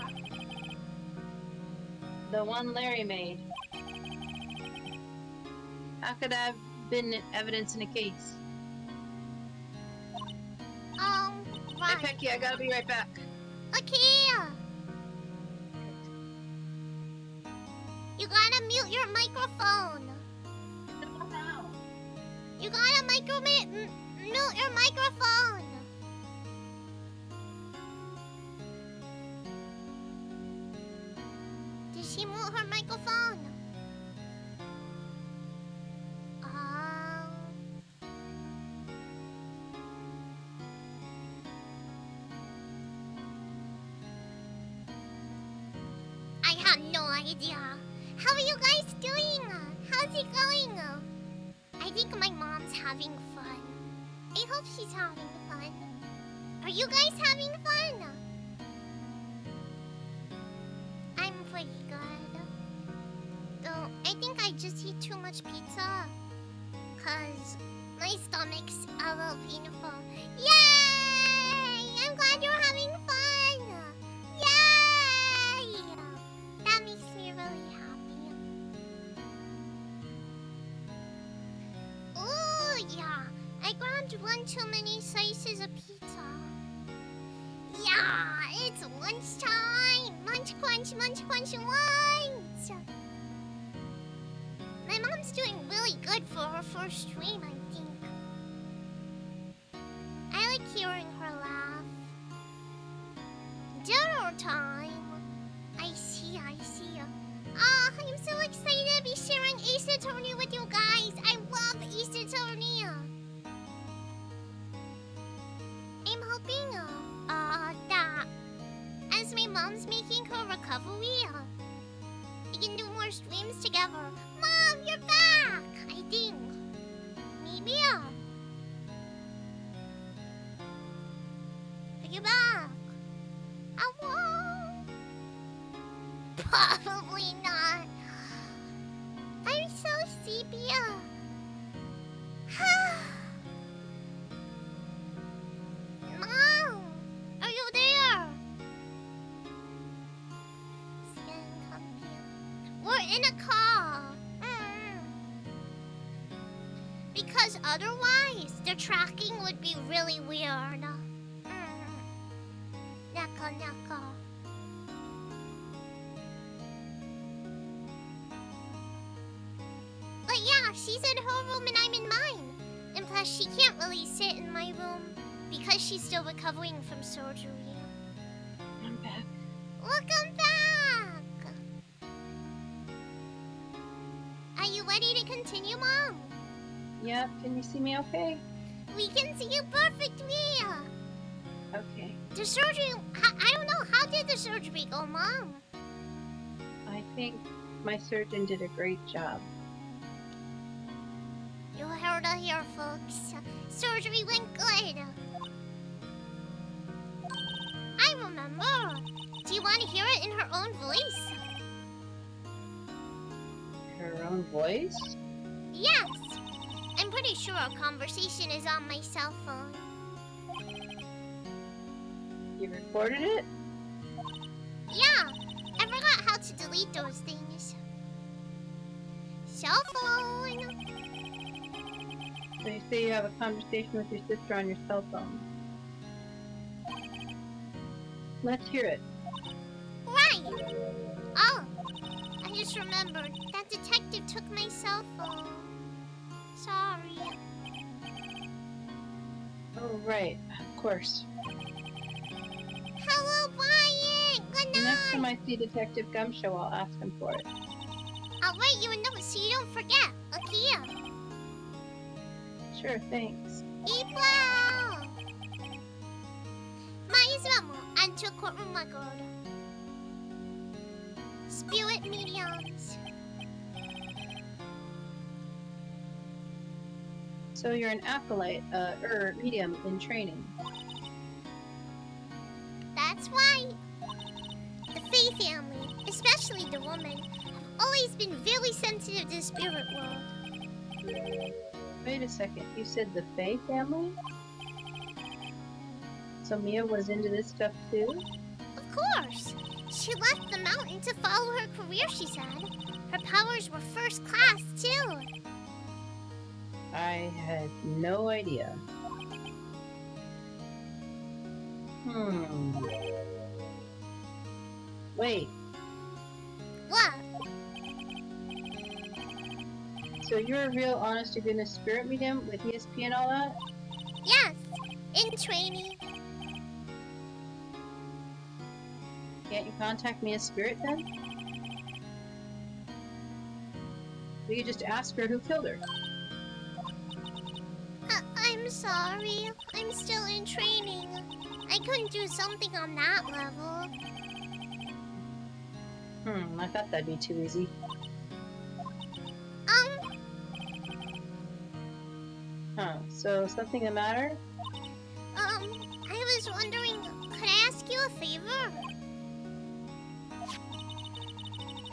Speaker 3: The one Larry made. How could that have been evidence in a case? Hey,
Speaker 1: Right.
Speaker 3: Pecky, I gotta be right back.
Speaker 1: Okay. You gotta mute your microphone. You gotta mute your microphone. Did she mute her microphone? I have no idea. How are you guys doing? How's it going? I think my mom's having fun. I hope she's having fun. Are you guys having fun? I'm pretty good. Though, I think I just ate too much pizza. Cause my stomach's a little painful. Yay! I'm glad you're having fun! Yay! That makes me really happy. Ooh, yeah. I grabbed one too many slices of pizza. Yeah, it's lunchtime! Munch crunch, lunch! My mom's doing really good for her first stream, I think. I like hearing her laugh. Dinner time! I see. Ah, I'm so excited to be sharing Ace Attorney with you guys. I love Ace Attorney. I'm hoping, that as my mom's making her recovery, we can do more streams together. Mom, you're back! I think. Maybe, Are you back? Hello? Probably not. I'm so sleepy. Mom, are you there? We're in a car. Because otherwise, the tracking would be really weird. Naka. But yeah, she's in her room and I'm in mine. And plus, she can't really sit in my room because she's still recovering from surgery.
Speaker 3: I'm back.
Speaker 1: Welcome back! Are you ready to continue, Mom?
Speaker 3: Yep, can you see me okay?
Speaker 1: We can see you perfectly!
Speaker 3: Okay.
Speaker 1: The surgery... I don't know, how did the surgery go, Mom?
Speaker 3: I think my surgeon did a great job.
Speaker 1: You heard it here, folks. Surgery went good. I remember. Do you want to hear it in her own voice?
Speaker 3: Her own voice?
Speaker 1: Yes. I'm pretty sure our conversation is on my cell phone.
Speaker 3: You recorded it?
Speaker 1: Yeah. I forgot how to delete those things. Cell phone.
Speaker 2: So you say you have a conversation with your sister on your cell phone. Let's hear it.
Speaker 1: Right. Oh, I just remembered. That detective took my cell phone. Sorry.
Speaker 2: Oh, right. Of course.
Speaker 1: Hello, Brian. Good
Speaker 2: The next time
Speaker 1: night.
Speaker 2: I see Detective Gumshoe, I'll ask him for it.
Speaker 1: I'll write you a note so you don't forget. Okay.
Speaker 2: Sure, thanks.
Speaker 1: Eat well. 마이스라모 안쪽 courtroom record. Spirit mediums.
Speaker 2: So you're an acolyte, medium in training.
Speaker 1: That's right. The Fae family, especially the woman, have always been very sensitive to the spirit world.
Speaker 2: Wait a second, you said the Fae family? So Mia was into this stuff too?
Speaker 1: Of course. She left the mountain to follow her career, she said. Her powers were first class, too.
Speaker 2: I had no idea. Wait,
Speaker 1: What?
Speaker 2: so you're a real honest-to-goodness spirit medium with ESP and all that?
Speaker 1: Yes, in training.
Speaker 2: Can't you contact Mia's spirit then? We could just ask her who killed her.
Speaker 1: I'm sorry. I'm still in training. I couldn't do something on that level.
Speaker 2: I thought that'd be too easy. So something the matter?
Speaker 1: I was wondering, could I ask you a favor?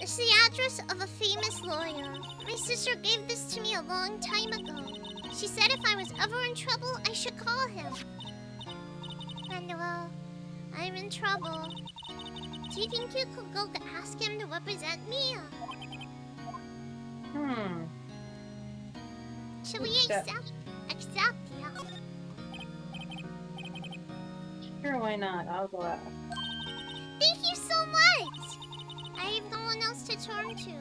Speaker 1: It's the address of a famous lawyer. My sister gave this to me a long time ago. She said if I was ever in trouble, I should call him. And well, I'm in trouble. Do you think you could go ask him to represent me? Should we accept? Accept, yeah.
Speaker 2: Sure, why not? I'll go ask.
Speaker 1: Thank you so much! I have no one else to turn to.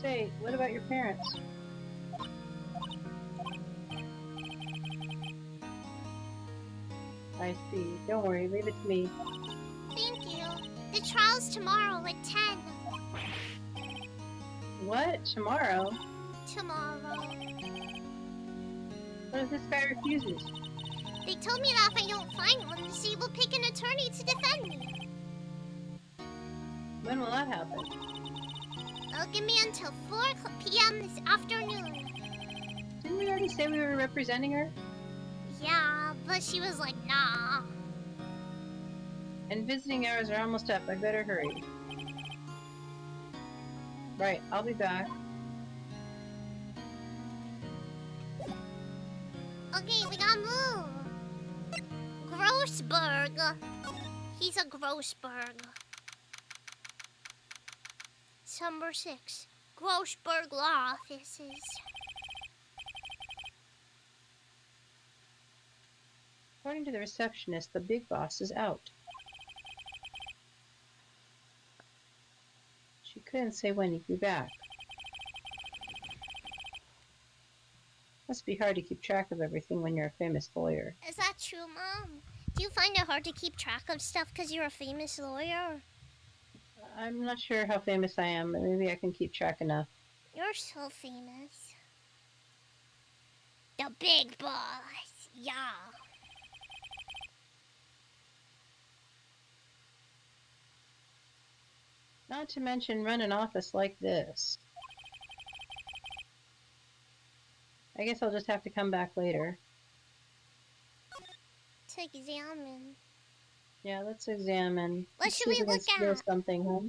Speaker 2: Say, what about your parents? I see. Don't worry, leave it to me.
Speaker 1: Thank you. The trial's tomorrow at 10.
Speaker 2: What? Tomorrow?
Speaker 1: Tomorrow.
Speaker 2: What if this guy refuses?
Speaker 1: They told me that if I don't find one, the city will pick an attorney to defend me.
Speaker 2: When will that happen?
Speaker 1: They'll give me until 4 p.m. this afternoon.
Speaker 2: Didn't we already say we were representing her?
Speaker 1: Yeah, but she was like, nah.
Speaker 2: And visiting hours are almost up. I better hurry. Right, I'll be back.
Speaker 1: Okay, we gotta move. Grossberg. He's a Grossberg. Number 6. Grossberg Law Offices.
Speaker 2: According to the receptionist, the big boss is out. She couldn't say when he'd be back. Must be hard to keep track of everything when you're a famous lawyer.
Speaker 1: Is that true, Mom? Do you find it hard to keep track of stuff because you're a famous lawyer?
Speaker 2: I'm not sure how famous I am, but maybe I can keep track enough.
Speaker 1: You're so famous. The big boss. Yeah.
Speaker 2: Not to mention run an office like this. I guess I'll just have to come back later.
Speaker 1: To examine.
Speaker 2: Yeah, let's examine.
Speaker 1: What should we
Speaker 2: see if
Speaker 1: look
Speaker 2: can steal
Speaker 1: at?
Speaker 2: something, huh?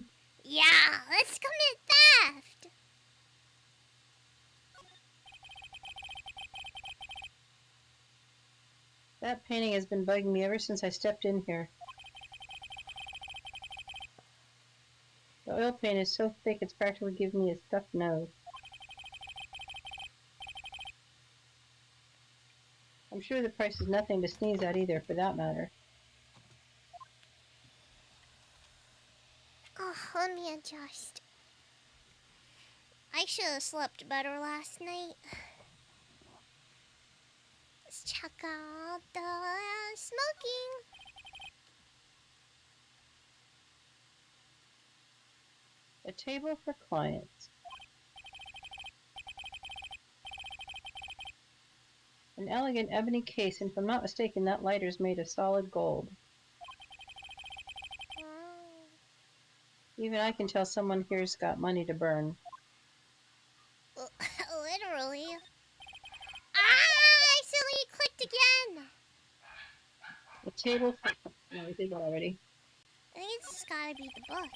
Speaker 1: Yeah, let's commit theft.
Speaker 2: That painting has been bugging me ever since I stepped in here. oil paint is so thick it's practically giving me a stuffed nose. I'm sure the price is nothing to sneeze at either, for that matter.
Speaker 1: Oh, let me adjust. I should have slept better last night. Let's check out the smoking.
Speaker 2: A table for clients. An elegant ebony case, and if I'm not mistaken, that lighter is made of solid gold.
Speaker 1: Oh.
Speaker 2: Even I can tell someone here's got money to burn.
Speaker 1: Literally. I accidentally clicked again.
Speaker 2: A table for... No, we did that already.
Speaker 1: I think it's just gotta be the books.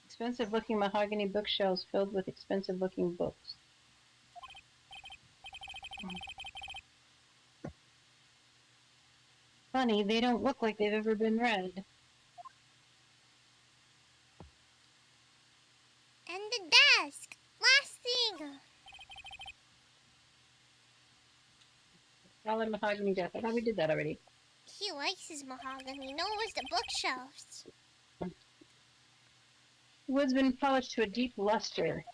Speaker 2: Expensive-looking mahogany bookshelves filled with expensive-looking books. Funny, they don't look like they've ever been read.
Speaker 1: And the desk. Last thing.
Speaker 2: Solid mahogany desk. I thought we did that already.
Speaker 1: He likes his mahogany. No, it was the bookshelves.
Speaker 2: The wood's been polished to a deep luster.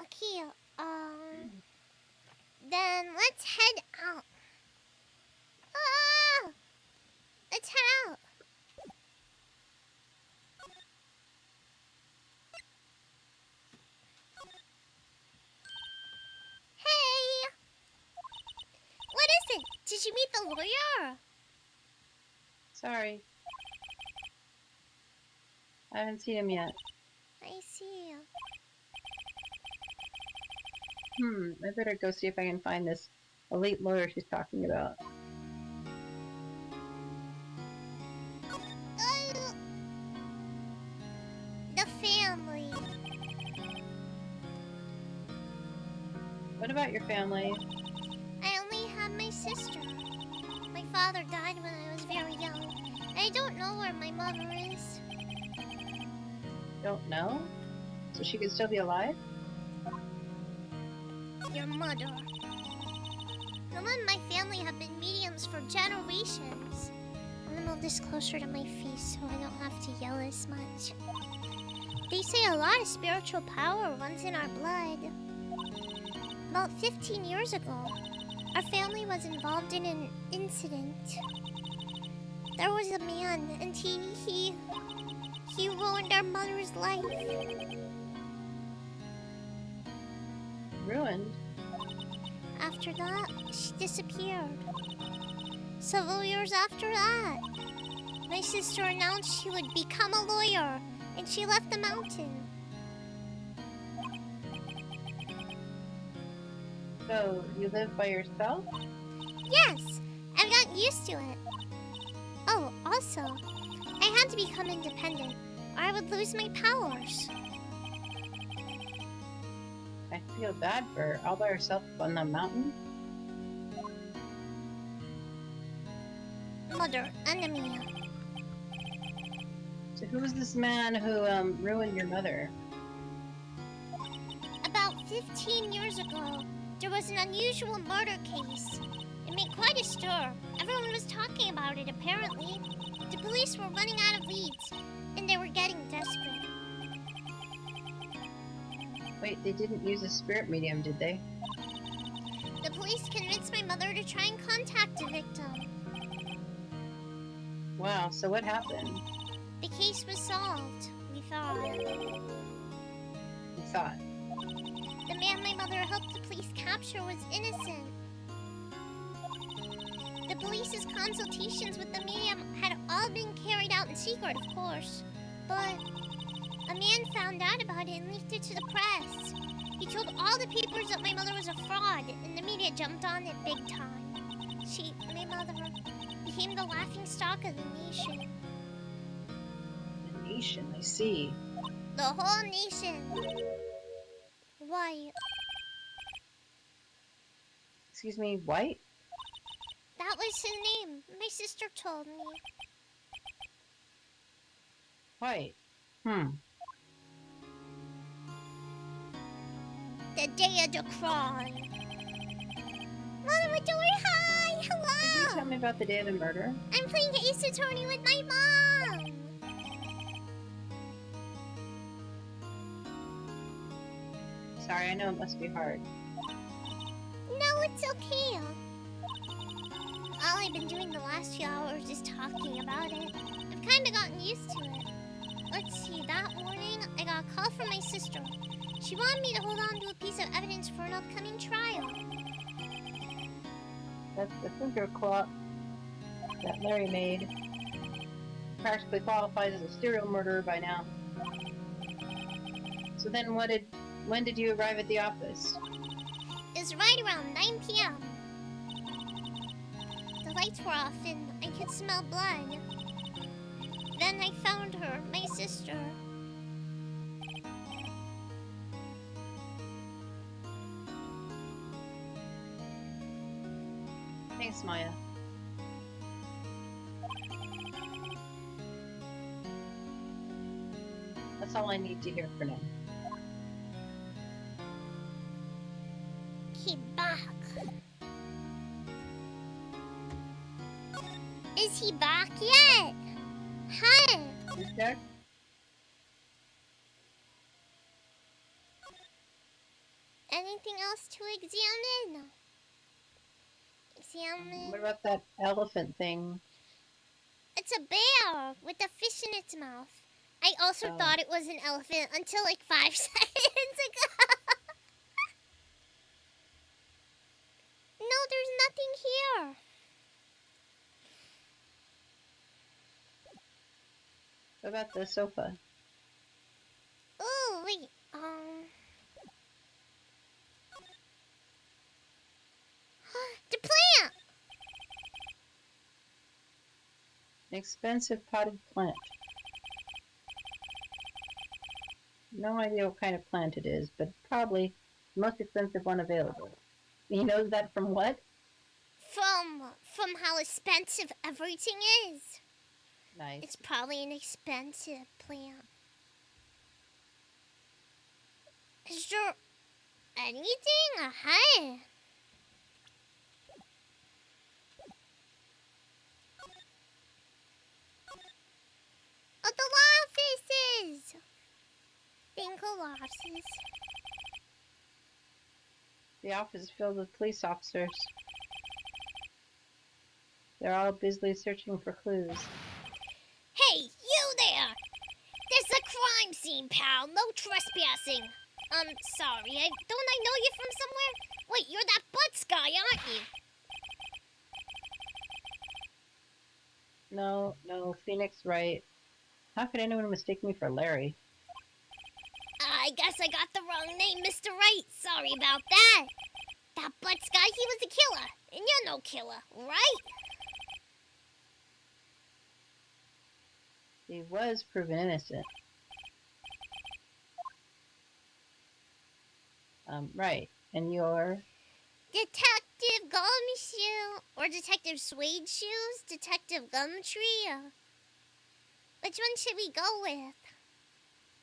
Speaker 1: Okay, then let's head out. Ah! Let's head out. Hey! What is it? Did you meet the lawyer?
Speaker 2: Sorry. I haven't seen him yet.
Speaker 1: I see.
Speaker 2: I better go see if I can find this elite lawyer she's talking about.
Speaker 1: The family.
Speaker 2: What about your family?
Speaker 1: I only have my sister. My father died when I was very young. I don't know where my mother is.
Speaker 2: Don't know? So she could still be alive?
Speaker 1: Your mother. Mama and my family have been mediums for generations. I'm gonna move this closer to my face so I don't have to yell as much. They say a lot of spiritual power runs in our blood. About 15 years ago, our family was involved in an incident. There was a man, and he ruined our mother's life.
Speaker 2: Ruined?
Speaker 1: After that, she disappeared. Several years after that, my sister announced she would become a lawyer, and she left the mountain.
Speaker 2: So, you live by yourself?
Speaker 1: Yes, I've gotten used to it. Oh, also, I had to become independent, or I would lose my powers.
Speaker 2: I feel bad for her. All by herself on the mountain?
Speaker 1: Mother, enemy.
Speaker 2: So who was this man who ruined your mother?
Speaker 1: About 15 years ago, there was an unusual murder case. It made quite a stir. Everyone was talking about it, apparently. The police were running out of leads, and they were getting desperate.
Speaker 2: Wait, they didn't use a spirit medium, did they?
Speaker 1: The police convinced my mother to try and contact the victim.
Speaker 2: Wow, so what happened?
Speaker 1: The case was solved, we thought.
Speaker 2: You thought.
Speaker 1: The man my mother helped the police capture was innocent. The police's consultations with the medium had all been carried out in secret, of course. But a man found out about it and leaked it to the press. He told all the papers that my mother was a fraud, and the media jumped on it big time. My mother, became the laughingstock of the nation.
Speaker 2: The nation, I see.
Speaker 1: The whole nation. Why?
Speaker 2: Excuse me, white?
Speaker 1: The That was his name. My sister told me.
Speaker 3: White.
Speaker 1: The day of the crime. What am I doing? Hi!
Speaker 3: Could you
Speaker 1: Hello!
Speaker 3: tell me about the day of the murder?
Speaker 1: I'm playing Ace Attorney with my mom!
Speaker 3: Sorry, I know it must be hard.
Speaker 1: No, it's okay. All I've been doing the last few hours is talking about it. I've kind of gotten used to it. Let's see, that morning I got a call from my sister. She wanted me to hold on to a piece of evidence for an upcoming trial.
Speaker 3: That's the finger clock that Larry made. Practically qualifies as a serial murderer by now. So then when did you arrive at the office?
Speaker 1: It was right around 9 p.m. The lights were off and I could smell blood. Then I found her, my sister.
Speaker 3: Thanks, Maya. That's all I need to hear for now.
Speaker 1: He back. Is he back yet? Hi.
Speaker 3: Is there?
Speaker 1: Anything else to examine?
Speaker 3: What about that elephant thing?
Speaker 1: It's a bear with a fish in its mouth. I also
Speaker 3: Oh.
Speaker 1: thought it was an elephant until like 5 seconds ago. No, there's nothing here.
Speaker 3: What about the sofa?
Speaker 1: Oh, wait. The plant!
Speaker 3: An expensive potted plant. No idea what kind of plant it is, but probably the most expensive one available. He knows that from what?
Speaker 1: From how expensive everything is.
Speaker 3: Nice.
Speaker 1: It's probably an expensive plant. Is there anything? Hi. Oh, the offices! Think of offices.
Speaker 3: The office is filled with police officers. They're all busily searching for clues.
Speaker 1: Hey, you there! There's a crime scene, pal. No trespassing. Sorry. Don't I know you from somewhere? Wait, you're that Butts guy, aren't you?
Speaker 3: No, Phoenix Wright. How could anyone mistake me for Larry?
Speaker 1: I guess I got the wrong name, Mr. Wright. Sorry about that. That Butts guy, he was a killer. And you're no killer, right?
Speaker 3: He was proven innocent. Right. And you're...
Speaker 1: Detective Gumshoe. Or Detective Suede Shoes. Detective Gumtree. Which one should we go with?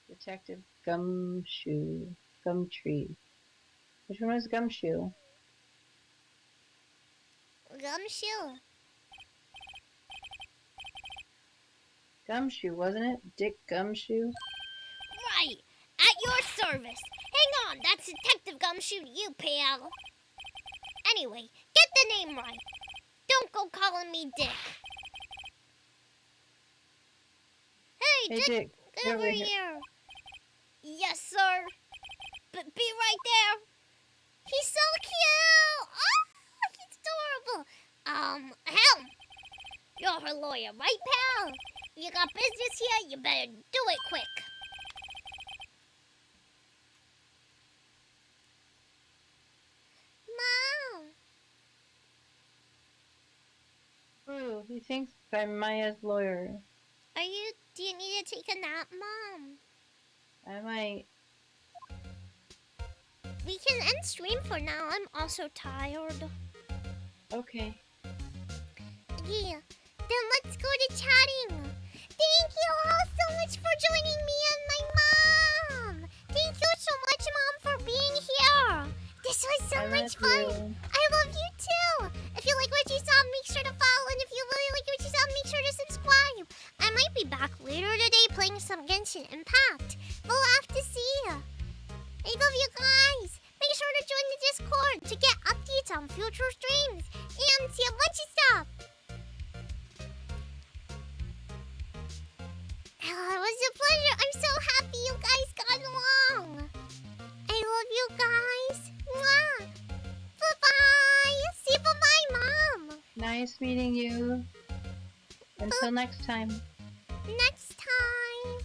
Speaker 3: Detective Gumshoe. Gumtree. Which one was Gumshoe?
Speaker 1: Gumshoe.
Speaker 3: Gumshoe, wasn't it? Dick Gumshoe?
Speaker 1: Right. At your service. Hang on. That's Detective Gumshoe to you, pal. Anyway, get the name right. Don't go calling me Dick. Hey,
Speaker 3: Dick.
Speaker 1: get over here. Yes, sir. But be right there. He's so cute. Oh, he's adorable. Helm. You're her lawyer, right, pal? You got business here? You better do it quick. Mom.
Speaker 3: Ooh, he thinks I'm Maya's lawyer.
Speaker 1: Do you need to take a nap, Mom?
Speaker 3: I might.
Speaker 1: We can end stream for now. I'm also tired.
Speaker 3: Okay.
Speaker 1: Okay, then let's go to chatting. Thank you all so much for joining me and my mom. Thank you so much, Mom, for being here. This was so
Speaker 2: I
Speaker 1: much
Speaker 2: love you.
Speaker 1: fun. I love you too. If you like what you saw, make sure to follow. And if you really like what you saw, make sure to subscribe. I might be back later today playing some Genshin Impact. We'll have to see. I love you guys. Make sure to join the Discord to get updates on future streams and see a bunch of stuff. Oh, it was a pleasure. I'm so happy you guys got along. I love you guys. Mwah. Bye-bye. Say bye-bye, Mom.
Speaker 2: Nice meeting you. Until next time.
Speaker 1: Next time.